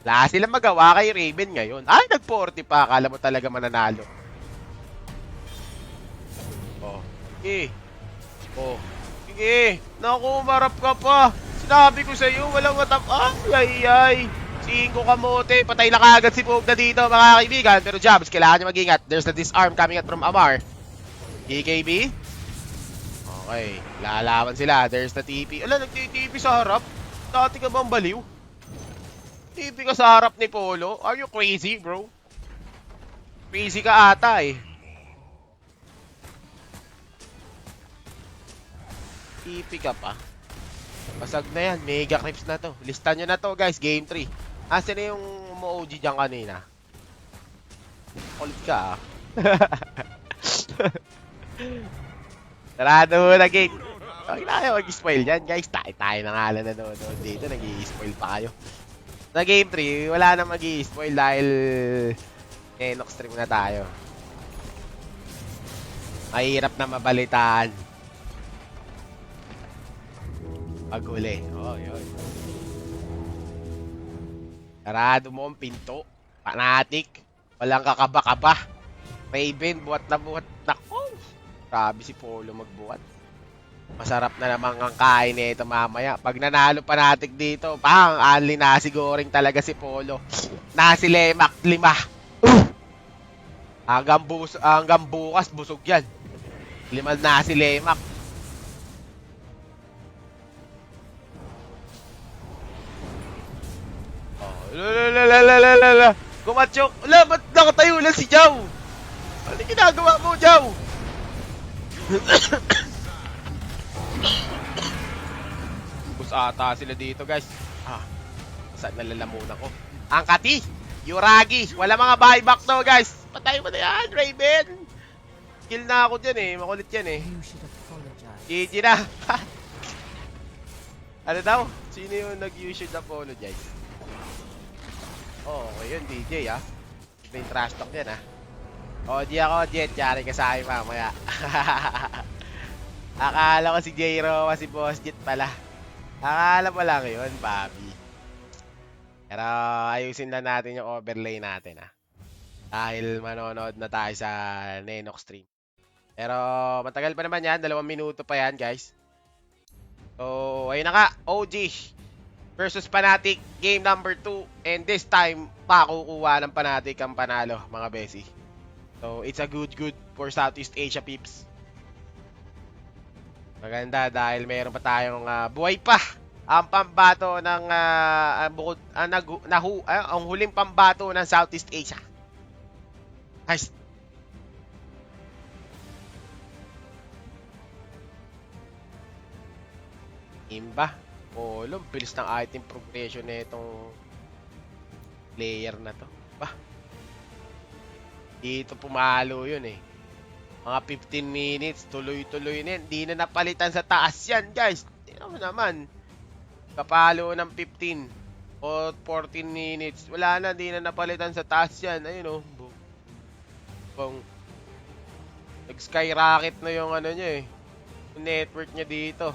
Wala silang magawa kay Raven ngayon. Ay, nag-40 pa. Akala mo talaga mananalo. Oh. Sige. Oh. Sige. Naku, marap ka pa. Sinabi ko sa'yo, walang matap. Ay. 5 kamote. Patay na kagad si Pogda dito, mga kaibigan. Pero Jabs, kailangan niya mag-ingat. There's the disarm coming out from Amar. EKB. Okay. Lalaban sila. There's the TP. Ala, nag-TP sa harap. Dati ka bang baliw? TP ka sa harap ni Polo? Are you crazy, bro? Crazy ka ata eh. TP ka pa. Basag na yan. Mega creeps na to. Listan nyo na to, guys. Game 3. Asan na yung mo-OG dyan kanina? Kulit ka ah. Sarado mo na gate. Okay na kayo mag-spoil dyan, guys. Tayo na nga lang nanonood dito. Nag-i-spoil pa kayo. Sa game 3, wala na mag-i-spoil dahil Enox stream na tayo. Mahirap na mabalitaan. Pag-uli. Oh, yun. Sarado mo ang pinto. Fanatic. Walang kakaba-kaba. Raven, buhat na buhat. Nako. Grabe si Polo magbuhat. Masarap na naman ang kain nito mamaya. Pag nanalo pa natin dito, pang only nasi goreng talaga si Polo. Nasi lemak 5. Hanggang bukas busog yan. 5 nasi lemak. Lalalala. Kumatsyok. Wala, ba't nakatayo lang si Jow? Ano ginagawa mo, Jow? Bus ata sila dito, guys. Saan nalalamunan ko? Angkati! Yuragi! Wala mga buyback to, guys. Patay mo na yan, Raven! Kill na ako dyan eh. Makulit yan eh. GG na. Ano daw? Sino yung nag-you should apologize? Oh, okay yun, DJ ah. May trash talk yan ah. O, di ako, Jet. Yari ka sa akin mamaya. Akala ko si J-Ro, si Boss Jet pala. Akala mo lang yun, Bobby. Pero ayusin lang natin yung overlay natin ah. Dahil manonood na tayo sa Nenox stream. Pero matagal pa naman yan, 2 minuto pa yan, guys. So, ayun na nga, OG versus Fnatic, game number 2. And this time, pakukuha ng Fnatic ang panalo, mga besi. So, it's a good for Southeast Asia peeps. Maganda dahil mayroon pa tayong buhay pa. Ang pambato ng ang huling pambato ng Southeast Asia. Nice. Imba. Polo, bilis ng item progression na itong player na to. Bah. Dito pumalo yun eh. Mga 15 minutes, tuloy-tuloy na yan. Di na napalitan sa taas yan, guys. Tingnan mo naman. Kapalo ng 15 o 14 minutes. Wala na, di na napalitan sa taas yan. Ayun o. Boom. Nag-skyrocket na yung ano niya eh. Yung network niya dito.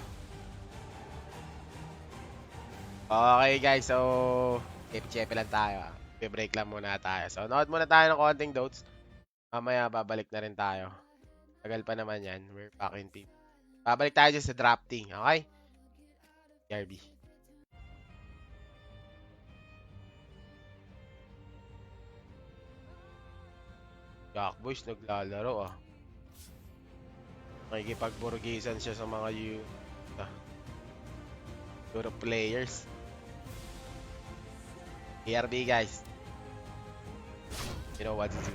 Okay guys, so chepe lang tayo. Break lang muna tayo. So nood muna tayo ng konting notes. Mamaya babalik na rin tayo. Tagal pa naman yan. We're back in team. Babalik tayo dyan sa drafting. Okay? RB. Jack Boys naglalaro ah. Makikipagburgisan siya sa mga Europe players. ERB guys. You know what to do.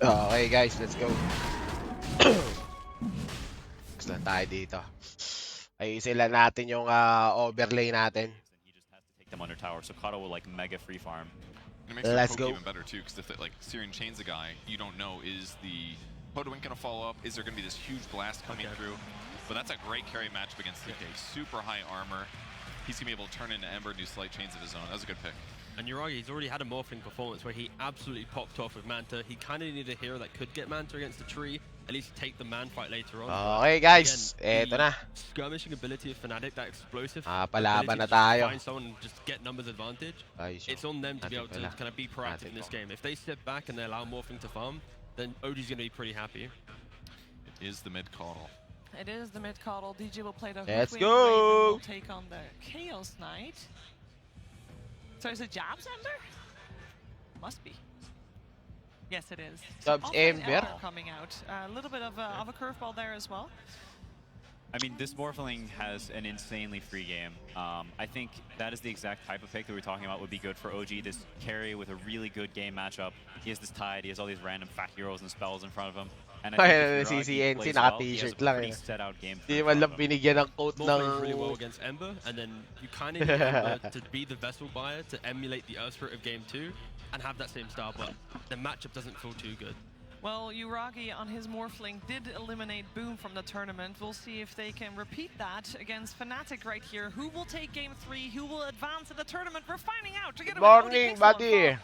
Okay guys, let's go. Focus lang tayo dito. Ayusin lang natin yung overlay natin. He just has to take them under tower, so Kato will like mega free farm. And it makes Let's the poke go. even better too, because if it, like Syrian chains a guy, you don't know, is the Podwink gonna follow up? Is there gonna be this huge blast coming through? But that's a great carry matchup against CK. Super high armor. He's gonna be able to turn into Ember and do slight chains of his own. That was a good pick. And Yuragi, he's already had a Morphling performance where he absolutely popped off with Manta. He kind of needed a hero that could get Manta against the tree, at least take the man fight later on. Okay guys, Again, eto the na. skirmishing ability of Fnatic, that explosive Palaban ability na to just tayo. find someone and just get numbers advantage. Ayos It's yun. on them to be able to Natin pala. kind of be proactive in this game. If they step back and they allow Morphling to farm, then OG's going to be pretty happy. It is the mid coddle. It is the mid coddle. DG will play the Let's Hoodwink, go! Raven will take on the Chaos Knight. So is it Jabs Ember? Must be. Yes, it is. Jabs Offlane Ember? coming out. A little bit of a curveball there as well. I mean, this Morphling has an insanely free game. I think that is the exact type of pick that we're talking about would be good for OG. This carry with a really good game matchup. He has this Tide, he has all these random fat heroes and spells in front of him. And I Ay, think if si Yuragi CNC plays naka well, he has t-shirt a lang pretty eh. set out game Hindi in man front lang of him. binigyan ng quote ng... Morphling really well against Ember, and then you kind of need Ember to be the vessel buyer to emulate the Earth Spirit of Game 2 and have that same style, but the matchup doesn't feel too good. Well, Yuragi on his Morphling did eliminate Boom from the tournament. We'll see if they can repeat that against Fnatic right here. Who will take game 3? Who will advance in the tournament? We're finding out. Together with Morning, OD Pixel buddy. on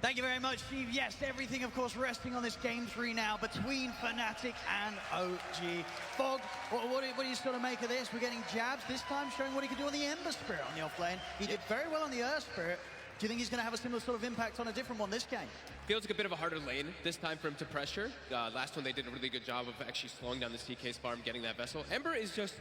Thank you very much, Steve. Yes, everything, of course, resting on this game 3 now between Fnatic and OG. Fog, what do you sort of make of this? We're getting Jabs this time, showing what he can do on the Ember Spirit on the offlane. He did very well on the Earth Spirit. Do you think he's going to have a similar sort of impact on a different one this game? Feels like a bit of a harder lane this time for him to pressure. Last one they did a really good job of actually slowing down the CK's farm, getting that vessel. Ember is just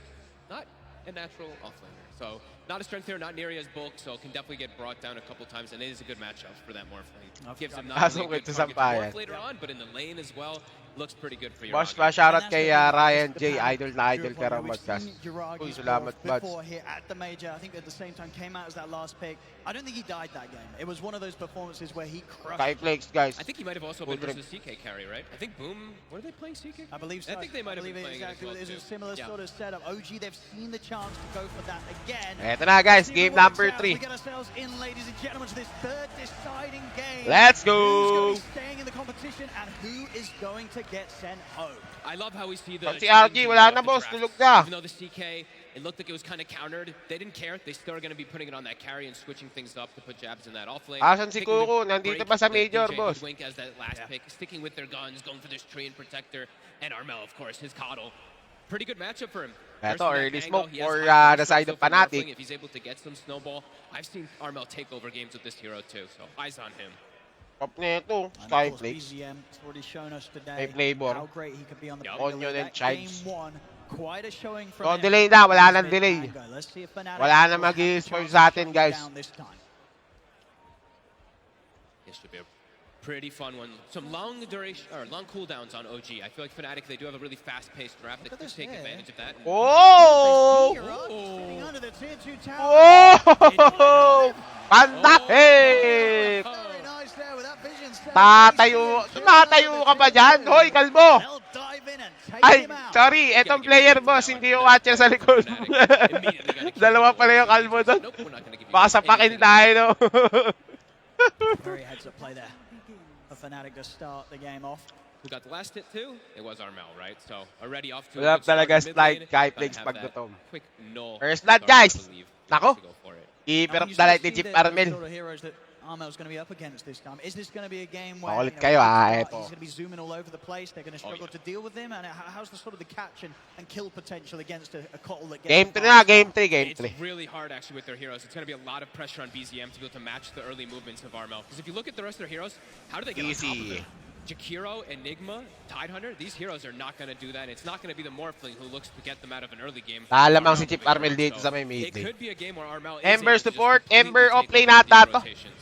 not a natural offlaner. So not a strength here, not nearly as bulk, so can definitely get brought down a couple times, and it is a good matchup for that Morphling. Gives him not Pasok only a good ito target to sampayan. morph later on, but in the lane as well, looks pretty good for Boss Yuragi. pa, shoutout And that's kay the thing, Ryan the J. panic Idol na idol group ka raw one, we've magkas. seen Yuragi Uy, salamat, score Buds. before here at the major. I think at the same time came out as that last pick. I don't think he died that game. It was one of those performances where he crushed. Kay Flex, guys. I think he might have also been Udrip. versus CK carry, right? I think Boom, what are they playing CK? I believe so. I think they might have been believe playing exactly. it as well, It's a too. similar Yeah. sort of setup. OG, they've seen the chance to go for that again. Eto na guys, See if game it works number out. 3. We get ourselves in, ladies and gentlemen, to this third deciding game. Let's Who's go! going to be staying in the competition and who is going to get sent home? I love how we see the Pag si RG, wala na, the boss. draft. Tulog na. Even though the CK, it looked like it was kind of countered, they didn't care. They still are going to be putting it on that carry and switching things up to put Jabs in that off lane. Asan si Taking the Kuko? Nandito break pa sa with major, DJ boss. Hoodwink as that last pick, sticking with their guns, going for this tree and protector, and Armel, of course, his coddle. Pretty good matchup for him. Eto, First from that early angle, smoke he has for high the damage side also of from Fnatic. Morphling. If he's able to get some snowball, I've seen Armel take over games with this hero too, so eyes on him. Top nito, And Sky of course, Flex. BZM has already shown us today May flavor. how great he could be on the Yup. player. Onion and That chives. Game 1, quite a showing from Oh, him. delay na, wala nang Mid delay. Mango. Let's see if Fnatic Wala na will have the mag-i-spoil chance sa to atin, shut guys. down this time. This should be a pretty fun one. Some long duration or long cooldowns on OG. I feel like Fnatic, they do have a really fast-paced draft. They Look at could this take here. advantage of that. Oh! They see Yuragi sitting under the tier 2 tower. Oh! Fantastic! Very nice there with that vision set. Tatayo, tumatayo ka ba dyan? Hoy, kalbo! They'll dive in and take Ay, him out. sorry, etong player boss, hindi yung watcher sa likod. Dalawa pala yung kalbo doon. Nope, we're not gonna give you Baka sapakin anything. tayo, no? Very heads up play there. For Fnatic to start the game off. Who got the last hit too? It was Armel, right? So already off to a Wala good start talaga in mid slide lane. kay Gotta Flex have pag that gutom. quick null First blood, start, I guys. believe, Nako. to go for it. Keeper And of when you the light sort ni of Chip see the Armel. sort of heroes that Armel's going to be up against this time. Is this going to be a game where Makulit you know, kayo, he's eto. going to be zooming all over the place? They're going to struggle to deal with him. And how's the sort of the catch and kill potential against a Kotl that gets Game the 3 na, fast game start? 3, game It's 3. really hard actually with their heroes. It's going to be a lot of pressure on BZM to be able to match the early movements of Armel. Because if you look at the rest of their heroes, how do they get on top of Easy. it? Jakiro, Enigma, Tidehunter, these heroes are not going to do that. It's not going to be the Morphling who looks to get them out of an early game. Talamang si Armel Chip will be Armel there. dito sa may It mid lane. could be a game where Armel is Ember able to just support, completely Ember take offlane over ata these to. rotations.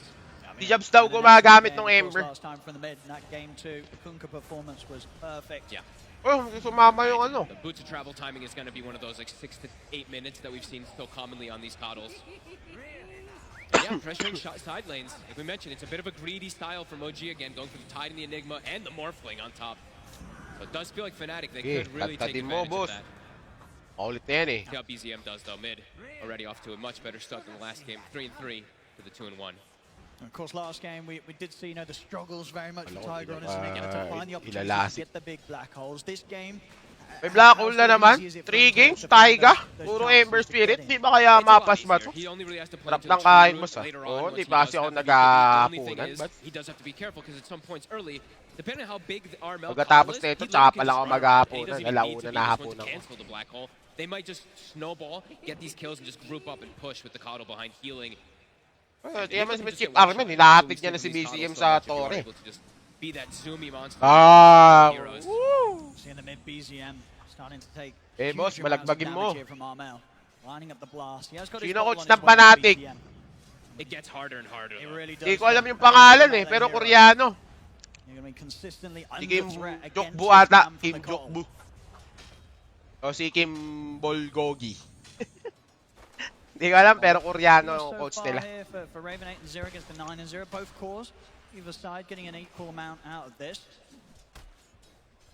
Si Jobs daw gumagamit ng And of course, Ember. last time from the mid in that game 2, the Kunkka performance was perfect. Yeah. Oh, sumama yung ano. The boot to travel timing is going to be one of those like 6 to 8 minutes that we've seen so commonly on these coddles. yeah, pressuring side lanes. Like we mentioned, it's a bit of a greedy style from OG again, going for the Tide and the Enigma and the Morphling on top. So it does feel like Fnatic, they could really take tadtadin mo, advantage boss. of that. Ulit na yan eh. See how BZM does though, mid. Already off to a much better start than the last game. 3-3 to the 2-1. Of course, last game we did see, you know, the struggles very much for Hello, Tiger on his Enigma to find the opportunity to ilalasik. get the big black holes. This game, May black hole na naman. 3 games, Taiga. Puro Ember Spirit. Di ba kaya mapasma to? He only really has to play Sarap into the ng true kain route mo sa. later Oo, on, di once he pa does kasi ako have to be good. The only thing naghahapunan. is, But he does have to be careful because at some points early, depending on how big the RML pagkatapos is, na ito, he tsaka literally pa lang ako can just run. maghahapunan. And he doesn't even Alauna need to be na this one to hapunan ko. cancel the black hole. They might just snowball, get these kills, and just group up and push with the Coddle behind healing. Kaya mas Chip Armin, hinahatid niya na si BCM sa Torre. Be that zoomy monster. Seeing the mid BZM starting to take boss, huge amounts of balagbagin damage mo. here from Armel. Lining up the blast. He has got his Sino bottle coach on his ng way to Fnatic? BZM. It gets harder and harder. It though. really does. Hindi ko alam yung pangalan eh, pero Koreano. You're going to be consistently Si under Kim threat against Jokbu this ata. man from Kim the Cold. Jokbu. O si Kim Bolgogi. Hindi ko alam, pero Koreano ang So coach far nila. here for Raven 8 and 0 against the 9 and 0. Both cores, either side getting an equal amount out of this.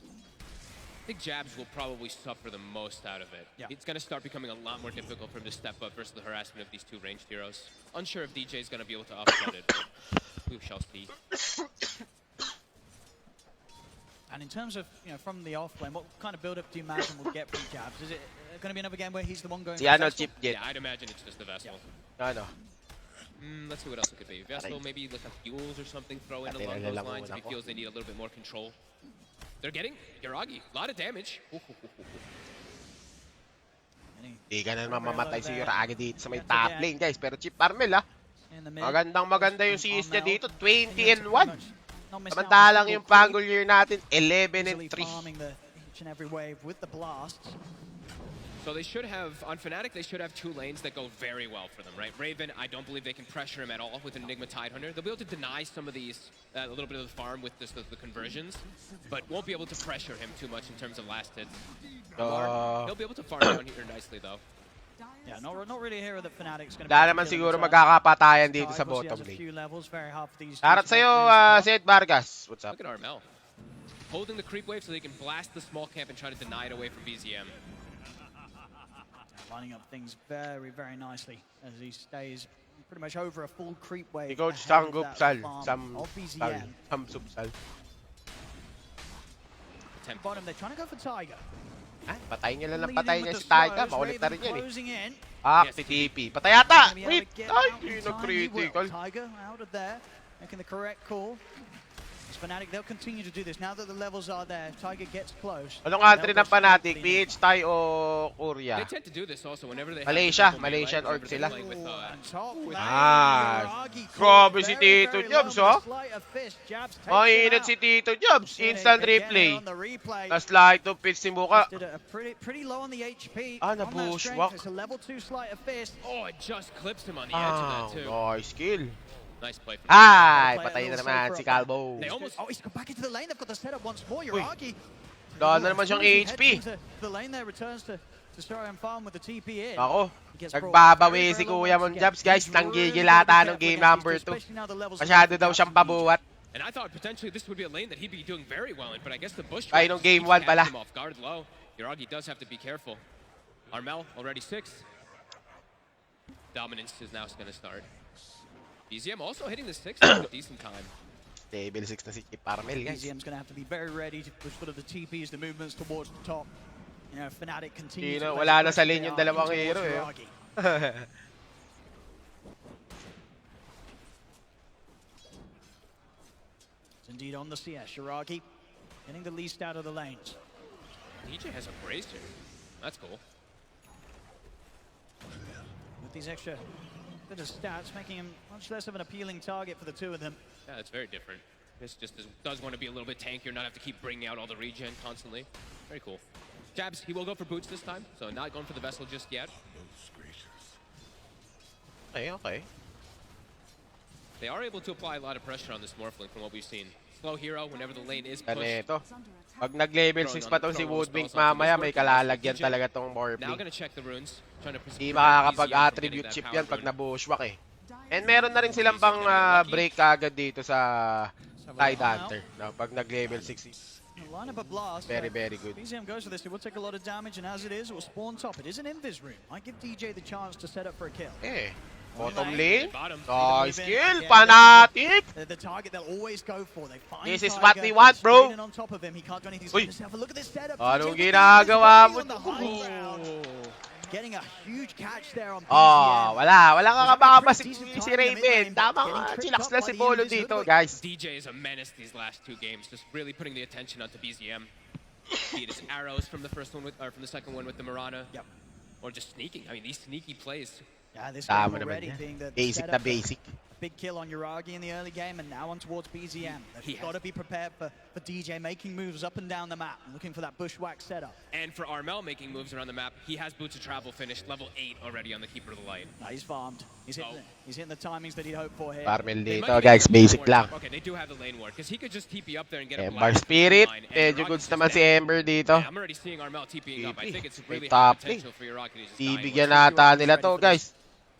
I think Jabs will probably suffer the most out of it. Yeah. It's going to start becoming a lot more difficult for him to step up versus the harassment of these two ranged heroes. Unsure if DJ is going to be able to offset it, but we shall see. And in terms of, you know, from the off lane, what kind of build-up do you imagine we'll get from Jabs? Is it going to be another game where he's the one going Si for ano, Vessel? Chip Jet. Yeah, I'd imagine it's just the Vessel. Ano? Let's see what else it could be. Vessel, maybe like a Fuels or something, throw in Patay along na those lang lines if muna he ako. feels they need a little bit more control. They're getting Yaragi. A lot of damage. Di ka na naman mamatay si Yuragi dito sa may top lane, guys. Pero Chip Armel, In the mid. maganda yung CS niya dito. 20 and 1. Not missing out on Samantalang single yung kill. Pangle year natin, 11 and Easily 3. farming each and every wave with the blasts. So they should have, on Fnatic, they should have two lanes that go very well for them, right? Raven, I don't believe they can pressure him at all with an Enigma Tidehunter. They'll be able to deny some of these, a little bit of the farm with this, the conversions, but won't be able to pressure him too much in terms of last hits. He'll be able to farm down here nicely, though. Yeah, not really a hero that Fnatic's going to Wala naman siguro magkakapatayan dito sa bottom lane. Shoutout sa'yo, Seth Vargas. What's up? Look at Armel. Holding the creep wave so they can blast the small camp and try to deny it away from BZM. Lining up things very, very nicely as he stays pretty much over a full creep wave. Si Coach ahead of Sangup that Sal. farm of BZM. Samsubsal. Bottom, they're trying to go for Tiger. Ah, patay niya lang ng Leading patay with niya the si Taika. slows, Makulit na Raven rin yan eh. closing in. Ah, Yes, si TP. Patay yata! Gonna be able Wait! to get Ay, out in yun ang time. He will. critical. Tiger out of there, making the correct call. As Fnatic, they'll continue to do this. Now that the levels are there, Tiger gets close. Anong country ng Fnatic? PH, Thai o Korea? They tend to do this also whenever they Malaysia. have Malaysian right? org Whenever sila. they're playing with, On top with Ah, Yaragi grabe caught si very, Tito very Jobs, low oh. with a sleight of fist. Jabs takes him Mainit out. si Tito Jobs. Yeah, Instant again, replay. on the replay. Tapos light of pitch si Muka. Did a pretty low on the HP. Ah, on that nabushwak. strength. It's a level 2 sleight of fist. Oh, it just clips him on the edge of Ah, that too. nice kill. Nice play from Ay, Play a patay na little naman safer si up there. Calvo. They almost Oh, he's come back into the lane. They've got the setup once more. Yaragi. Dahil na naman siyang As soon as HP. he heads into The lane there returns to try and farm with the TP in. Ako, He gets brought nagbabawi very, si very low Kuya once again. Monjabs, guys. He's Nanggigil really ata careful ng game against these number two, 2. especially now the levels Masyado are daw siyang pabuwat. And I thought potentially this would be a lane that he'd be doing very well in, but I guess the bush Ay, trap nung just game keeps 1 pala. catching him off guard low. Yaragi does have to be careful. Armel already 6. Dominance is now going to start. BZM also hitting the 6 at a decent time. Level 6 na si Chip Armel, guys. BZM's going to have to be very ready to push sort of the TPs, the movements towards the top. You know, Fnatic continues to Wala na sa press lane yung they are dalawang in hero towards eh. Yaragi. It's indeed on the CS. Yaragi getting the least out of the lanes. DJ has a bracer. That's cool. With these extra bit of stats, making him much less of an appealing target for the two of them. Yeah, it's very different. This just does want to be a little bit tankier, not have to keep bringing out all the regen constantly. Very cool. Jabs, he will go for boots this time, so not going for the vessel just yet. Okay, okay. They are able to apply a lot of pressure on this Morphling from what we've seen. Slow hero whenever the lane is pushed. Ganito. Pag nag-level 6 pa to si Woodwink mamaya, may kalalagyan talaga tong Now Morphling. gonna check the runes, trying to Hindi prevent BZM makakapag-attribute from chip getting yan that pag power rune. nabushwak eh. And meron na rin silang pang break agad dito sa Tide Hunter. No? Pag nag-level 6. Line up a blast. Very, very good. BZM goes for this. It will take a lot of damage, and as it is, it will spawn top. It is an invis room. Might give DJ the chance to set up for a kill. Eh. Bottom lane. Bottom. Nice kill. Fanatic. The target they'll always go for. They find This is Tiger, what we they're want, bro. straight in on top of him. He can't do anything. Uy. Just have a look at this setup. Anong DJ ginagawa mo? on the high ground. Getting a huge catch there on BZM. Oh, wala kakabaka si Raven. Tama nga, chillax lang si Polo dito, guys. DJ is a menace these last 2 games, just really putting the attention onto BZM. Be it his arrows from the first one with, or from the second one with the Mirana. Yep. Or just sneaking. I mean, these sneaky plays. Yeah, this Tama game naman already yan. being the Basic na setup. basic. Big kill on Yuragi in the early game, and now on towards BZM. They've got to be prepared for DJ making moves up and down the map, looking for that bushwhack setup. And for Armel making moves around the map, he has Boots of Travel finished level 8 already on the Keeper of the Light. No, he's farmed. He's hitting the timings that he'd hoped for here. Farmel They dito, might be guys. getting a Basic lane lang. ward. Okay, they do have the lane ward, because he could just TP up there and get a Ember blast Spirit. line, and Medyo Yuragi's goods just naman si dead. Ember dito. Yeah, I'm already seeing Armel TPing up. I think it's May really top high potential for Yuragi to just die. Bibigyan nata nila to, guys.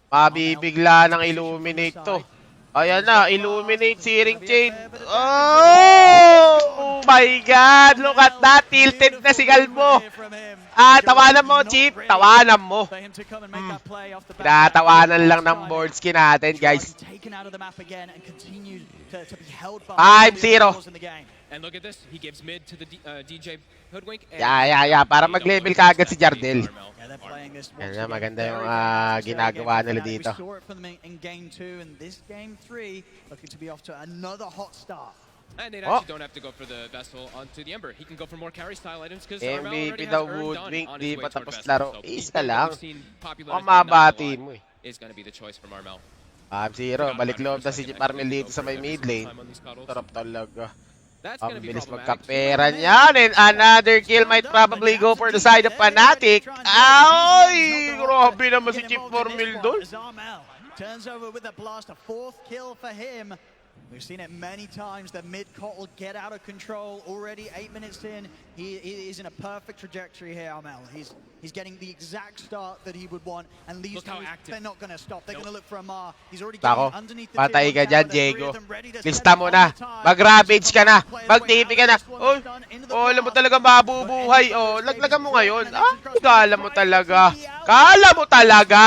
Mabibigla ng Illuminate to. Ayan na, Illuminate Searing Chain. Oh my God! Look at that! Tilted na si Galbo. Tawanan mo, Chip. Tawanan mo. Tinatawanan lang ng board skin natin, guys. 5-0. And look at this, he gives mid to the DJ Hoodwink. Yeah. Para mag-level kaagad si Jardel. Yeah, they're playing this Yan na, watch maganda game yung very ginagawa again. nila dito. We saw it from them in game 2, and this game 3 looking to be off to another hot start. And they actually don't have to go for the Vessel onto the Ember. He can go for more carry style items because Armel already MVP has daw earned Woodwink, on di his way pa toward tapos Vessel. laro. So Isa lang. we've seen popularized by Mamabati Nine mo eh. is going to be the choice from Armel. 5-0. Balik loob na si Parmel dito sa may mid lane. Sarap talaga. That's Ang going to be bilis problematic. magkapera niyan. And another kill might probably go for the side of Fnatic. Ay! Grabe naman si Chip Formil doon. Turns over with a blast, a 4th kill for him. We've seen it many times. The mid-cot will get out of control. Already 8 minutes in, he is in a perfect trajectory here, Armel. He's getting the exact start that he would want. And these moves, they're not going to stop. They're going to look for Amar. He's already getting underneath the Patay ka tier dyan, one tower. Diego. The 3 of them ready to Lista set up mo on na. the time. Mag-ravage ka na. Play his way Mag-TP ka out. na. This one Oh, is done into the alam mo blast. talaga mabubuhay. Oh, laglagan mo ngayon. Kala mo talaga. Kala mo talaga.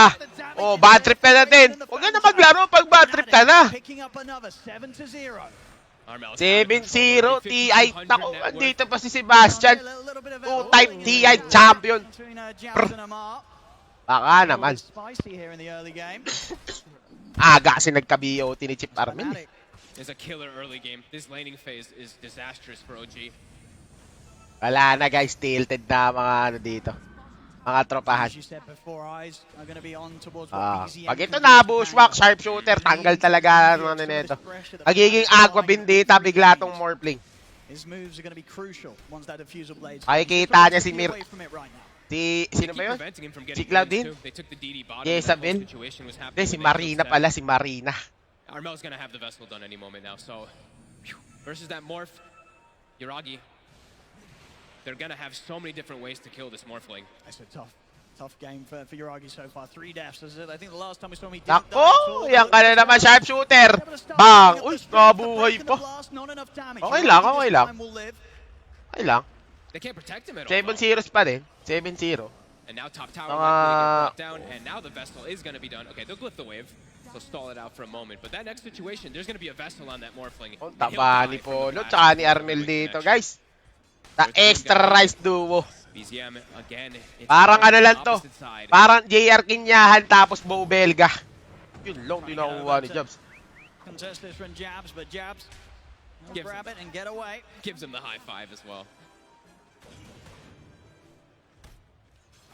Oh, bad trip ka na din. Huwag ka na maglaro pag bad trip ka na. Picking up another 7-0. 7-0 TI. Naku, andito pa si Sebastian. 2-time TI champion. Baka naman. Spicy here in the early game. Aga kasi nagka-BOT ni Chip Armin. Is a killer early game. This laning phase is disastrous for OG. Wala na guys, tilted na mga ano dito. Mga tropahan. As you said before, eyes are going to be on towards what BZM Pag ito can na, do to bushwhack, hang on. sharpshooter, tanggal talaga ang ano nito. Magiging Aqua Bendita, bigla tong Morphling. His moves are going to be crucial once that diffusal blades. Makikita niya si Mir. Away from it right now. Sino ba yun? Preventing him from Si getting Claudine? kills, too. They took the DD bottom. Yeah, and that whole Isabel. situation was Hindi, happening si when they Marina took pala, si Marina. that. Armel's gonna have the Vessel done any moment now, so versus that Morph, Yuragi, they're gonna have so many different ways to kill this Morphling. It's a tough game for Yuragi so far. 3 deaths. I think the last time we saw him, he didn't Nako, die. yan ka na naman, sharpshooter. Bang! Uy, nabuhay pa. Okay lang, okay lang. Okay lang. They can't protect him at all. 7-0 pa din. 7-0. And now top tower might get brought down, and now the Vessel is gonna be done. Okay, they'll glyph the wave. So stall it out for a moment. But that next situation, there's gonna be a Vessel on that Morphling. Ang and he'll taba die ni from the Polo, flash tsaka ni of Armel the dito, connection. guys. The extra rice duo. BZM again. It's Parang on ano the lang to. opposite side. Parang JR Kinyahan tapos Bo Belga. Yun lang, di nakuha ni Jobs. Contest this from Jabs, but Jabs will Gives grab it and get away. Gives him the high five as well.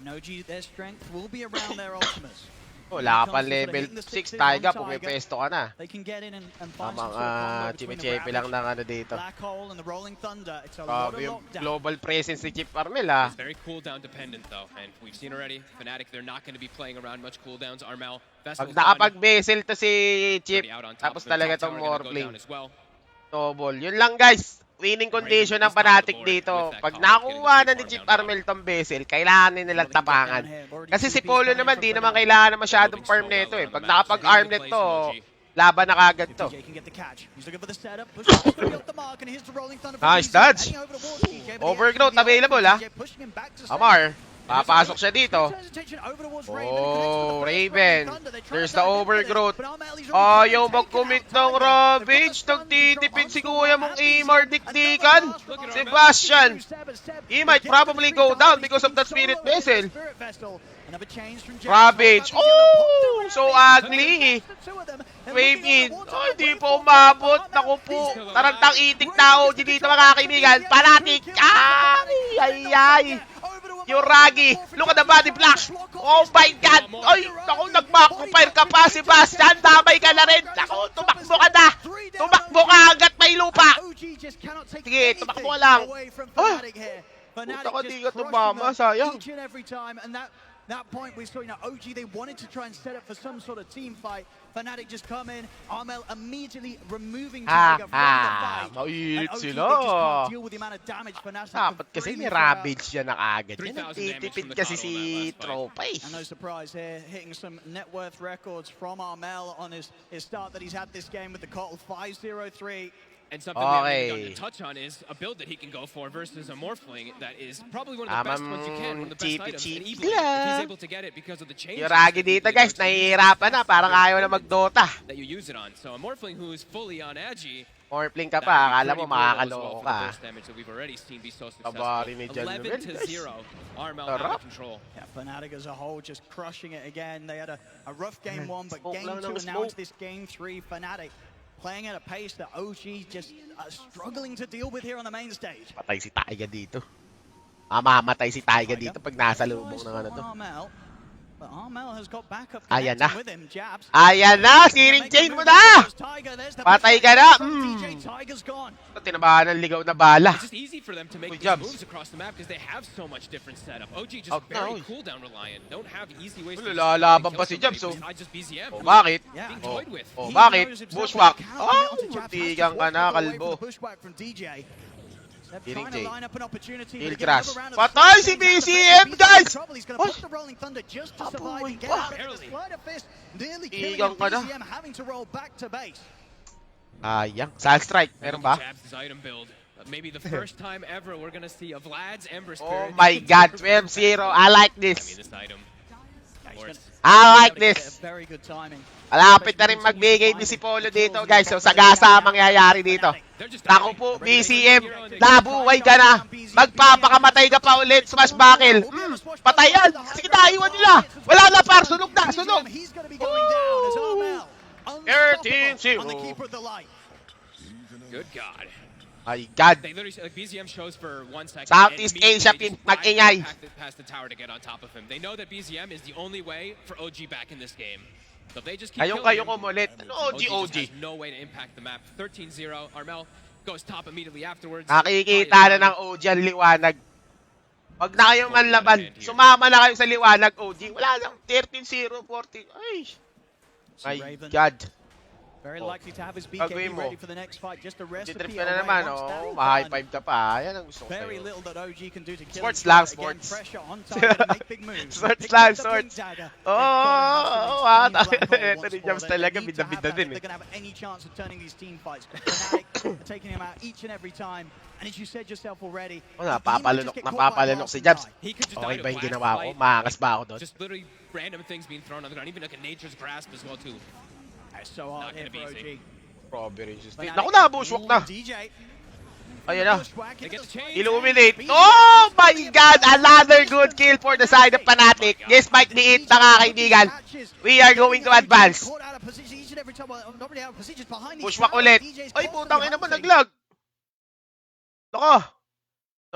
Noji, their strength will be around their ultimates. Wala ka pa level 6, Taiga, pumipesto ka na. They can get in and find some Mga sort of combo between the chimichepe lang Ravage, ng ano dito. Black Hole and the Rolling Thunder. It's a lot of Grabe yung lockdown. global presence ni Chip Armel ah. It's very cooldown dependent though, and we've seen already, Fnatic, they're not going to be playing around much cooldowns. Armel, Pag Vessel's nakapag-bezel to si Chip, already out on top tapos of it. talaga Top itong tower gonna go Morphling. down as well. Snowball. Yun lang guys. winning condition ng Fnatic dito. Pag nakuha na ni Jeep Armel tong Vessel, kailangan nilang tapangan. Kasi si Polo naman, di naman kailangan na masyadong farm nito eh. Pag nakapag-armlet to, laban na kagad to. Nice dodge. Overgrowth available ha. Amar, papasok siya dito. Oh, Raven. There's the overgrowth. Ayaw mag-commit ng Ravage. Nagtitipid si kuya mong Amar dikdikan. Sebastian. He might probably go down because of that Spirit Vessel. Ravage. Oh, so ugly. Wave in. Ay, di pa umabot. Naku po. Tarantang itik tao dito mga kaibigan. Fnatic. Ay. Yung Ragi. Look at the body flash. Oh my God. Ay, naku, nag-backfire ka pa, Sebastian. Damay ka na rin. Naku, tumakbo ka na. Tumakbo ka hanggat may lupa. Sige, tumakbo ka lang. Ah, puta ka, di ka tumama. Sayang. That point we saw, OG, they wanted to try and set up for some sort of team fight. Fnatic just come in, Armel immediately removing Tiger from the fight. Mainit OG, sila. they just can't deal with the amount of damage Fnatic Dapat can kasi bring may throughout. Ravage siya na agad. Yan ang titipid kasi si Tropa eh. And no surprise here, hitting some net worth records from Armel on his start that he's had this game with the Cottle 5-0-3. And something we haven't even gotten to touch on is a build that he can go for versus a Morphling that is probably one of the best ones you can, one of the best items. And Evelyn, if he's able to get it because of the changes Yung Ragi dito guys, nahihirapan na. Parang ayaw na mag-Dota. that you use it on. So a Morphling who is fully on Agi, Morphling ka pa, akala mo makakaloko ka. Kabari ni Jan Noel, 11-0. Armel out of control. Yeah, Fnatic as a whole just crushing it again. They had a rough game 1, but game 2 and now it's this game 3. Fnatic playing at a pace that OG just struggling to deal with here on the main stage. Patay si Taiga dito. Mamatay si Taiga dito pag nasa lubong ng ano to. But Armel has got backup Ayan na. with him. Jabs. Ayan na! Searing chain mo na! Patay ka na! Tiger's gone. Tinabahan ng ligaw na bala. It's just easy for them to make Good these jobs. moves across the map because they have so much different setup. OG just Out na, very oy. cooldown reliant. Don't have easy ways Wala, to lalaban pa si Jabs, oh. besides just BZM. O bakit? Being toyed with. O bakit? Bushwhack. Oh, mutigang ka na, kalbo. Healing chain. Heal crash. Patay si BCM, guys! Oh! Apoy pa! Tigang ka na. Ayang. Sal strike. Meron ba? Jabs' item build. Maybe the first time ever we're gonna see a Vlad's Ember Oh Spirit. my God, 12-0. I like I mean, this. this item. I like this. Very good timing. Malapit na rin magbigay din si Polo dito, guys. So, sagasa ang mangyayari dito. Naku po, BCM. Nabuhay ka na. Magpapakamatay ka pa ulit. Smash buckle. Patay yan. Sige na, iwan nila. Wala na par. Sunog na. Sunog. 13-0. Good God. My God. They literally like BZM shows for 1 second. Southeast and Asia immediately just mag-ingay. past the tower to get on top of him. They know that BZM is the only way for OG back in this game. So if they just keep Kayo killing him, kumulit. Ano OG? just has no way to impact the map. 13-0. Armel goes top immediately afterwards. Nakikita na ng OG ang liwanag. Wag na kayong manlaban. Sumama na kayo sa liwanag, OG. Wala lang. 13-0, 14. Ay. My God. Very likely to have his Gagawin BKB mo. ready for the next fight. Just a recipe. Titrip ka na naman, oh. Ma-high five ka pa. Yan ang gusto ko Very sa'yo. little that OG can do to kill Sports him. lang, Again, sports. pressure on target to make big moves. Sports Picked lang, up the sports. big dagger. Oh, ito ni Jams talaga. Bida-bida din eh. They're going to have any chance of turning these team fights. Fnatic are taking him out each and every time. And as you said yourself already, Oh, napapalunok si Jabs. Okay ba yung ginawa ko? Maangas ba ako doon? Just literally random things being thrown on the ground. Even like a nature's grasp as well too. It's so hard here for OG. Strawberry juice. Naku na, bushwalk na. DJ. Ayan na. They get the change. Illuminate. Oh my God! Another good kill for the side of Fnatic. This might be it, mga kaibigan. We are going to advance. Bushwhack ulit. Ay, putang ina naman, nag-lag. Naka.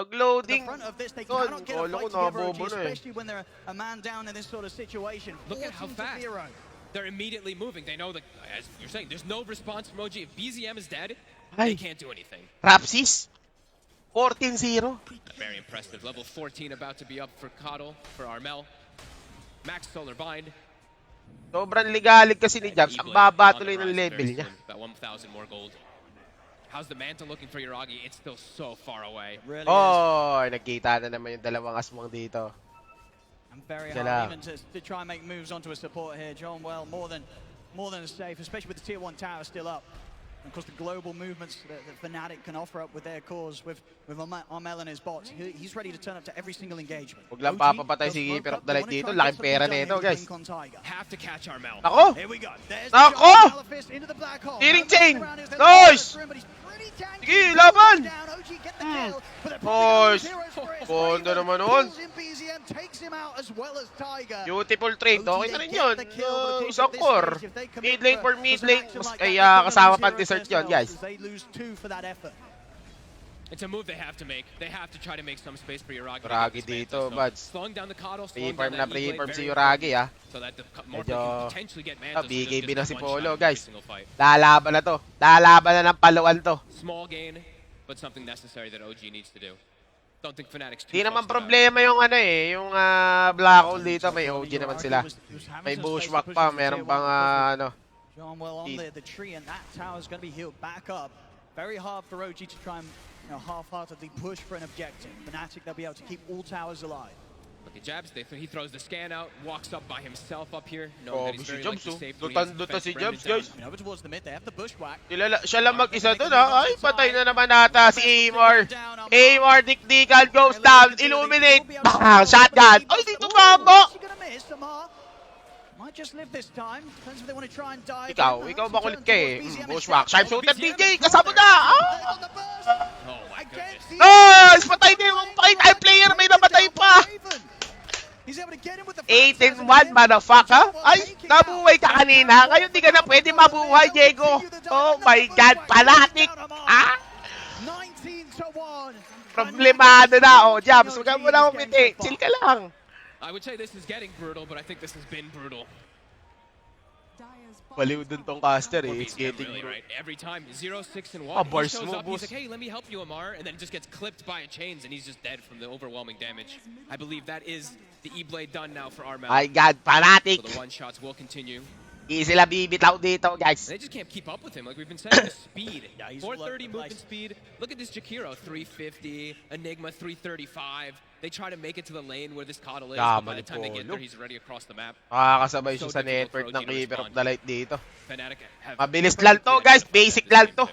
Nag-loading. Kolo ko, nabobo na eh. Especially when they're a man down in this sort of situation. Look at how fast they're immediately moving. They know that, as you're saying, there's no response from OG. If BZM is dead, they can't do anything. Rapsis. 14-0. Very impressive. Level 14 about to be up for Cottle, for Armel. Max Solar Bind. Sobrang ligalig kasi ni Jabs. Ang baba tuloy ng level niya. About 1,000 more gold. How's the Manta looking for Yuragi? It's still so far away. Really is. Oh, nagkita na naman yung dalawang aswang dito. And very Isa hard lang. even to try and make moves onto a support here. John Well more than safe, especially with the tier 1 tower still up. And of course the global movements that Fnatic can offer up with their cores with Armel and his bots. He's ready to turn up to every single engagement. Huwag lang OG papapatay does si World Keeper of Cup, the they Light wanna dito. try and Laking get pera something nito, going guys. into Blink on Tiger. Have to catch Armel. Ako! Here we go. There's Nako! the Maleficent into the black hole. Steering No messing chain. around, he's Nice! through, but he's pretty tanky. Sige, laban! Down, OG get the kill, but they're probably gonna lose Nice! heroes for it. Ganda Raven naman nun. pulls in BZM, takes him out as well as Tiger. Beautiful trade. Okay na rin yun. Isang This core. stage, if they commit Mid lane for some mid lane. action Mas like ay that, they're gonna kasama lose pang heroes dessert yun, themselves, guys. as they lose 2 for that effort. It's a move they have to make. They have to try to make some space for Yuragi. Yuragi dito, buds. Slowing down the Coddle, slowing Pre-farm down na that E-Blade pre-farm si very Yuragi, ah. so that the Medyo can potentially get Manta. BKB na si one Polo, shot in guys. every single fight. Lalaban na to. Lalaban na ng paluan to. Small gain, but something necessary that OG needs to do. Don't think Fnatic's too Di naman close to that. problema yung ano eh, yung Black Hole dito. May OG naman sila. May bushwhack pa, meron pang ano. John Well on the tree, and that tower is going to be healed back up. Very hard for OG to try and half-heartedly push for an objective. Fnatic, they'll be able to keep all towers alive. Look at Jabs. He throws the scan out, walks up by himself up here. Knowing that he's Si very Jobs, likely oh. safe. Dutan-dutan si Jobs, guys. Over towards the mid, they have the bushwhack. Siya lang mag-isa doon, ha? Ay, patay na naman nata si Amor. Amor, Dikdikan goes down. Illuminate. Bang! Shotgun. Ay, dito mamo! Is he gonna miss? Amar might just live this time. Depends if they want to try and dive. Ikaw makulit ka eh. Bushwhack. Sharp shooter, DJ. Kasama na. Ah! Oh my goodness. Nice! Patay na yung time player. May namatay pa. He's able to get him with the 8-1, motherfucker. Ay, nabuhay ka kanina. Ngayon di ka na pwede mabuhay, Diego. Oh my God, Fnatic. Ah! 19-1. Problemado na. Oh, Jabs, huwag mo na umiti. Chill ka lang. I would say this is getting brutal, but I think this has been brutal. Baliw dun tong caster eh. It's BZM getting really, right? Every time, 0, 6, and 1. Ah, He bars shows mo, up, he's boss. like, hey, let me help you, Amar, and then just gets clipped by a chains, and he's just dead from the overwhelming damage. I believe that is the E-Blade done now for Armel. My God, Fnatic. So the one-shots will continue. Hindi sila bibitaw dito, guys. They just can't keep up with him, like we've been saying. The speed, Yeah, he's all over 430 the movement place. speed. Look at this Jakiro, 350, Enigma 335. They try to make it to the lane where this Coddle is, but by the time they get there, he's already across the map. Makakasabay siya So sa difficult network for ng OG to Keeper of respond. the Light dito. Fnatic have Mabilis lang to, guys. Basic lang to.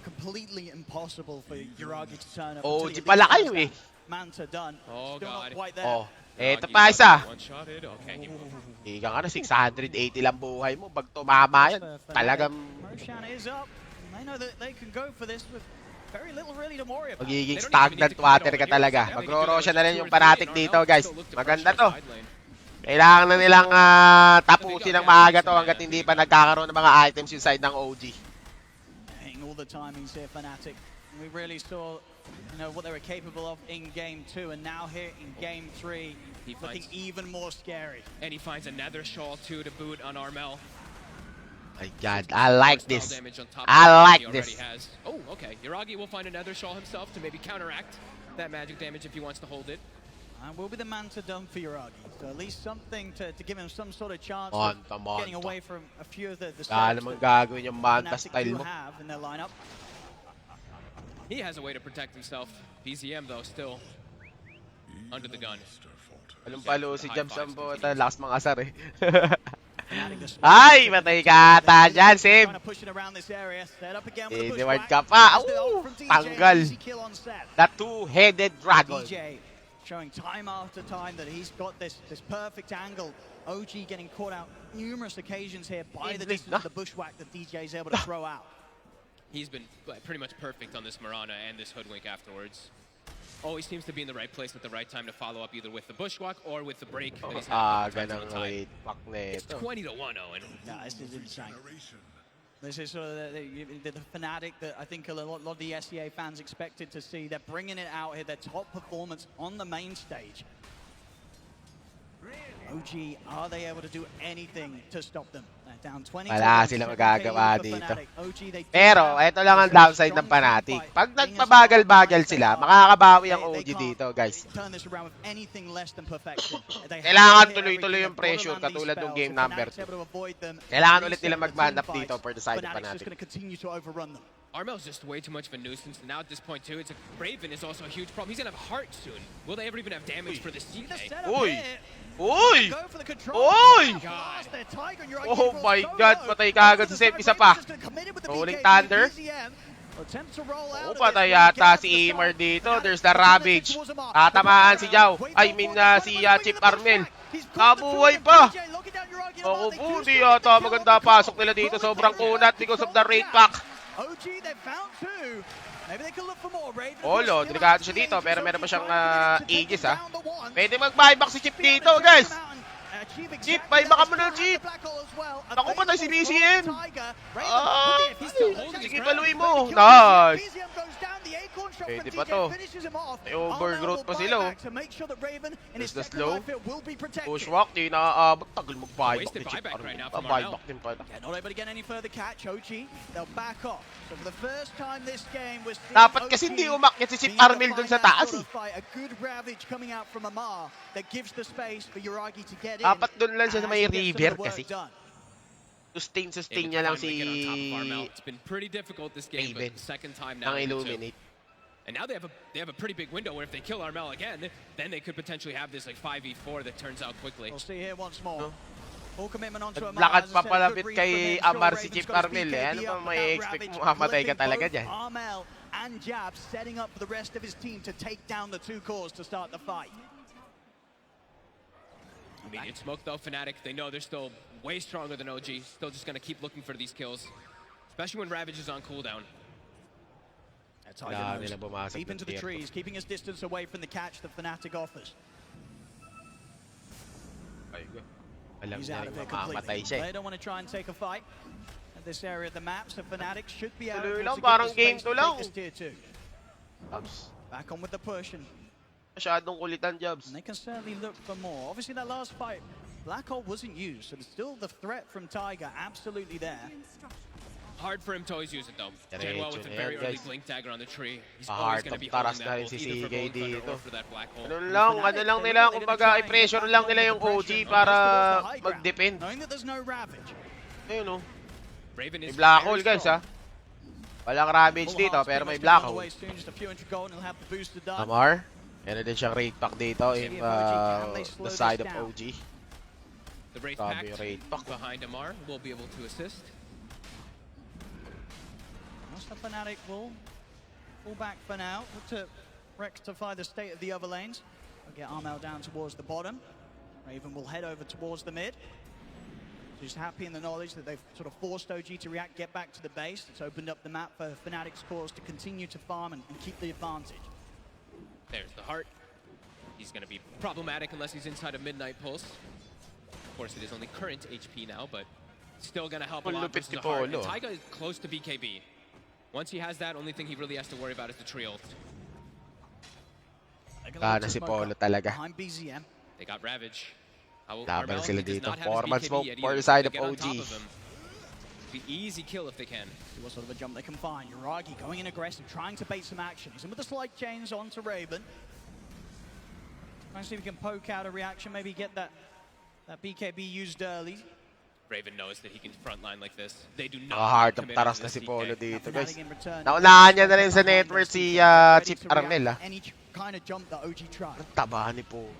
Completely impossible for Yuragi to turn up. Oh, until he di pala at kayo least eh. has that Manta done. Oh, Still God. not quite there. Oh, eto Yuragi pa isa. one-shotted. Okay, he moved. Ika ka na, 680 lang buhay mo. Pag tumama yan, talagang Roshan is up. They know that they can go for this with very little really to worry about. magiging They don't even need stagnant to commit water all ka the talaga. heroes. Yeah, they can do Magro-Roshan that na rin with yung 2 or 3, Fnatic and dito, Armel guys. still look to Maganda pressure to. side lane. Kailangan na nilang tapusin ng maaga to hanggat hindi pa nagkakaroon ng mga items yung side ng OG. Hitting all the timings here, Fnatic. We really saw, what they were capable of in Game 2, and now here in Game 3, He looking finds- even more scary. And he finds another shawl too to boot on Armel. My God, I like Style this. damage on top of I what like he already this. has. Oh, okay. Yuragi will find another shawl himself to maybe counteract that magic damage if he wants to hold it. And will be the Manta done for Yuragi. So at least something to give him some sort of chance Manta, of getting Manta. away from a few of the Wala steps namang that gagawin yung Manta Fnatic style do mo. have in their lineup. He has a way to protect himself. BZM though still under the gun. Anong palo si Jabs ang bota? Lakas mga asar eh. Fnatic the speed. Ay, matay ka ata dyan, Sim. Trying to push it around this area. Set up again with the Edward bushwhack. ka pa. As the ult Ooh, from DJ, tanggal. easy kill on set. The two-headed dragon. DJ showing time after time that he's got this perfect angle. OG getting caught out numerous occasions here by the distance of the bushwhack that DJ is able to throw out. He's been pretty much perfect on this Mirana and this Hoodwink afterwards. Always seems to be in the right place at the right time to follow up either with the bushwalk or with the break. that he's had a couple times on Ganang the time. wait. Fuck na It's ito. 20 to 1, Owen. No, this is insane. This is sort of the Fnatic that I think a lot of the SEA fans expected to see. They're bringing it out here, their top performance on the main stage. OG, are they able to do anything to stop them? They're down 20. Wala silang magagawa dito. OG, they do Pero, have ito lang ang a downside strong ng Fnatic. fight. Pag Being as nagpabagal-bagal fast sila, as they are, makakabawi ang they OG can't dito, guys. turn this around with anything less than perfection. They have Kailangan to hit tuloy-tuloy everything. yung They've pressure, got to land katulad these ng spells. game If number Fnatic's able to avoid them, Kailangan at ulit least nila they're in the mag-man team up dito fights. for the side of Fnatic's just Fnatic. going to continue to overrun them. Armel's just way too much of a nuisance, and now at this point too, it's a Raven is also a huge problem. He's gonna have heart soon. Will they ever even have damage for this See the CK? setup Uy! here. Uy! Go for the control. Uy! Blast their Tiger, and you're Oh right, my so God, low. patay ka agad si Sep, isa pa. Just gonna commit it with the Rolling BKB, Thunder. BZM. Attempts to roll out Oh, of patay this, yata get si the Aimar start. dito. Fnatic There's the towards Ravage. Amar. Tatamaan si Jao. I mean, si Chip Armel. Nabuhay pa. Ako po, hindi yata maganda pasok nila dito. Sobrang kunat because of the rate pack. OG, they found two. Maybe they can look for more. Raven, Olo, still delikado out siya to dito. the Pero edge. meron pa siyang To take Aegis, him ha. down the one. Pwede mag-buyback si Chip dito, guys. Achieve Chip, exactly buyback ka that. muna, Still Chip. has the black hole as well. Naku, patay si Available BCM. from Tiger. Raven, Ah, look at it. He's still holding sige, his ground. paluin mo. Ready to kill Nice. BZM goes down. The acorn shot Pwede from pa TJ to. finishes him off. May overgrowth Armel pa will sila, buy oh. back to make sure that Raven in his There's the second slow. life hit will be protected. Bushwalk, di naaabot. Tagal mag-buyback Wasted ni Chip buyback Armel. right now from Buyback din pala. Yeah, not able to get any further catch. OG, they'll back off. So for the first time this game, we're seeing Dapat kasi OG hindi umakyat si Chip being able to Armel dun find sa that taas, sort of fight. A good ravage coming out from Amar that gives the space for Yuragi to get in. Dapat dun lang siya sa and may actually get some of river the work kasi. done. Sustain Able niya to lang finally get on top of Armel. si It's been pretty difficult this game, Raven. but second time now. ang into two. Illuminate. And now they have a pretty big window where if they kill Armel again, then they could potentially have this like 5v4 that turns out quickly. We'll see here once more. Full commitment onto Amar. Naglakad As I pa said, palapit good read kay from him. Amar Sure, si Raven's Chip got his Armel, eh. Ano BKB pa up, may but expect Ravage mo, mamatay ka flipping talaga both dyan. Armel and Jab setting up for the rest of his team to take down the two cores to start the fight. Immediate smoke though, Fnatic, they know they're still way stronger than OG. Still just gonna keep looking for these kills. Especially when Ravage is on cooldown. Tiger Kailangan knows. nila pumasok Deep ng into the tier two. trees, keeping his distance away from the catch that Fnatic offers. Alam He's niya out rin of it mamamatay completely. siya, eh. They don't want to try and take a fight at this area of the map, so Fnatic should be able Tuloy to lang, get parang the game space to to lang. take this tier 2. Jobs. Back on with the push, and Masyadong kulitan, Jobs. they can certainly look for more. Obviously, that last fight, Black Hole wasn't used, so there's still the threat from Tiger absolutely there. Hard for him to always use it though. Diretso Janwell with a na very yan, early guys. blink dagger on the tree. He's Heart always going to of be taras holding na that rin bolt si either for CK Golden Thunder dito. or for that black hole. Ano lang nila, kumbaga, i-pressure lang nila yung OG para mag-defend. Knowing that there's no Ravage. Ayun, oh. Raven May is black very hole, guys, strong. ha. Walang Ravage dito, pero may black hole. Just a few hundred gold and he'll have the booster done. Amar, meron din siyang rate pack dito in the side of OG. The Wraith Grabe Pact yung rate pack. behind Amar will be able to assist. The Fnatic will pull back for now. Look to rectify the state of the other lanes. They'll get Armel down towards the bottom. Raven will head over towards the mid. Just happy in the knowledge that they've sort of forced OG to react, get back to the base. It's opened up the map for Fnatic's cause to continue to farm and keep the advantage. There's the heart. He's going to be problematic unless he's inside of Midnight Pulse. Of course, it is only current HP now, but still going to help a lot versus the heart. And Taiga is close to BKB. Once he has that, only thing he really has to worry about is the tree ult. Kana si Polo talaga. Behind BZM. They got Ravage. Laban Armel, sila he does dito. not have his Foreman BKB smoke yet for either, the so side they of get on OG. top of him. Be easy kill if they can. See what sort of a jump they can find. Yuragi going in aggressive, trying to bait some action. He's in with the slide chains onto Raven. Trying to see if he can poke out a reaction, maybe get that BKB used early. Raven knows that he can frontline like this. They do not. Heart of commit taras on na this si Polo CK. dito, Fnatic guys. in return. Naunahan niya na rin sa network si Ready Chip to react Armel, to ha. Any kind of jump that OG tried. Ang taba ni Polo.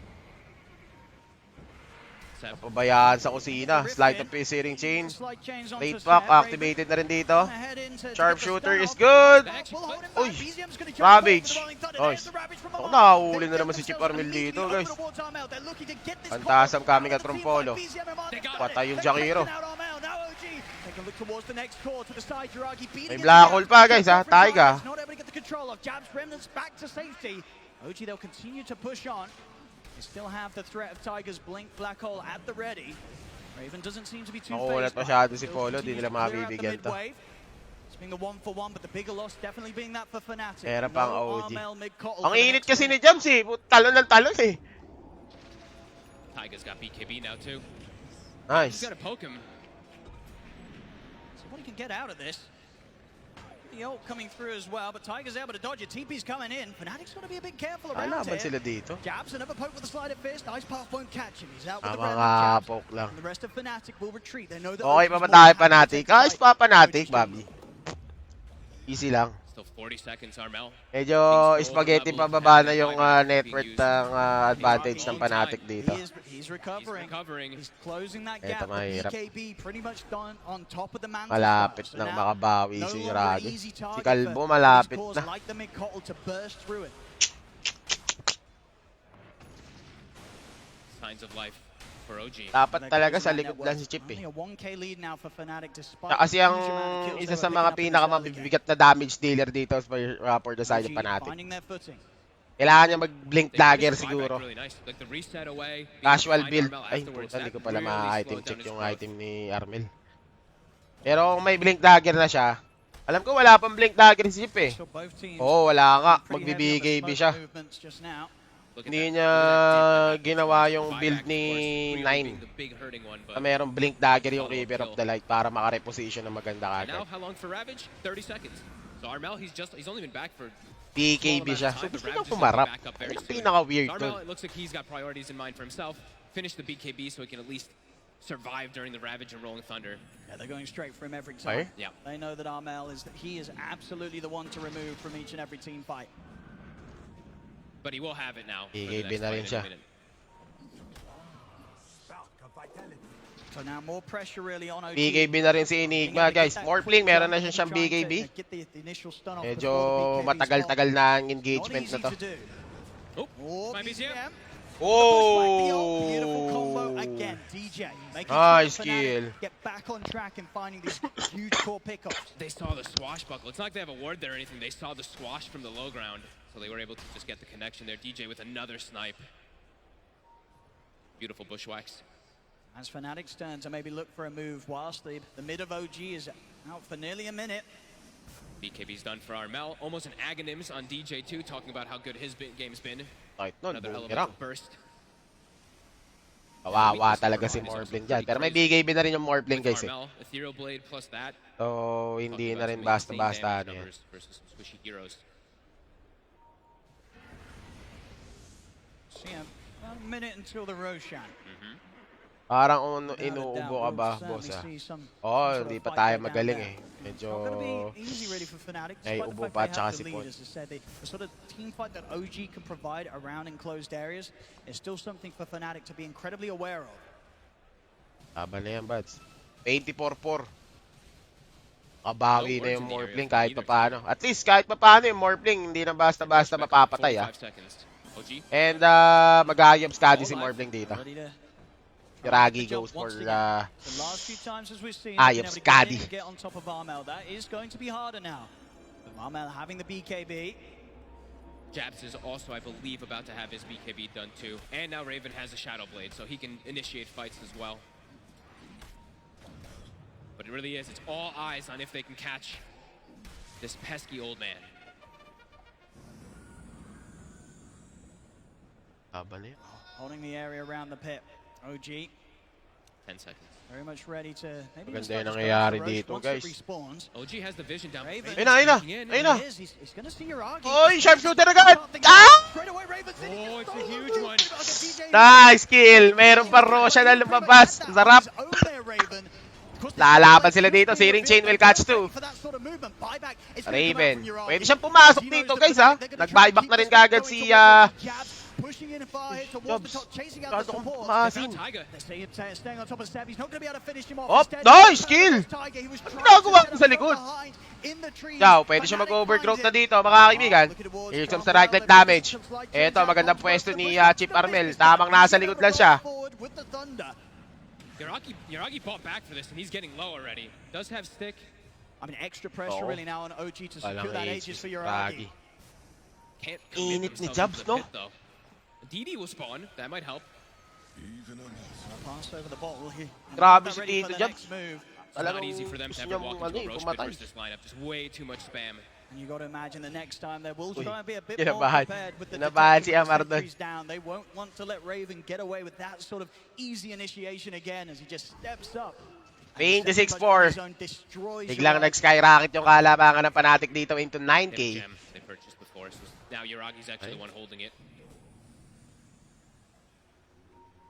Pabayaan sa kusina. Slide of searing chain. Slide chains onto Late Seb. pack, Raven activated na rin dito. gonna head in to get the Sharpshooter is standoff. good. We'll hold him back. Uy, BZM's gonna jump Ravage. over the Rolling Thunder. Nice. There's the Ravage from Ako, Amar. nakahuli They na get naman si Chip themselves Armel immediately dito, over guys. towards Armel. They're looking to get this Pantasam corner kami out ka of the from team Polo. fight. BZM Amar, they got Patay it. yung They've Jakiro. taken out Armel. Now OG. They can look towards the next core to the side. Yuragi May beating it black down. hole pa, guys, ha. Different Taiga. targets, not able to get the control of. Jab's remnants back to safety. OG, they'll continue to push on. They still have the threat of Tiger's blink black hole at the ready. Raven doesn't seem to be too Nakulat phased by it. masyado si Still Polo, di continues nila to clear out the mabibigyan to. mid-wave. It's being the 1-for-1, but the bigger loss definitely being that for Fnatic. Era pang OG. Armel mid-cottle Ang for the init next kasi one. ni Jams, eh. Talon ng talon, eh. Taiga's got BKB now too. Nice. He's got to poke him. So what he can get out of this. The ult coming through as well, but Tiger's able to dodge it. TP's coming in. Fnatic's got to be a bit careful around Alaban here. sila dito. Jabs, another poke with a slider fist. Ice Path won't catch him. He's out with the Tama red nga, Jabs. poke lang. And the rest of Fnatic will retreat. They know that Okay OG's pa ba more tayo than happy to Fnatic? take the Ayos fight. pa Fnatic, OG's Bobby. Easy lang. Still 40 seconds, Armel. Medyo spaghetti pababa na yung net worth ng advantage ng Fnatic dito. He's recovering. He's closing that Ito gap. The mahirap. BKB pretty much done on top of the mantle. Malapit So nang now, makabawi no si longer Ragi. easy Si target Kalbo for malapit these cores na. like the mid-cottle to burst through it. Signs of life for OG. Dapat talaga sa likod lang si Chip eh. Only a 1K lead now for Fnatic despite Siya kasi ang the huge amount of kills isa they sa were mga picking up in this early game. pinakamabibigat na damage dealer dito for the side of OG Fnatic. finding their footing. Kailangan niya mag-blink They dagger finished the siguro. buyback really nice. Like the reset away, being Casual behind build. Armel Ay, afterwards, puta, hindi that ko pala really ma-item slowed check down his yung growth. item ni Armel. Pero kung may blink dagger na siya, alam ko wala pang blink dagger si Chip eh. So both teams Oo, wala nga. pretty heavy on the Magbibigay smoke siya. movements just now. Look at Hindi that. niya Look at that. ginawa yung Buyback, build of ni course, really Nine. being the big hurting one, but Na merong blink dagger yung follow-up Reaper of kill. the Light para makareposition ng maganda And now, kagad. how long for Ravage? 30 seconds. So Armel, he's only been back for PKB siya. So The gusto niya Ravage is pumarap. back up very Ano soon. pinaka-weird So dun? Armel, it looks like he's got priorities in mind for himself. Finish the BKB so he can at least survive during the Ravage and Rolling Thunder. Yeah, they're going straight for him every Ay? time. Yeah. They know that Armel he is absolutely the one to remove from each and every team fight. But he will have it now. for the BKB next na fight rin in a siya. minute. So now more pressure really on OG. BKB na rin si Enigma, guys. Morphling, meron na siyang BKB. Medyo matagal-tagal na ang engagement na to. Oh, my BCM. Beautiful combo Oh! again, DJ. Making Nice sure Fnatic kill. get back on track and finding these huge core pickups. They saw the swashbuckle. It's not like they have a ward there or anything. They saw the swash from the low ground. So they were able to just get the connection there. DJ with another snipe. Beautiful bushwhacks. As Fnatic's turn to maybe look for a move whilst the mid of OG is out for nearly a minute. BKB's done for Armel. Almost an Aghanims on DJ too, talking about how good his game's been. Kahit nun, Another boomerang. elemental burst. Kawawa talaga si Morphling dyan. Pero may BKB na rin yung Morphling, With guys eh. Armel, Ethereal Blade plus that. So, hindi Talking na about rin some insane basta-basta damage ano yan. numbers versus some squishy heroes. So yeah, a minute until the Roshan. Parang Without a inuubo doubt, ka ba, we'll boss certainly ah? see some Oo, sort of hindi pa fight tayo down magaling there. eh. Medyo Not going to be easy really for Fnatic, ay despite the ubo fact pa they tsaka have si the Paul. lead. As I said, the sort of team fight that OG can provide around enclosed areas is still something for Fnatic to be incredibly aware of. Laban na yan, buds. 24-4. Kabawi na yung Morphling kahit pa paano. At least kahit pa paano yung Morphling, hindi na basta-basta mapapatay ah. 45 seconds. OG. And mag-ayobs kadi si Morphling dito. Ready to Ragi goes for the last few times as we've seen, Eye been of able to get in Skadi. and get on top of Armel. That is going to be harder now. With Armel having the BKB. Jabs is also, I believe, about to have his BKB done too. And now Raven has a Shadow Blade, so he can initiate fights as well. But it really is, it's all eyes on if they can catch this pesky old man. Laban na yan. Holding the area around the pit. OG 10 seconds. very much ready to maybe Maganda start yung this nangyayari going for Roche dito, once it guys. respawns. OG has the vision down. Raven Ayun na, ayun na! sneaking in. Ayun na! He is. He's going to see Uragi. Oy, sharpshooter agad! Ah! Straight away, Raven's in. He Oh, gets it's a stolen. huge one. Nice kill! Meron pa Roshan na lumabas. Sarap! Lalaban sila dito. Searing Chain will catch too. Raven. Pwede siyang pumasok dito, guys ha. Nag-buyback na rin kagad si pushing in and far ahead towards the top, chasing out the Kung support. maasin. Tiger. They're staying on top of Seb. He's not going to be able to finish him off. Oh, Instead, nice he's kill! Tiger. He was Ano trying ginagawa to mo set sa up likod? behind in the trees. Yaw, pwede siya Fnatic mag-overgrowth na finds it. dito, mga kaibigan. Look at the walls, Here comes John the right leg Bell, damage. some slight Ito, change magandang out. pwesto ni Push Chip the Armel. business Tamang time. nasa likod lang siya. Forward with the Thunder. Yaragi bought back for this, and he's getting low already. Does have stick. I mean, extra pressure Oo. really now on OG to Walang secure that ace, Aegis for Ragi. Uragi. Can't Init commit ni themselves Jabs, into the no? pit, though. DD will spawn. That might help. Even uneasy. Pass over the ball. Grabe si Ready for Tito the Jabs. next move. It's Talagang not easy for them to gusto ever niyang, walk into a Roche pit pumatay. versus this lineup. Just way too much spam. And you got to imagine the next time they will Uy, try and be a bit kinabahan. more prepared with the Kinabahan si detective Amar doon. sentries down. They won't want to let Raven get away with that sort of easy initiation again as he just steps up. Pain And to steps 6-4. on his own, destroys Biglang Uragi. nag-skyrocket yung kalabangan ng Fnatic dito into They 9K. have a gem they purchased before, so now Yaragi's actually the one holding it.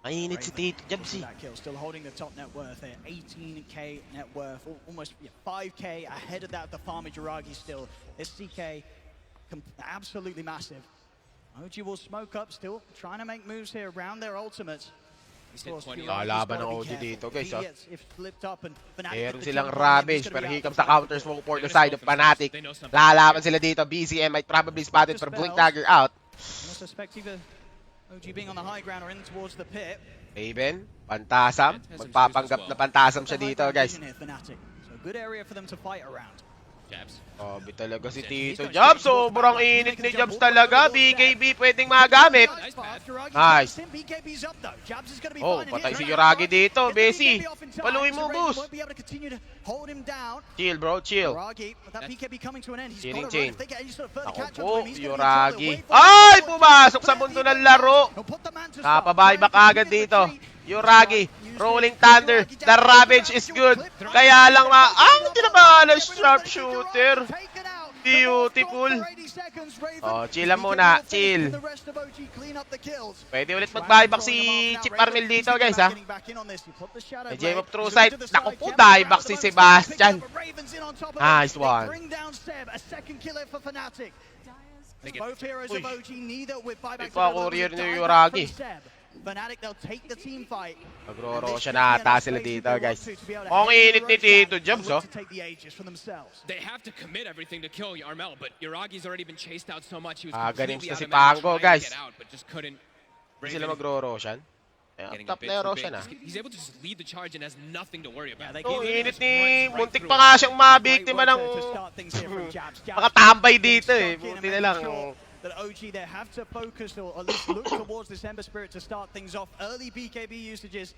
Mainit si Tito Jabs eh. That kill, still holding the top net worth here. 18k net worth, almost 5k ahead of that. The farmer Jiragi still. This CK absolutely massive. OG will smoke up still, trying to make moves here around their ultimates. Lalaban ng OG dito guys, ha. Meron Meron silang Ravage, pero here comes the counter smoke for the side of Fnatic. Lalaban sila dito. BCM might probably spot it, pero Blink Dagger out. No suspect either OG being on the high ground or in towards the pit. Raven, Pantasam. Magpapanggap na Pantasam siya dito guys. Fnatic. So good area for them to fight around. Jabs. Obi talaga si Tito Jabs. Sobrang init ni Jabs talaga. BKB pwedeng magamit. Nice. Oh, patay si Yuragi dito. Besi. Paluin mo, boost. Chill, bro. Chill. Chilling chain. Ako po, Yuragi. Ay! Pumasok sa mundo ng laro. Napabahay ba kagad dito? Yuragi, Rolling Thunder, the Ravage is good. Kaya lang tinabahan ng sharpshooter. Beautiful. Oh, chill lang muna, chill. Pwede ulit mag-buyback si Chip Armel dito guys ha. May Gem of True Sight. Naku po, dieback si Sebastian. Nice one. Ipa-courier ni Yuragi. Fnatic, they'll take the team fight. Magro-rosya na ata sila dito, guys. Ang init ni Tito Jabs, oh. They have to commit everything to kill Armel, but Yuragi's already been chased out so much. He was Ganems na completely si out of match, Pango, trying to guys. get out, but just couldn't. Hindi sila magro-rosyan. Top na yung rosyan, ah. He's able to just lead the charge and has nothing to worry about. Oh, init ni... Muntik pa nga siyang mabiktima ng... Makatambay dito, eh. Buti na lang. That OG there have to focus or at least look towards this Ember Spirit to start things off. Early BKB usages.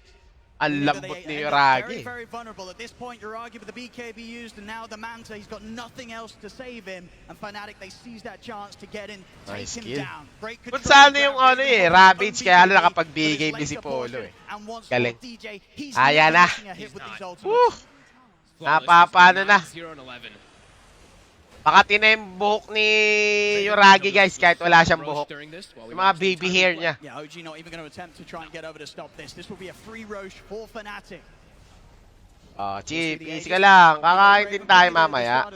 Ang lambot ni Yuragi. Very vulnerable at this point. Yuragi with the BKB used, and now the Manta. He's got nothing else to save him. And Fnatic, they seize that chance to get in, take nice him kill. down. Kung saan yung Ravage, kaya nakapag-BKB si Polo eh. Galing. Ayan na. Napapano na. Makati na yung buhok ni Yuragi guys kahit wala siyang buhok. Yung mga baby hair niya. Yeah, OG not even going to attempt to try and get over to stop this. This will be a free Roche for Fnatic. Chip, easy ka lang. Kakain din tayo mamaya.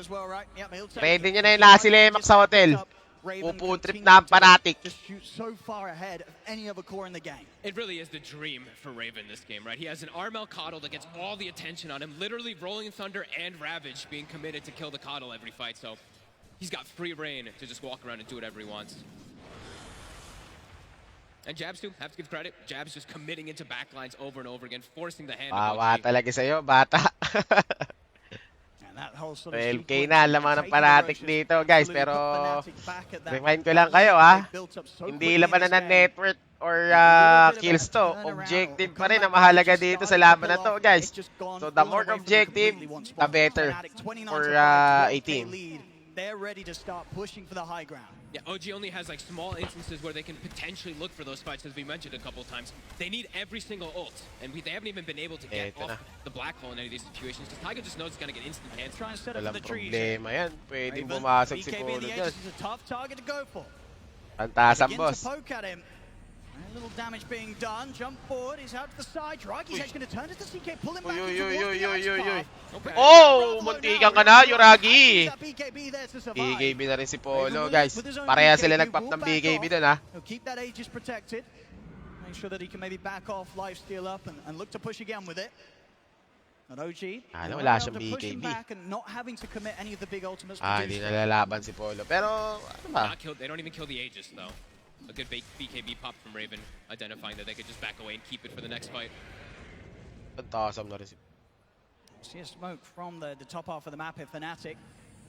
Ready nyo na yung Lassie Lemak sa hotel. Pupu trip na ang Fnatic. Just shoot so far ahead of any other core in the game. It really is the dream for Raven this game, right? He has an Armel Coddle that gets all the attention on him, literally Rolling Thunder and Ravage being committed to kill the Coddle every fight, so he's got free reign to just walk around and do whatever he wants. And Jabs too, have to give credit. Jabs just committing into backlines over and over again, forcing the hand of Wawa OG. talaga sa'yo, bata. 12K na laman ng Fnatic dito guys, pero remind ko lang kayo ha, hindi labanan ng network or kills to, objective pa rin ang mahalaga dito sa laban na to guys. So the more objective, the better for a team. They're ready to start pushing for the high ground. Yeah, OG only has like small instances where they can potentially look for those fights, as we mentioned a couple times. They need every single ult, and they haven't even been able to get off the black hole in any of these situations. Because Tiger just knows he's going to get instant cancel. Try and set up for the trees. Problema yan. Pwedeng bumasok si Polo dyan. This is a tough target to go for. Pantasam, Begin boss. to poke at him. A little damage being done. Jump forward. He's out to the side. Yuragi's actually going to turn to the CK, pull him back towards the ice path. Oh! Muntikan ka na, Yuragi! BKB na rin si Polo, guys. Pareha sila nag-pop ng BKB dun, ha? He'll keep that Aegis protected. Make sure that he can maybe back off, lifesteal up, and look to push again with it. Not OG. Wala siyang BKB. Hindi nalalaban si Polo. Pero, ano ba? They don't even kill the Aegis, though. A good BKB pop from Raven, identifying that they could just back away and keep it for the next fight. Pantasam na rin si See a smoke from the top half of the map here, Fnatic.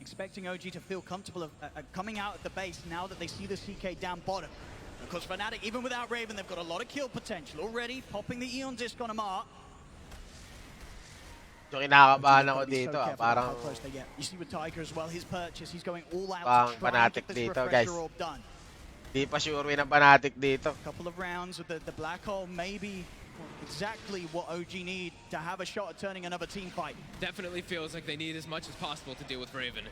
Expecting OG to feel comfortable of coming out at the base now that they see the CK down bottom. Because Fnatic, even without Raven, they've got a lot of kill potential already, popping the Eon Disc on a mark. Yung kinakabahan ako dito, parang You see with Tiger as well, his purchase, he's going all out pang to try and Fnatic get this dito, refresher guys. orb done. Di pa sure win ang Fnatic dito. Couple of rounds with the black hole, maybe exactly what OG need to have a shot at turning another team fight. Definitely feels like they need as much as possible to deal with Raven.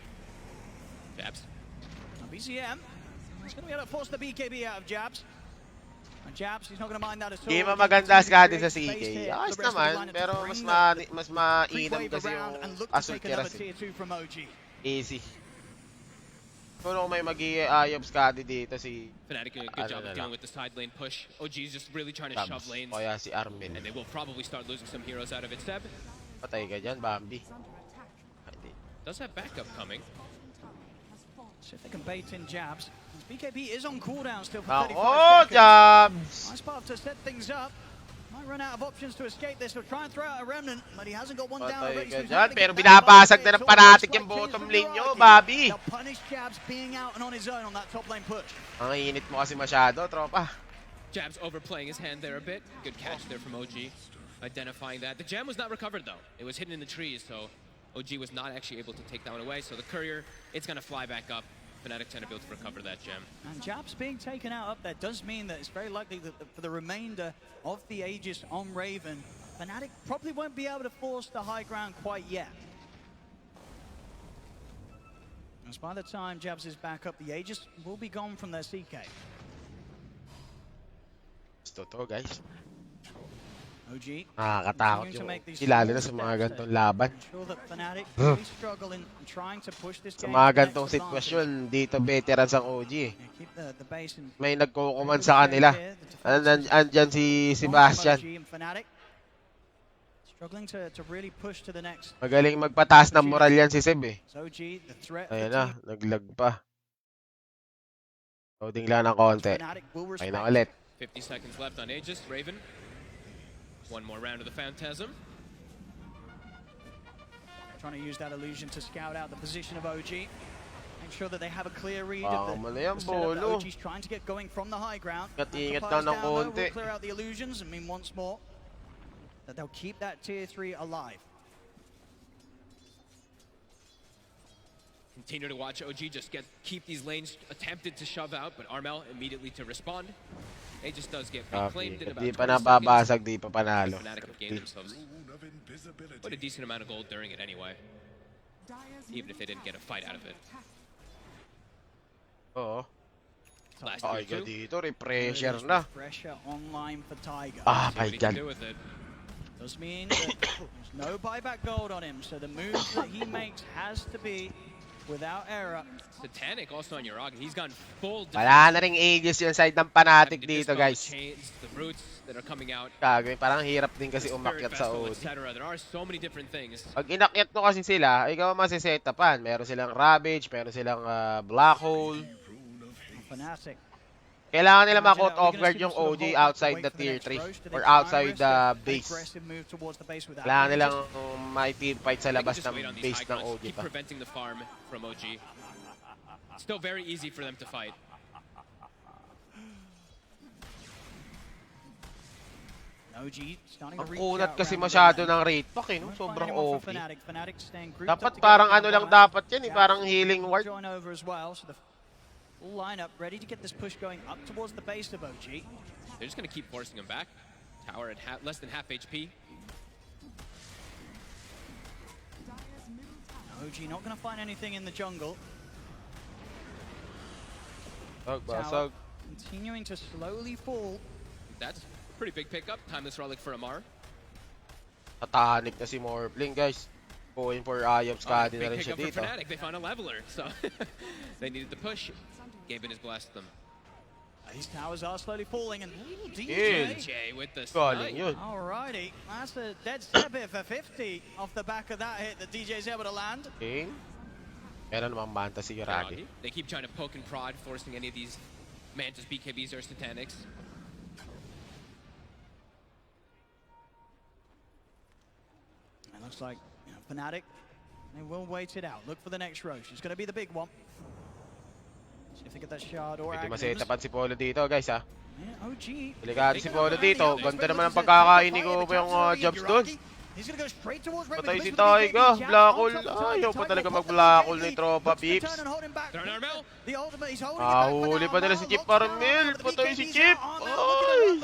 Jabs. Now BCM, he's going to be able to force the BKB out of Jabs. Jabs, he's not going to mind that at all. Hindi mo maganda Scotty sa CK. Ayos naman, pero mas mainam kasi yung Azul Tiras. Easy. Kung may mag-i-ayop Scotty dito si... Fnatic doing a good job of dealing with the side lane push. OG is just really trying to shove lanes. Kaya si Armin. And they will probably start losing some heroes out of it. Seb Patay ka dyan, Bambi. does have backup coming. See if they can bait in Jabs. BKB is on cooldown still for 35 Oh, seconds. Jabs! Nice path to set things up. Might run out of options to escape this. He'll try and throw out a remnant, but he hasn't got one down Patay already. ka So he's dyan, not gonna pero get that binabasag ball. na ng Fnatic yung bottom lane nyo, Bobby. They'll punish Jabs being out and on his own on that top lane push. Ang init mo kasi masyado, tropa. Jabs overplaying his hand there a bit. Good catch there from OG. Identifying that. The gem was not recovered though. It was hidden in the trees, so OG was not actually able to take that one away. So the courier, it's going to fly back up. Fnatic trying to be able to recover that gem. And Jabs being taken out up there does mean that it's very likely that for the remainder of the Aegis on Raven, Fnatic probably won't be able to force the high ground quite yet. As by the time Jabs is back up, the Aegis will be gone from their CK. Gusto to, guys. OG. Nakakatakot yung kilala na sa mga gantong laban. Sa mga gantong sitwasyon, dito veterans ang OG. May nagkukuman sa kanila. Andyan si Sebastian. Magaling magpataas ng moral yan si Seb eh. Ayun na, naglag pa. Loading lang ng konti. Ayun na ulit. 50 seconds left on Aegis. Raven. One more round of the Phantasm. Trying to use that illusion to scout out the position of OG. Make sure that they have a clear read of the setup that OG's trying to get going from the high ground. Ingat lang ng konti. We'll clear out the illusions and mean once more that they'll keep that tier 3 alive. Continue to watch OG just keep these lanes attempted to shove out, but Armel immediately to respond. Aegis does get reclaimed in about 20 di pa nababasag, di pa panalo. Fnatic have gained themselves quite a decent amount of gold during it anyway. Even if they didn't get a fight out of it. Oo. Last Ay ka two. dito, refresher na. Pressure online for Tiger. Ah, See my what he can God. do with it. Does mean that there's no buyback gold on him, so the move that he makes has to be without error. Satanic also on Yuragi. He's gone full. Wala na ring Aegis yung side ng Fnatic dito, guys. The roots that are coming out. Kagawin, parang hirap din kasi umakyat sa OG. There are so many different things. Pag inakyat mo kasi sila, ikaw masisetapan. Meron silang Ravage, meron silang Black Hole. Fnatic. Kailangan nila ma-caught off guard yung OG outside the tier 3 or outside the base. Kailangan nilang may team fight sa labas ng base ng OG pa. Keep preventing the farm from OG. Still very easy for them to fight. Ang kunat kasi masyado ng rate pack eh, no? Sobrang OP. Dapat parang ano lang dapat yan eh, parang healing ward. Full lineup ready to get this push going up towards the base of OG. They're just going to keep forcing him back. Tower at less than half HP. OG not going to find anything in the jungle. Basag. Continuing to slowly fall. That's a pretty big pickup. Timeless Relic for Amar. Tatahanik na si Morphling, guys. Going for Ayop Scotty na rin siya dito. They found a leveler, so they needed the push. Gaben has blasted them. These towers are slowly falling, and DJ with the snipe. Alrighty, that's a dead step here for 50 off the back of that hit that DJ's able to land. Okay. Meron namang manta si Yuragi. They keep trying to poke and prod, forcing any of these Mantis, BKBs, or Satanics. It looks like Fnatic, they will wait it out. Look for the next Roche. It's going to be the big one. See if they get that shard or Pwede masetapan si Polo dito, guys, ha. Yeah, OG. Delikado si Polo dito. Ganda naman ang pagkakaini ko yung jobs doon. Patay si Taiga. Black Hole. Ayaw pa talaga mag-Black Hole ni Tropa Pips. Huli pa nila si Chip Armel. Patay si Chip. Ay!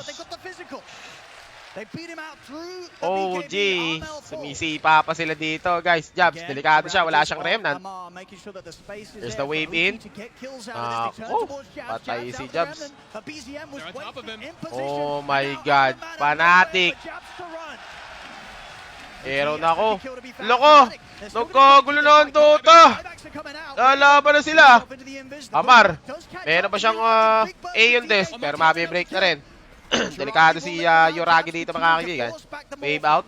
They beat him out through the OG. BKB. Armel falls. Sumisipa pa sila dito, guys. Jabs, Again, delikado siya. Wala siyang Ravages remnant. on Amar, making sure that the space is There's there the for wave OG in. to get kills out as they turn towards Jabs. Patay Jabs si out the Jabs. remnant, but BZM was They're on top of waiting him. in position. Oh my Now God. Iron Man Fanatic. for Jabs to run. Arrow na ako. Kill to be found. Loko. Fnatic, they're still gonna Nagkagulo fight na ang this fight. Dota. Buybacks are coming out. Lalaban na sila. Into the invis. The Amar. Bulldogs does catch Meron up pa siyang with the big burst A yung of desk, DA. pero mabibreak na rin. Delikado si Yoragi dito, mga kaibigan. Wave out.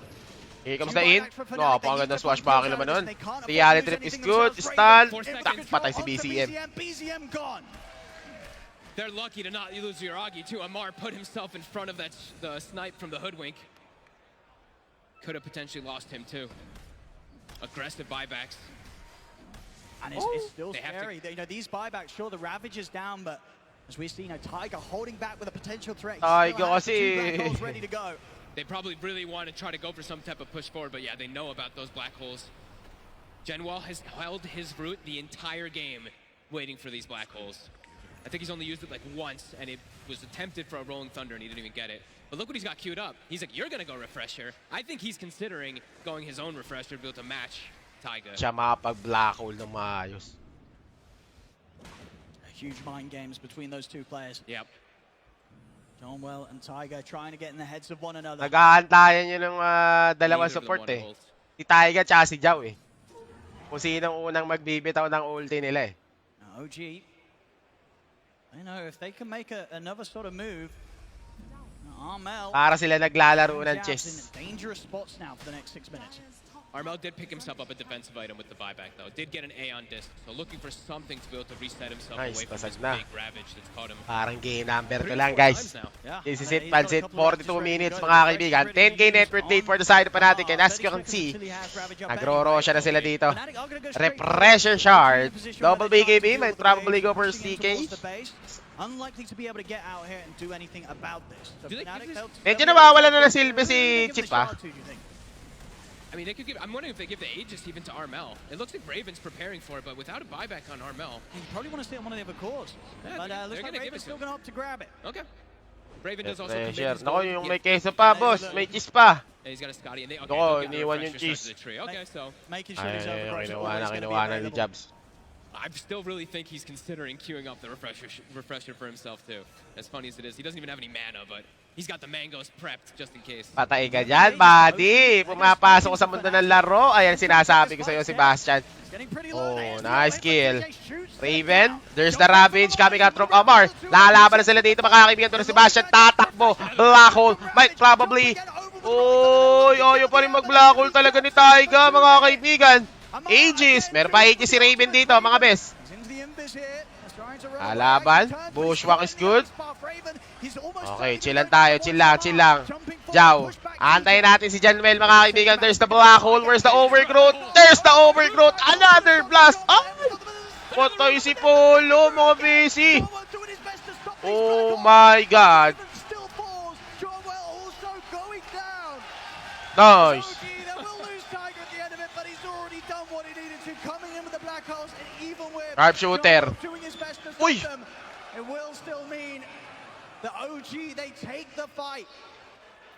Here comes the in. No, pangagandang swashbuckle naman nun. Reality trip is good. Stun. Tak, patay si BCM. BCM gone. They're lucky to not lose Yoragi too. Amar put himself in front of the snipe from the hoodwink. Could have potentially lost him too. Aggressive buybacks. And it's still They have to- scary. You know, these buybacks, sure, the Ravage is down, but as we see, you know, Tiger holding back with a potential threat. He Tiger still has the two kasi. black holes ready to go. They probably really want to try to go for some type of push forward, but yeah, they know about those black holes. Genwell has held his route the entire game, waiting for these black holes. I think he's only used it like once, and it was attempted for a Rolling Thunder, and he didn't even get it. But look what he's got queued up. He's like, you're going to go refresher. I think he's considering going his own refresher to be able to match Tiger. Siya makapag-black hole ng maayos. Huge mind games between those two players. Yep. Johnwell and Tiger trying to get in the heads of one another. Nag-aantayan yun ng dalawang Neither of them support want eh. ult. Si Taiga tsaka si Jao eh. Kung sinong unang magbibitaw ng ulti nila eh. Now, OG, I know if they can make another sort of move. Armel. Para sila naglalaro ng Jabs chess. in dangerous spots now for the next 6 minutes. Armel did pick himself up a defensive item with the buyback, though. Did get an A on disc, so looking for something to be able to reset himself Nice, away from basag this na. big ravage that's caught him. Parang game number ko 3 or lang 4 guys. times now. Yeah. This is And it, he's got a Pansit. couple of 42 matches ready to minutes go. mga The kaibigan. refresh ready 10k to network use date on for the side of Fnatic. And as 30 you can seconds see, until he has Ravage up nagro-ro siya na sila dito. Fnatic are gonna go straight for it. Refresher shard. Position Double where they're trying to BKB. deal Might with the probably wave, go for pushing in CK. towards the base. Unlikely to be able to get out here and do anything about this. So Do they Fnatic, give this- they'll- Medyo they'll be able nawawala to na ng take silbi it. si Who do they give Chip, the ah. shard to, do you think? I mean, they could give. I'm wondering if they give the Aegis even to Armel. It looks like Raven's preparing for it, but without a buyback on Armel. You probably want to see it on one of the other cores. Yeah, But they're looks gonna like give Raven's it to still him. going to opt to grab it. Okay. Raven does also commit Refresher. his Nako, goal. yung Yeah. may queso pa, boss. May cheese pa. Yeah, he's got a Scotty, and they okay, Nako, they'll give the iniwan yung refresher cheese. to the tree. Okay, so Making sure Ay, these other cores are kinuha always na going to be kinuha na ni available. Jabs. I still really think he's considering queuing up the refresher for himself too. As funny as it is, he doesn't even have any mana, but he's got the mangoes prepped just in case. Patay ka dyan, buddy. Pumapasok ko sa mundo ng laro. Ayan, sinasabi ko sa'yo, Sebastian. It's getting pretty low. Oh, There's the nice wave, but kill. TJ shoots Raven, down. there's the Ravage coming out from Amar. Lalaban na sila dito, mga kaibigan to na Sebastian. Tatakbo, black hole, might probably. Oy, ayaw pa rin mag-black hole talaga ni Taiga, mga kaibigan. Aegis, meron pa Aegis si Raven dito, mga best. He's into the invis here. He's trying to run away. Alaban, He turns, bushwhack but is he's good. Spark Raven. He's almost Okay, ready to chill lang go tayo, down. chill lang, chill lang. Jumping forward, Jao, push back antayin TJ. natin si Janwell, mga kaibigan. There's the black hole, where's the overgrowth? There's the overgrowth, another blast. Oh! Patay si Polo, mga busy. Johnwell doing his best to stop these Oh black my holes. God. Raven still falls. Johnwell also going down. Nice. OG, they will lose Tiger at the end of it, but he's already done what he needed to, coming in with the black holes, and even with Sharpshooter. Johnwell doing his best to Uy. stop them, it will still mean the OG, they take the fight.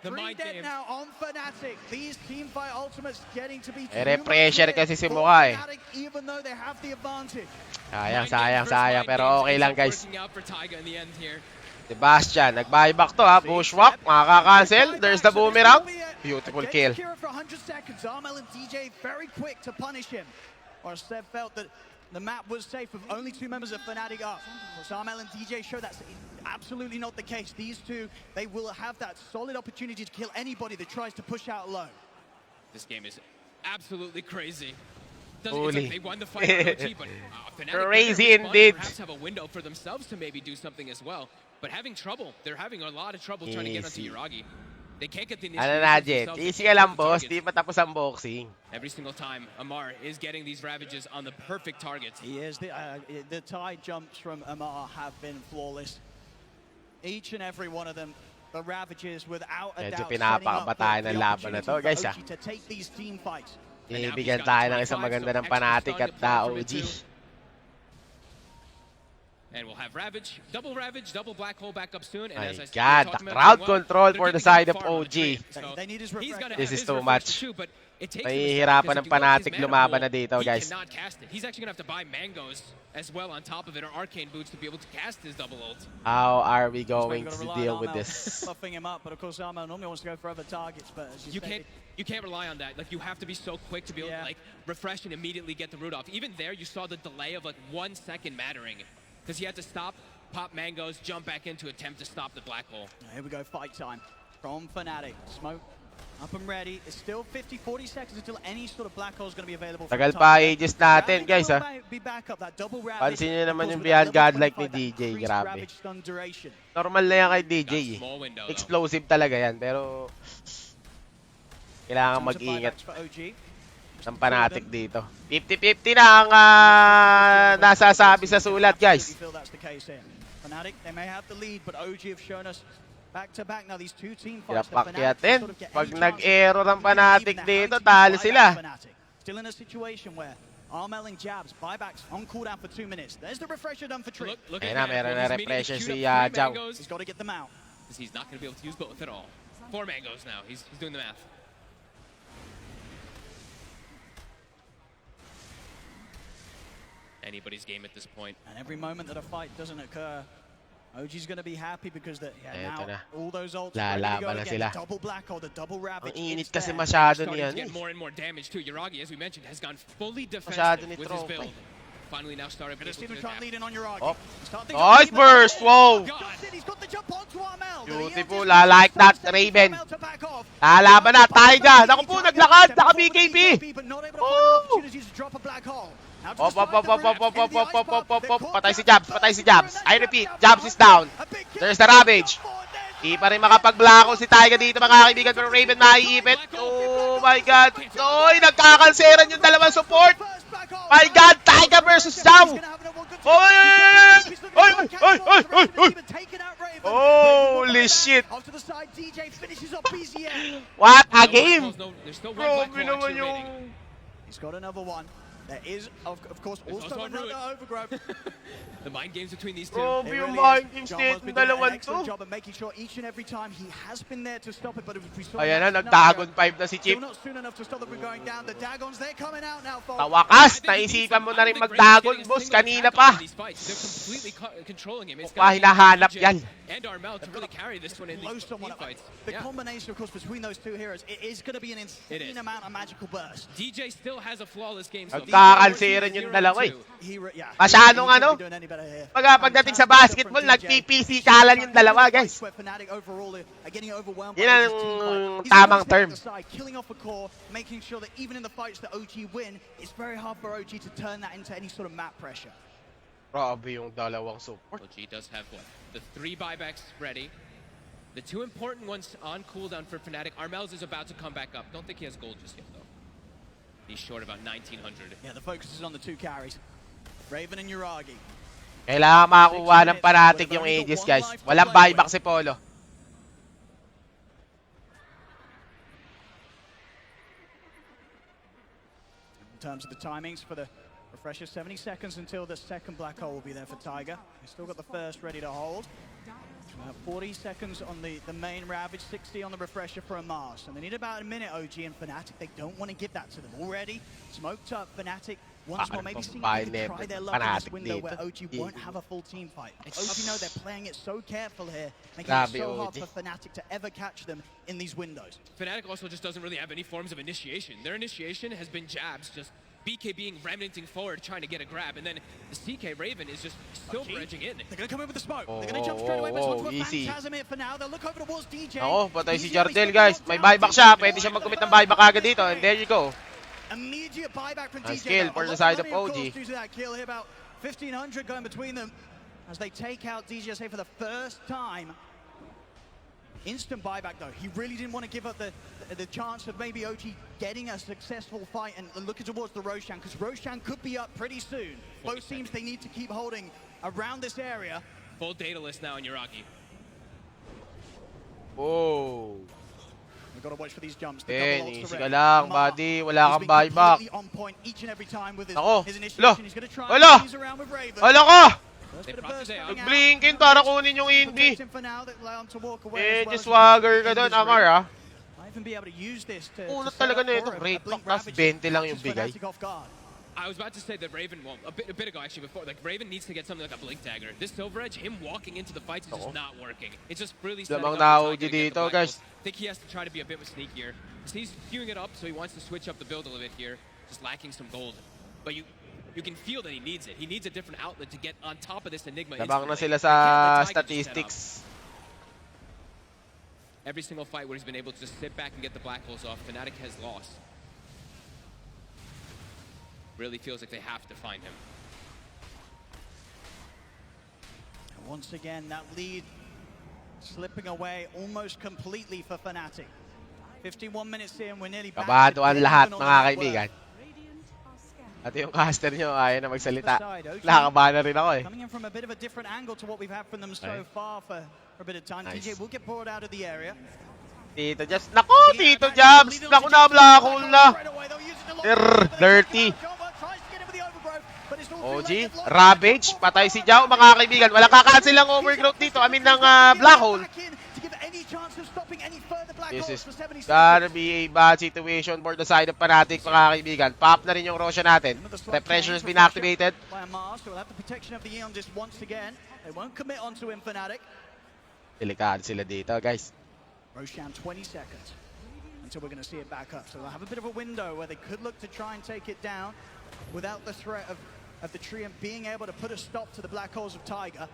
The 3 mind dead games. now on Fnatic. These teamfight ultimates getting to be too pressure much kasi si for Mukha eh. Fnatic, even though they have the advantage. Sayang, Mind sayang, games versus sayang. mind Pero games okay ends lang, up guys. working out for Taiga in the end here. Sebastian, nag-buyback to ha. Bushwhack, makaka-cancel. There's the boomerang. Beautiful kill. Kira for 100 seconds. Armel and DJ very quick to punish him. Or Seb felt that the map was safe with only 2 members of Fnatic up. So Armel and DJ show that's absolutely not the case. These two, they will have that solid opportunity to kill anybody that tries to push out low. This game is absolutely crazy. It's Holy. like they won the fight on OG, but Fnatic, they're Crazy gonna respond and indeed. perhaps have a window for themselves to maybe do something as well. But having trouble, they're having a lot of trouble trying to get onto Easy. Uragi. They can't get the Ano na, Jet? themselves. Easy They ka lang, can't get the boss. targets. Di pa tapos ang boxing. Every single time, Amar is getting these ravages on the perfect targets. He is. The tide jumps from Amar have been flawless. Each and every one of them. The Ravages, without a Medyo doubt, pinapakabatayan ng setting up laban na the to, guys, opportunity for OG to take these team fights. And now Ibigyan he's got tayo ng 25, isang maganda so ng extra Fnatic starting at to play from it OG. too. And we'll have Ravage, double Black Hole back up soon. And My as I God, talked the about crowd doing well, control they're for the giving side him of far on the OG. trade. So They need his he's refresh. gotta This have is his too refresh much. too, but it takes him a Mahihirapan second, ng 'cause if you go with his Fnatic mana lumaban pool, na dito, he guys. cannot cast it. He's actually gonna have to buy mangoes as well on top of it, or arcane boots to be able to cast his double ult. How are we We've going got to rely deal on with Armel this? buffing him up, but of course Armel normally wants to go for other targets, but as You stated, can't rely on that. Like, you have to be so quick to be able to like refresh and immediately get the root off. Even there, you saw the delay of like 1 second mattering, because he had to stop, pop mangoes, jump back in to attempt to stop the black hole. Here we go, fight time from Fnatic. Smoke up and ready. It's still 50-40 seconds until any sort of black hole is going to be available. from Tagal the pa top. ages natin, guys, Ravage ha. will be back up, that double Ravage. Pansin nyo Of naman course, yung with Beyond that level Godlike ni 25, that DJ, increased grabe. Ravage stun duration. Normal na yan kay DJ Got a eh. small window, though. Explosive talaga yan, pero kailangan Tons of mag-ingat buybacks for OG. ng Fnatic dito. 50-50 na ang nasasabi sa sulat, guys. Absolutely feel that's the case here. Fnatic, they may have the lead, but OG have shown us back-to-back now these two team fights. Pinapakyatin. Pag nag-error ang Fnatic dito, talo sila. Still in a situation where Armel and Jabs, buybacks on cooldown for 2 minutes. There's the refresher done for Tree. Look Ayun at na, that. meron Well, na he's meaning to refresher queue si up 3 Jao. mangoes, He's got to get them out. 'cause he's not going to be able to use both at all. 4 mangoes now. He's doing the math. Anybody's game at this point. And every moment that a fight doesn't occur, OG's going to be happy because that Eto now na. all those ults ready to Lalaban go na again. sila. The double black hole, the double ravage. Ang init it's kasi there. masyado Starting niyan to get eh. more and more damage too. Yuragi, as we mentioned, has gone fully Masyado defensive ni with his Tropa build. eh. Finally now started Gonna able see to them try and adapt. lead in on Yuragi. Oh. Start things Nice up. burst! Whoa! He's got the jump onto Armel. Beautiful. I like that, Raven. Lalaban na, Taiga. Naku po, naglakad. Naka BKB. Oh! Op. Patay si Jabs, patay si Jabs. I repeat, Jabs is down. There's the Ravage. Di pa rin makapag-blacko si Taiga dito, mga kaibigan, pero Raven maiipit. Oh my God. Oy, nagkakanseran yung dalawang support. My God, Taiga versus Zhao. Oy! Holy shit. What a game. There's still one black Grabe hole naman actually remaining. yung... He's got another one. There is, of course, There's also also a another Druid. overgrowth. The mind games between these two. Grabe It yung really mind is. games John Wall's nito, been doing an dalawan excellent to. job of making sure each and every time he has been there to stop it, but we saw Ayan na, that nag-Dagon 5 na si Still Chip. not soon enough to stop them from going down. The Dagons, they're coming out now, folks. Tawakas, naisipan mo na rin mag-Dagon, boss, kanina pa. They're completely controlling him. It's Pa, hinahanap yan. And Armel to really carry this one in Blow these someone team up. fights. The Yeah. combination, of course, between those two heroes, it is going to be an It insane is. amount of magical burst. DJ still has a flawless game. So Nagkakanseran yung dalawa eh. Masyadong ano, pagdating sa basketball, nag-PPC kalan yung dalawa, guys. Yan ang tamang term. Killing off a core, making sure that even in the fights that OG win, it's very hard for OG to turn that into any sort of map pressure. Grabe yung dalawang support. OG does have what? The 3 buybacks ready. The 2 important ones on cooldown for Fnatic. Armel's is about to come back up. Don't think he has gold just yet, though. He's short about 1900. Yeah, the focus is on the 2 carries. Raven and Yuragi. Kailangan makakuha ng Fnatic yung Aegis, guys. Walang buyback si Polo. In terms of the timings for the refresher, 70 seconds until the second black hole will be there for Tiger. He's still got the first ready to hold. 40 seconds on the main Ravage, 60 on the refresher for a Mars. And they need about a minute, OG and Fnatic. They don't want to give that to them. Already smoked up Fnatic. Once more, maybe seeing if they can try their luck in this window where OG won't have a full team fight. OG know they're playing it so careful here, making it so hard for Fnatic to ever catch them in these windows. Fnatic also just doesn't really have any forms of initiation. Their initiation has been jabs, just BKBing, remnanting forward, trying to get a grab, and then the CK Raven is just silver edging in. They're going to come in with the smoke. They're going to jump straight away, but it's onto a Phantasm here for now. They'll look over towards DJ. Ako, patay si Jardel, guys. May buyback siya. Pwede siya mag-commit ng buyback agad dito. And there you go. Immediate buyback from Nice DJ. kill for the side of OG. Due to that kill here, about 1,500 going between them as they take out DJSA for the first time. Instant buyback though. He really didn't want to give up the chance of maybe OG getting a successful fight and looking towards the Roshan, because Roshan could be up pretty soon. Both teams, they need to keep holding around this area. Full data list now in Yuragi. Oh. We've got to watch for these jumps. Easy ka lang, buddy. Wala kang buyback. On point each and every time with his, Ako. his Lo. initiation. He's going to try Wala. and use around with Raven. Wala ka! They probably they are. Nag-blinkin para kunin yung Indy. For now, that allow him to walk away Eh, as well just as swagger ka end doon, his Amar, ring. ah. Might even be able to use this to Unat set talaga up na for ito. a Great blink back, tas ravage 20 lang yung catches bigay. Fnatic off guard. I was about to say that Raven, well, a bit ago actually before, like Raven needs to get something like a Blink Dagger. This Silver Edge, him walking into the fights is just not working. It's just really setting Lamang up na for OG Tiger to get the dito, Black guys. Holes. I think he has to try to be a bit sneakier. He's queuing it up, so he wants to switch up the build a little bit here, just lacking some gold. But you can feel that he needs it. He needs a different outlet to get on top of this Enigma. Labang na instantly. sila sa He can't let Tiger just set up. statistics. Every single fight where he's been able to just sit back and get the Black Holes off, Fnatic has lost. Really feels like they have to find him. And once again, that lead slipping away almost completely for Fnatic. 51 minutes in, we're nearly back. Kabado ang lahat, on mga the kaibigan. network. At yung caster nyo, ayaw na magsalita. Side, OG. Nakakabahan na rin ako eh. Coming in from a bit of a different angle to what we've had from them so Right. far for a bit of time. Nice. TJ will get brought out of the area. Tito Jabs. Naku, Tito Jabs! Naku na, black hole na! Dirty. OG, Ravage, patay si Jao, mga kaibigan. Walang kakancel lang overgrowth dito. I mean, ng black hole. This is gonna be a bad situation for the side of Fnatic, mga kaibigan. Pop na rin yung Roshan natin. The pressure has been activated. By Mars, who will have the protection of the Aeon just once again. They won't commit onto him, Fnatic. Delikado sila dito, guys. Roshan 20 seconds until we're going to see it back up. So they'll have a bit of a window where they could look to try and take it down without the threat of the Treant being able to put a stop to the Black Holes of Tiger.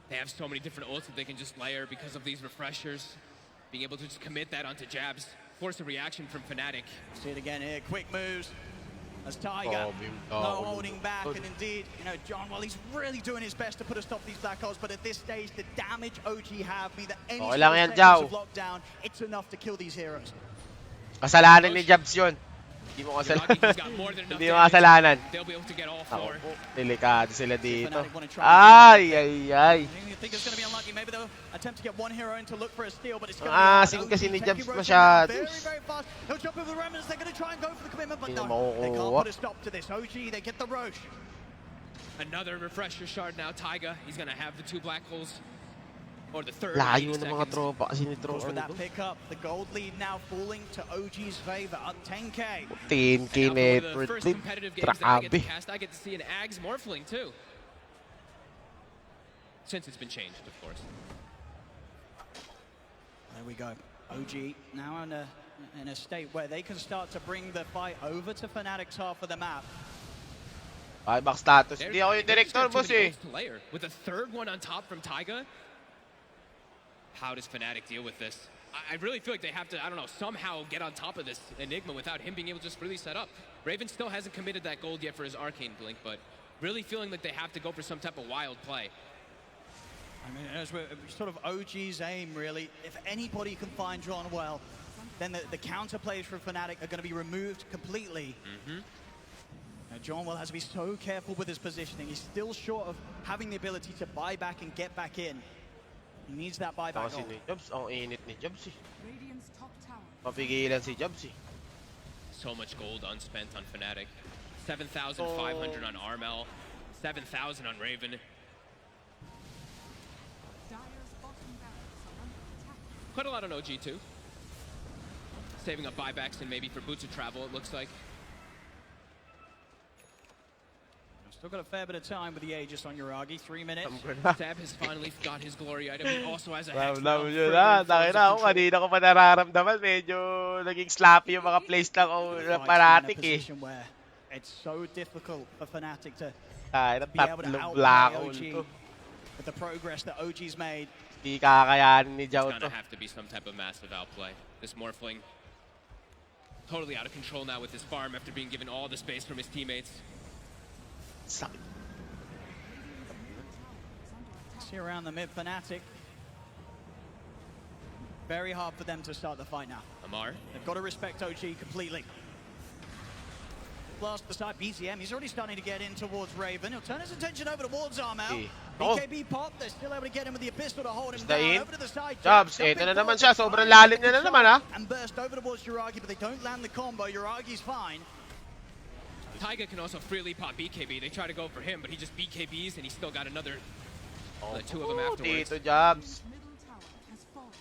They have so many different ults that they can just layer because of these refreshers. Being able to just commit that onto jabs, force a reaction from Fnatic. See it again here, quick moves as Tiger, no holding back, and indeed, you know, John, well, he's really doing his best to put a stop to these Black Holes, but at this stage, the damage OG have mean that any Okay lang yan, seconds Jao. of lockdown, it's enough to kill these heroes. Kasalanan ni Jabs yun. Hindi mo kasalanan. He's got more than enough Hindi mo damage. kasalanan. They'll be able to get all Ako four. po, delikado sila dito. Fnatic wanna try Ay, ay, ay. You think it's going to be unlucky? Maybe they'll attempt to get one hero in to look for a steal, but it's going to Ang be asim hard. kasi ni OG Jabs taking Roshan masyado. down very, very fast. He'll jump over the remnants. They're going to try and go for the commitment, but Hindi no, na they can't makukuha. put a stop to this. OG, they get the Roche. Another refresher shard now. Tyga, he's going to have the two Black Holes. Or the third. Layo 80 ng mga seconds. tropa kasi ni Of course, with that Tropa. pickup, the gold lead now falling to OG's favor, up 10k. 10k And now for one of network the first clip. competitive games that I get to Grabe. cast, I get to see an Ags Morphling too. Since it's been changed, of course. There we go. OG now in a state where they can start to bring the fight over to Fnatic's half of the map. Buyback status. They're- Hindi ako yung they're just director, got too boss many eh. ults to layer. With a third one on top from Tyga, how does Fnatic deal with this? I really feel like they have to, I don't know, somehow get on top of this Enigma without him being able to just really set up. Raven still hasn't committed that gold yet for his Arcane Blink, but really feeling like they have to go for some type of wild play. I mean, as we're sort of OG's aim, really. If anybody can find John well, then the counter plays from Fnatic are going to be removed completely. Now, John Well has to be so careful with his positioning. He's still short of having the ability to buy back and get back in. He needs that buyback Kasi goal. ni Jabs, ang init ni Jabs eh. Mapigilan si Jabs eh. So much gold unspent on Fnatic. 7,500 on Armel, 7,000 on Raven. Quite a lot on OG too. Saving up buybacks and maybe for boots of travel, it looks like. Still got a fair bit of time with the Aegis on Yuragi. 3 minutes. Seb has finally got his glory item. He also has a hex. Ramdam nyo na. Taki na ako. Kanina ko pa nararamdaman. Medyo naging sloppy yung mga plays ng Fnatic eh. Where it's so difficult for Fnatic to Ay, be able to tatlong outplay black OG hole to. with the progress that OG's made. Hindi kakayanin ni Jao It's to. gonna have to be some type of massive outplay. This Morphling totally out of control now with his farm after being given all the space from his teammates. Sakit. See around the mid, Fnatic. Very hard for them to start the fight now. Amar. They've got to respect OG completely. Blast the side, BZM, he's already starting to get in towards Raven. He'll turn his attention over towards Armel. Okay. Oh. BKB pop, they're still able to get him with the Abyssal to hold him Is down. that in? Over to the side, Jabs, jumping eto na forward, naman siya. Sobrang trying to lalim niya na get naman, shot ha? And burst over towards Yuragi, but they don't land the combo. Yuragi's fine. Taiga can also freely pop BKB. They try to go for him, but he just BKBs and he still got another two of them afterwards. Dito, Jabs.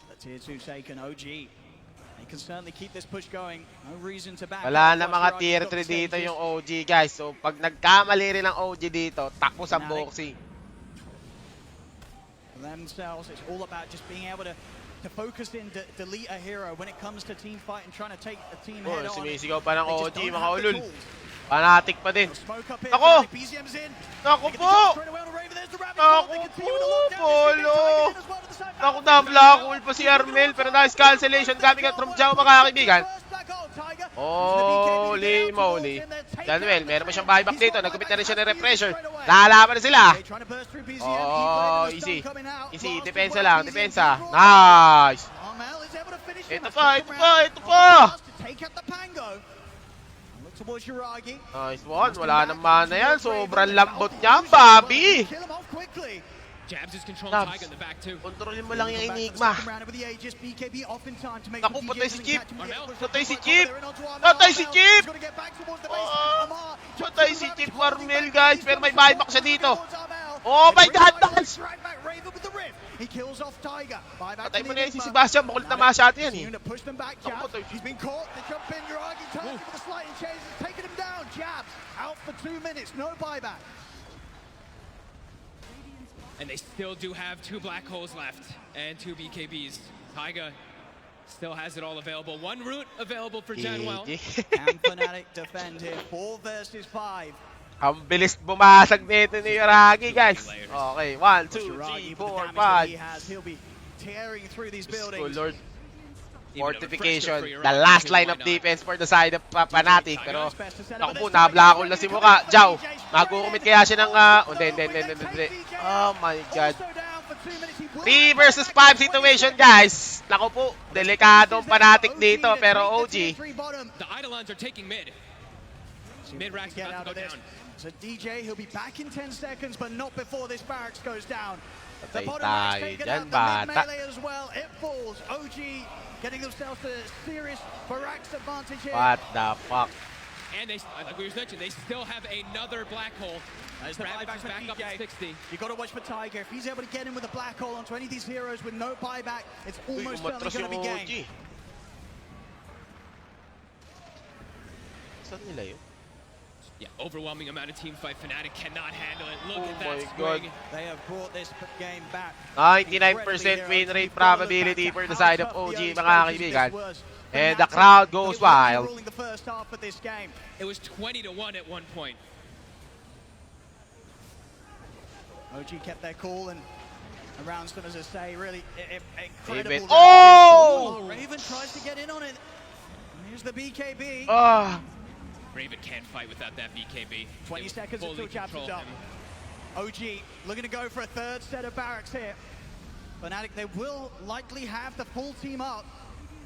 The tier 2 taken, OG. They can certainly keep this push going. No reason to back. Wala up. na mga Watch tier Raggy's got 3 the dito stages. yung OG, guys. So, pag nagkamali rin ang OG dito, takbo sa boxing. For themselves, it's all about just being able to focus in, delete a hero when it comes to team fight and trying to take a team head on. Sumisigaw pa ng They just OG, don't mga have the ulol. tools. Fanatic pa din. Smoke up here, Ako! BZM's in. Naku They get the po! shot straight away on the Raven. There's the rabbit hole. They Naku continue with the po, lockdown. This Polo! could be Tiger in as well to the side. Naku na, black hole pa si Armel, pero nice cancellation coming out from Jao, mga kaibigan. Holy moly. Januel, meron mo siyang buyback dito. Nagkupit na rin siya ng repressure. Nakalaban na sila. Oh, easy. Easy, depensa lang, depensa. Nice. Ito pa, ito pa, ito pa. Nice one. Wala nang mana yan. Sobrang lambot niya, Bobby. Jabs is controlling Jabs. Taiga in the back too. Kontrolin mo lang yung Enigma. Naku, patay si Chip. Patay si Chip. Patay si Chip. Oh, patay si Chip Marmel, guys. Pero may buyback siya dito. Oh my God, guys. He kills off Tiger. Patay mo na yan si Sebastian. Makulit na masyado yan eh. Push them back, Jabs. He's been caught. They jump in. Yuragi turns with a slight change. Taking him down. Jabs out for 2 minutes. No buyback. And they still do have 2 black holes left and 2 BKBs. Taiga still has it all available. 1 route available for Janwell. And Fnatic defend here. 4 versus 5. Ang bilis bumasag nito ni Yuragi, guys. Okay, 1, 2, 3, 4, 5. He'll be tearing through these Oh buildings. Lord. Fortification. The last line of defense for the side of Fnatic. Pero, ako po, nablakol na si Muka. Jao, magkukumit kaya siya ng... Hindi. Oh my God. 3 versus 5 situation, guys. Naku po, delikadong Fnatic dito. Pero OG, The Eidolons are taking mid. Mid rack's Get about out to of go this. down. So DJ, he'll be back in 10 seconds, but not before this barracks goes down. The Patay bottom rack's tayo taken dyan, out, the mid bata. melee as well. It falls. OG getting themselves a serious barracks advantage here. what the fuck? And they, like we mentioned, they still have another black hole. There's the Ravage buyback is for back up DJ. at 60. You got to watch for Tiger. If he's able to get in with a black hole onto any of these heroes with no buyback, it's Uy, almost umatras certainly going yung to be game. OG. Saan nila yun? Yeah, overwhelming amount of team fight. Fnatic cannot handle it. Look Oh at that my God. swing. They have brought this game back. 99% win rate probability for the side of OG, mga kaibigan. And the crowd goes wild. Ruling the first half of this game. It was 20-1 at one point. OG kept their cool and around them, as I say, really incredible. Raven. Oh! Raven tries to get in on it. Here's the BKB. Ah, Raven can't fight without that BKB. 20 They seconds fully until Chaps is control up. him. OG looking to go for a 3rd set of barracks here. Fnatic, they will likely have the full team up.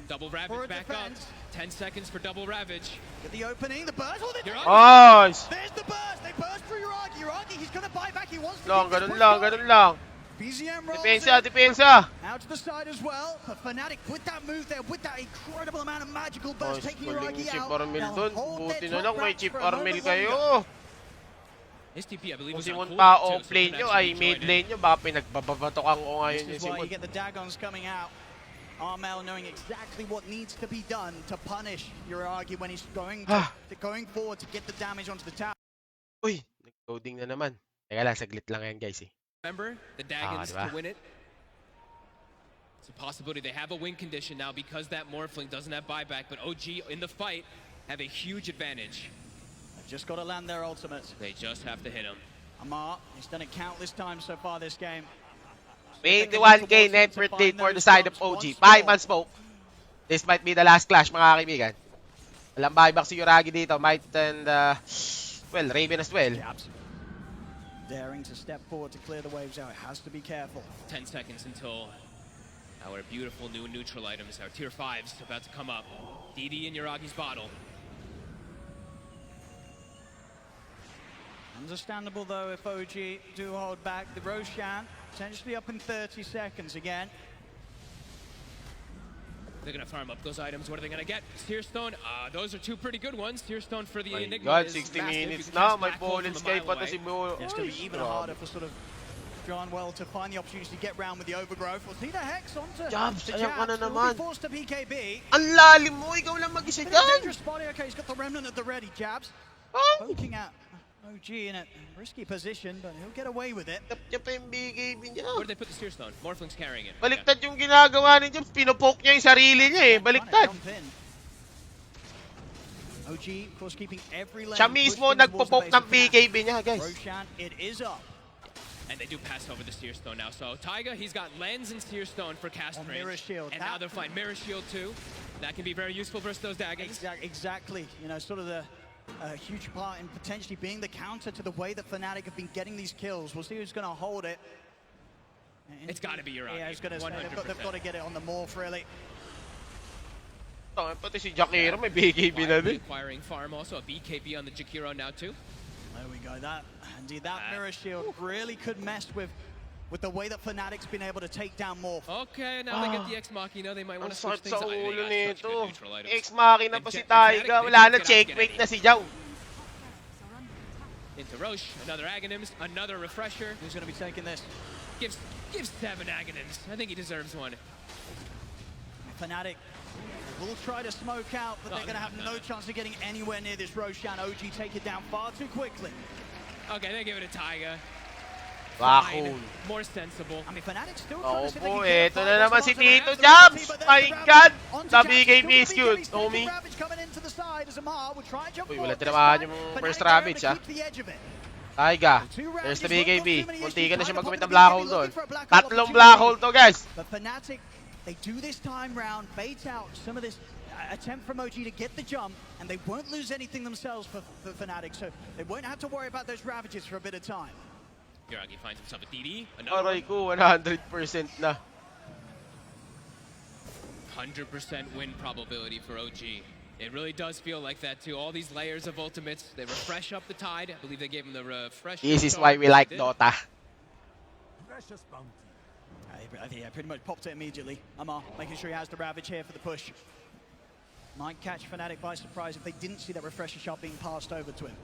Double For a Ravage back defense. up. 10 seconds for double Ravage. Get the opening, the burst. Oh, You're nice! there's the burst. They burst through Yuragi. Yuragi, he's going to buy back. He wants to Lang, keep this ganun push lang, going. ganun lang. BZM rolls Depensa, in. depensa. Out to the side as well. But Fnatic with that move there, with that incredible amount of magical burst, Nice, taking galing Yuragi Chip out. Armel They'll dun. hold Buti their na top lang may ranks Chip for a moment Armel longer. kayo. STP, I believe, Kung was si on Moon cooldown pa too, off so lane Fnatic nyo should ay be mid joining. lane nyo, baka pinagbabatokan ko ngayon This yun is si why Moon. you get the Dagons coming out. Armel knowing exactly what needs to be done to punish Yuragi when he's going forward to get the damage onto the tower. Uy, nag-loading na naman. Teka lang, saglit lang yan guys eh. Remember, the Dagons diba? to win it. It's a possibility. They have a win condition now because that Morphling doesn't have buyback, but OG in the fight have a huge advantage. They've just got to land their ultimates. They just have to hit him. Amar, he's done it countless times so far this game. 21k net per day for the side of OG. 5-man smoke. This might be the last clash, mga kaibigan. Walang buyback si Yuragi dito. Might and, well, Raven as well. Jabs. Daring to step forward to clear the waves out. Has to be careful. 10 seconds until our beautiful new neutral items, our tier 5s, about to come up. DD and Yuragi's bottle. Understandable though if OG do hold back. The Roshan potentially up in 30 seconds again. They're gonna farm up those items. What are they gonna get? Seer Stone. Those are two pretty good ones. Seer Stone for the My Enigma God, is 60 massive. minutes You can na. cast May Black Hole Fallen from a Sky mile pa to away. si Bo. It's going to be even harder for sort of John Well to find the opportunity to get round with the overgrowth. We'll see the Hex onto Jabs, the ayan ka na Jabs. Will naman. be forced to PKB. Ang lalim mo, ikaw lang mag-isa Bit of a dyan. dangerous spot here. Okay, he's got the Remnant at the ready. Jabs Oh, poking at OG in a risky position, but he'll get away with it. tap niya pa yung BKB niya. Where did they put the Seer Stone? Morphling's carrying it. Baliktad yung ginagawa ni Jabs. Pinopoke niya yung sarili niya eh. Baliktad. Trying to jump in. OG, of course, keeping every lane. Siya mismo pushed in towards the nagpo-poke base ng of Fnatic. BKB niya, guys. Roshan, it is up. And they do pass over the Seer Stone now. So Taiga, he's got Lens and Seer Stone for cast On range. Mirror Shield. And now they're flying Mirror Shield too. That can be very useful versus those daggers. Exactly. You know, sort of the huge part in potentially being the counter to the way that Fnatic have been getting these kills. We'll see who's going to hold it. It's got to be Uragi. Yeah, I was going to say, they've got to get it on the morph, really. Oh, pati si Jakiro may BKB na din. Acquiring farm also, a BKB on the Jakiro now too. There we go. That Mirror Shield really could mess with the way that Fnatic's been able to take down Morph. Okay, now they get the Ex Machina. They might want Ang to switch sakit things sa up. They ulo got such good nito. neutral items. Ex-machina pa si Taiga. Wala na, checkmate na si Jao. Into Roche, another Aghanims, another Refresher. Who's going to be taking this? Gives 7 Aghanims. I think he deserves one. Fnatic will try to smoke out, but they're going to have no chance of getting anywhere near this Roshan. OG take it down far too quickly. Okay, they give it to Taiga. Bakul. More sensible. I mean, Fnatic's still trying to see if they Opo, can get a eto fight na naman onto si the Tito Ravage, Jabs. but there's My the God. Ravage onto The Jabs. BKB Still is the good, BKB homie. Ravage coming into the side as Amar will try and jump Uy, forward wala this tinamaan time. yung Fnatic first are able Ravage, to ah. keep the edge of it. Taiga. Two There's the Ravages, BKB. not too many Munti issues. ka na siya Trying to magkumit pop ng the black BKB, hole doon. looking for a black hole Tatlong opportunity. black hole to, guys. But Fnatic, they do this time round, bait out some of this attempt from OG to get the jump, and they won't lose anything themselves for Fnatic, so they won't have to worry about those Ravages for a bit of time. Uragi finds himself a DD. Another Aray ko, 100% na. 100% win probability for OG. It really does feel like that too. All these layers of ultimates, they refresh up the tide. I believe they gave him the refresh. This is why we like Dota. Precious bounty. Yeah, pretty much popped it immediately. Amar making sure he has the Ravage here for the push. Might catch Fnatic by surprise if they didn't see that Refresher shot being passed over to him.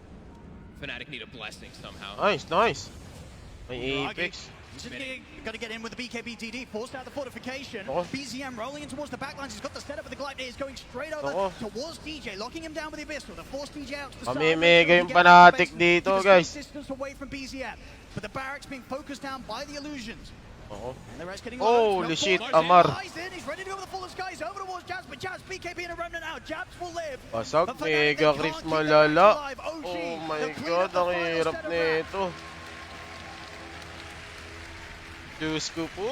Fnatic need a blessing somehow. Nice, nice. May Uragi. Apex. Got to get in with the BKB DD, forced out the fortification. Oh. BZM rolling in towards the backlines. He's got the setup of the Gleipnir. He's going straight over Oh. towards DJ, locking him down with the Abyssal. The force DJ out to the side. Mamimigay yung Make sure he gets out of the Fnatic basement. dito, Keep a guys. safe distance away from BZM. But the barracks being focused down by the illusions. Oo. And the rest getting Holy low. shit, Martin Amar. flies in. He's ready to go with the full skies over towards Jabs, but Jabs BKB and a Remnant out. Jabs will live. Pasag, But Fnatic, they Mega can't Creeps keep their malala. backs alive. OG, Oh my they'll clean God, up the ang final hirap set of nito. Diyos ko po.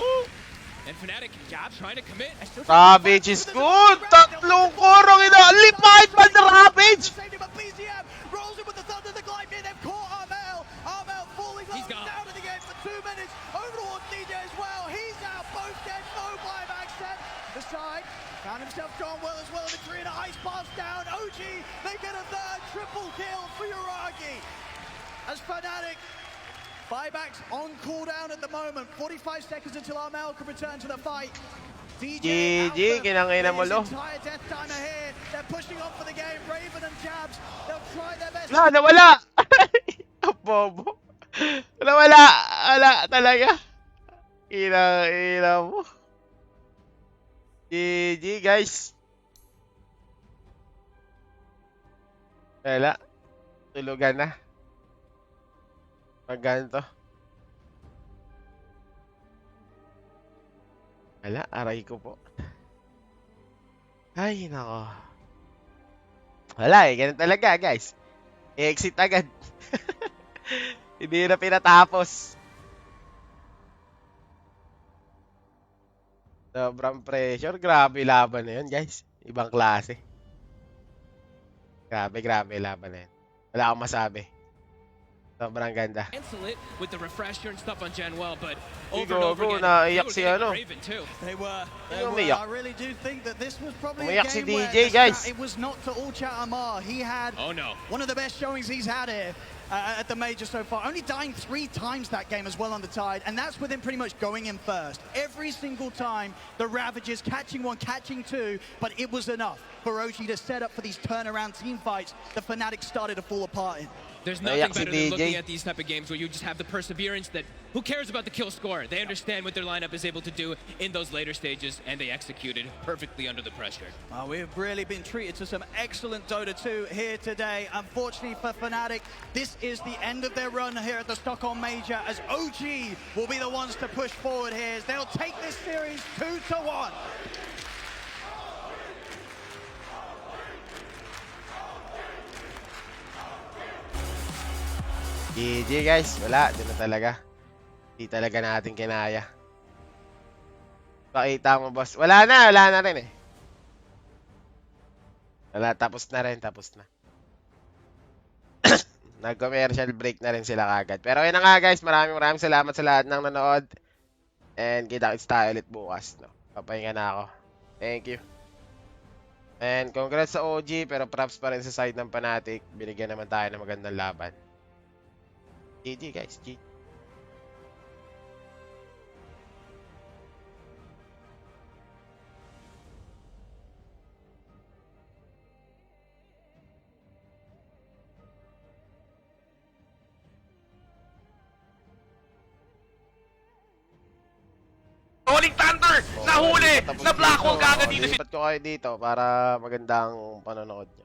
And Fnatic, Jabs trying to commit. Ravage is good. Tatlong korong inaalipad pa na Ravage. BZM rolls in with the thunder, the Gleipnir. They've caught Armel. Armel falling He's gone. down in the game for 2 minutes. Over towards DJ as well. He's out. Both dead. No buyback set. The side found himself John Well as well. The Korean ice pass down. OG, they get a third triple kill for Uragi. As Fnatic, buybacks on cooldown at the moment. 45 seconds until Armel can return to the fight. DJ GG, kinangina mo, lo. entire death timer here. They're pushing on for the game. Raven and Jabs, they'll try their best. Wala, nawala. Bobo. Nawala. Wala talaga. Ina mo. GG, guys. Wala. Tulugan na. Magganto. Wala, aray ko po. Ay, nako. Wala eh, ganun talaga, guys. I-exit agad. Hindi na pinatapos. Sobrang pressure. Grabe laban na yun, guys. Ibang klase. Grabe laban na yun. Wala akong masabi. Sobrang ganda. Cancel it with the refresher and stuff on Janwell, but Uy, over and over gogo, again, naiyak they were si getting ano. Raven too. They were. umiyak. I really do think that this was probably Umiyak a si game where DJ, the guys. it was not to all chat Amar. He had Oh no. one of the best showings he's had here. at the major so far. Only dying 3 times that game as well on the Tide, and that's with him pretty much going in first. Every single time, the Ravagers catching 1, catching 2, but it was enough for OG to set up for these turnaround team fights the Fnatic started to fall apart in. There's nothing Nayak si better than looking DJ. at these type of games where you just have the perseverance that who cares about the kill score? They understand what their lineup is able to do in those later stages, and they executed perfectly under the pressure. We've really been treated to some excellent Dota 2 here today. Unfortunately for Fnatic, this is the end of their run here at the Stockholm Major, as OG will be the ones to push forward here. As they'll take this series 2-1. GG guys, wala, doon na talaga. Hindi talaga natin kinaya. Pakita mo boss. Wala na rin eh. Wala, tapos na rin, tapos na. Nag-commercial break na rin sila kagad. Pero yun na nga guys, maraming salamat sa lahat ng nanood. And kita-kits tayo ulit bukas. No? Papahinga na ako. Thank you. And congrats sa OG, pero props pa rin sa side ng Fnatic. Binigyan naman tayo ng magandang laban. GG guys, GG. Rolling Thunder! Nahuli! Na-black hole kagad dito si Lipat ko kayo dito para magandang panonood nyo.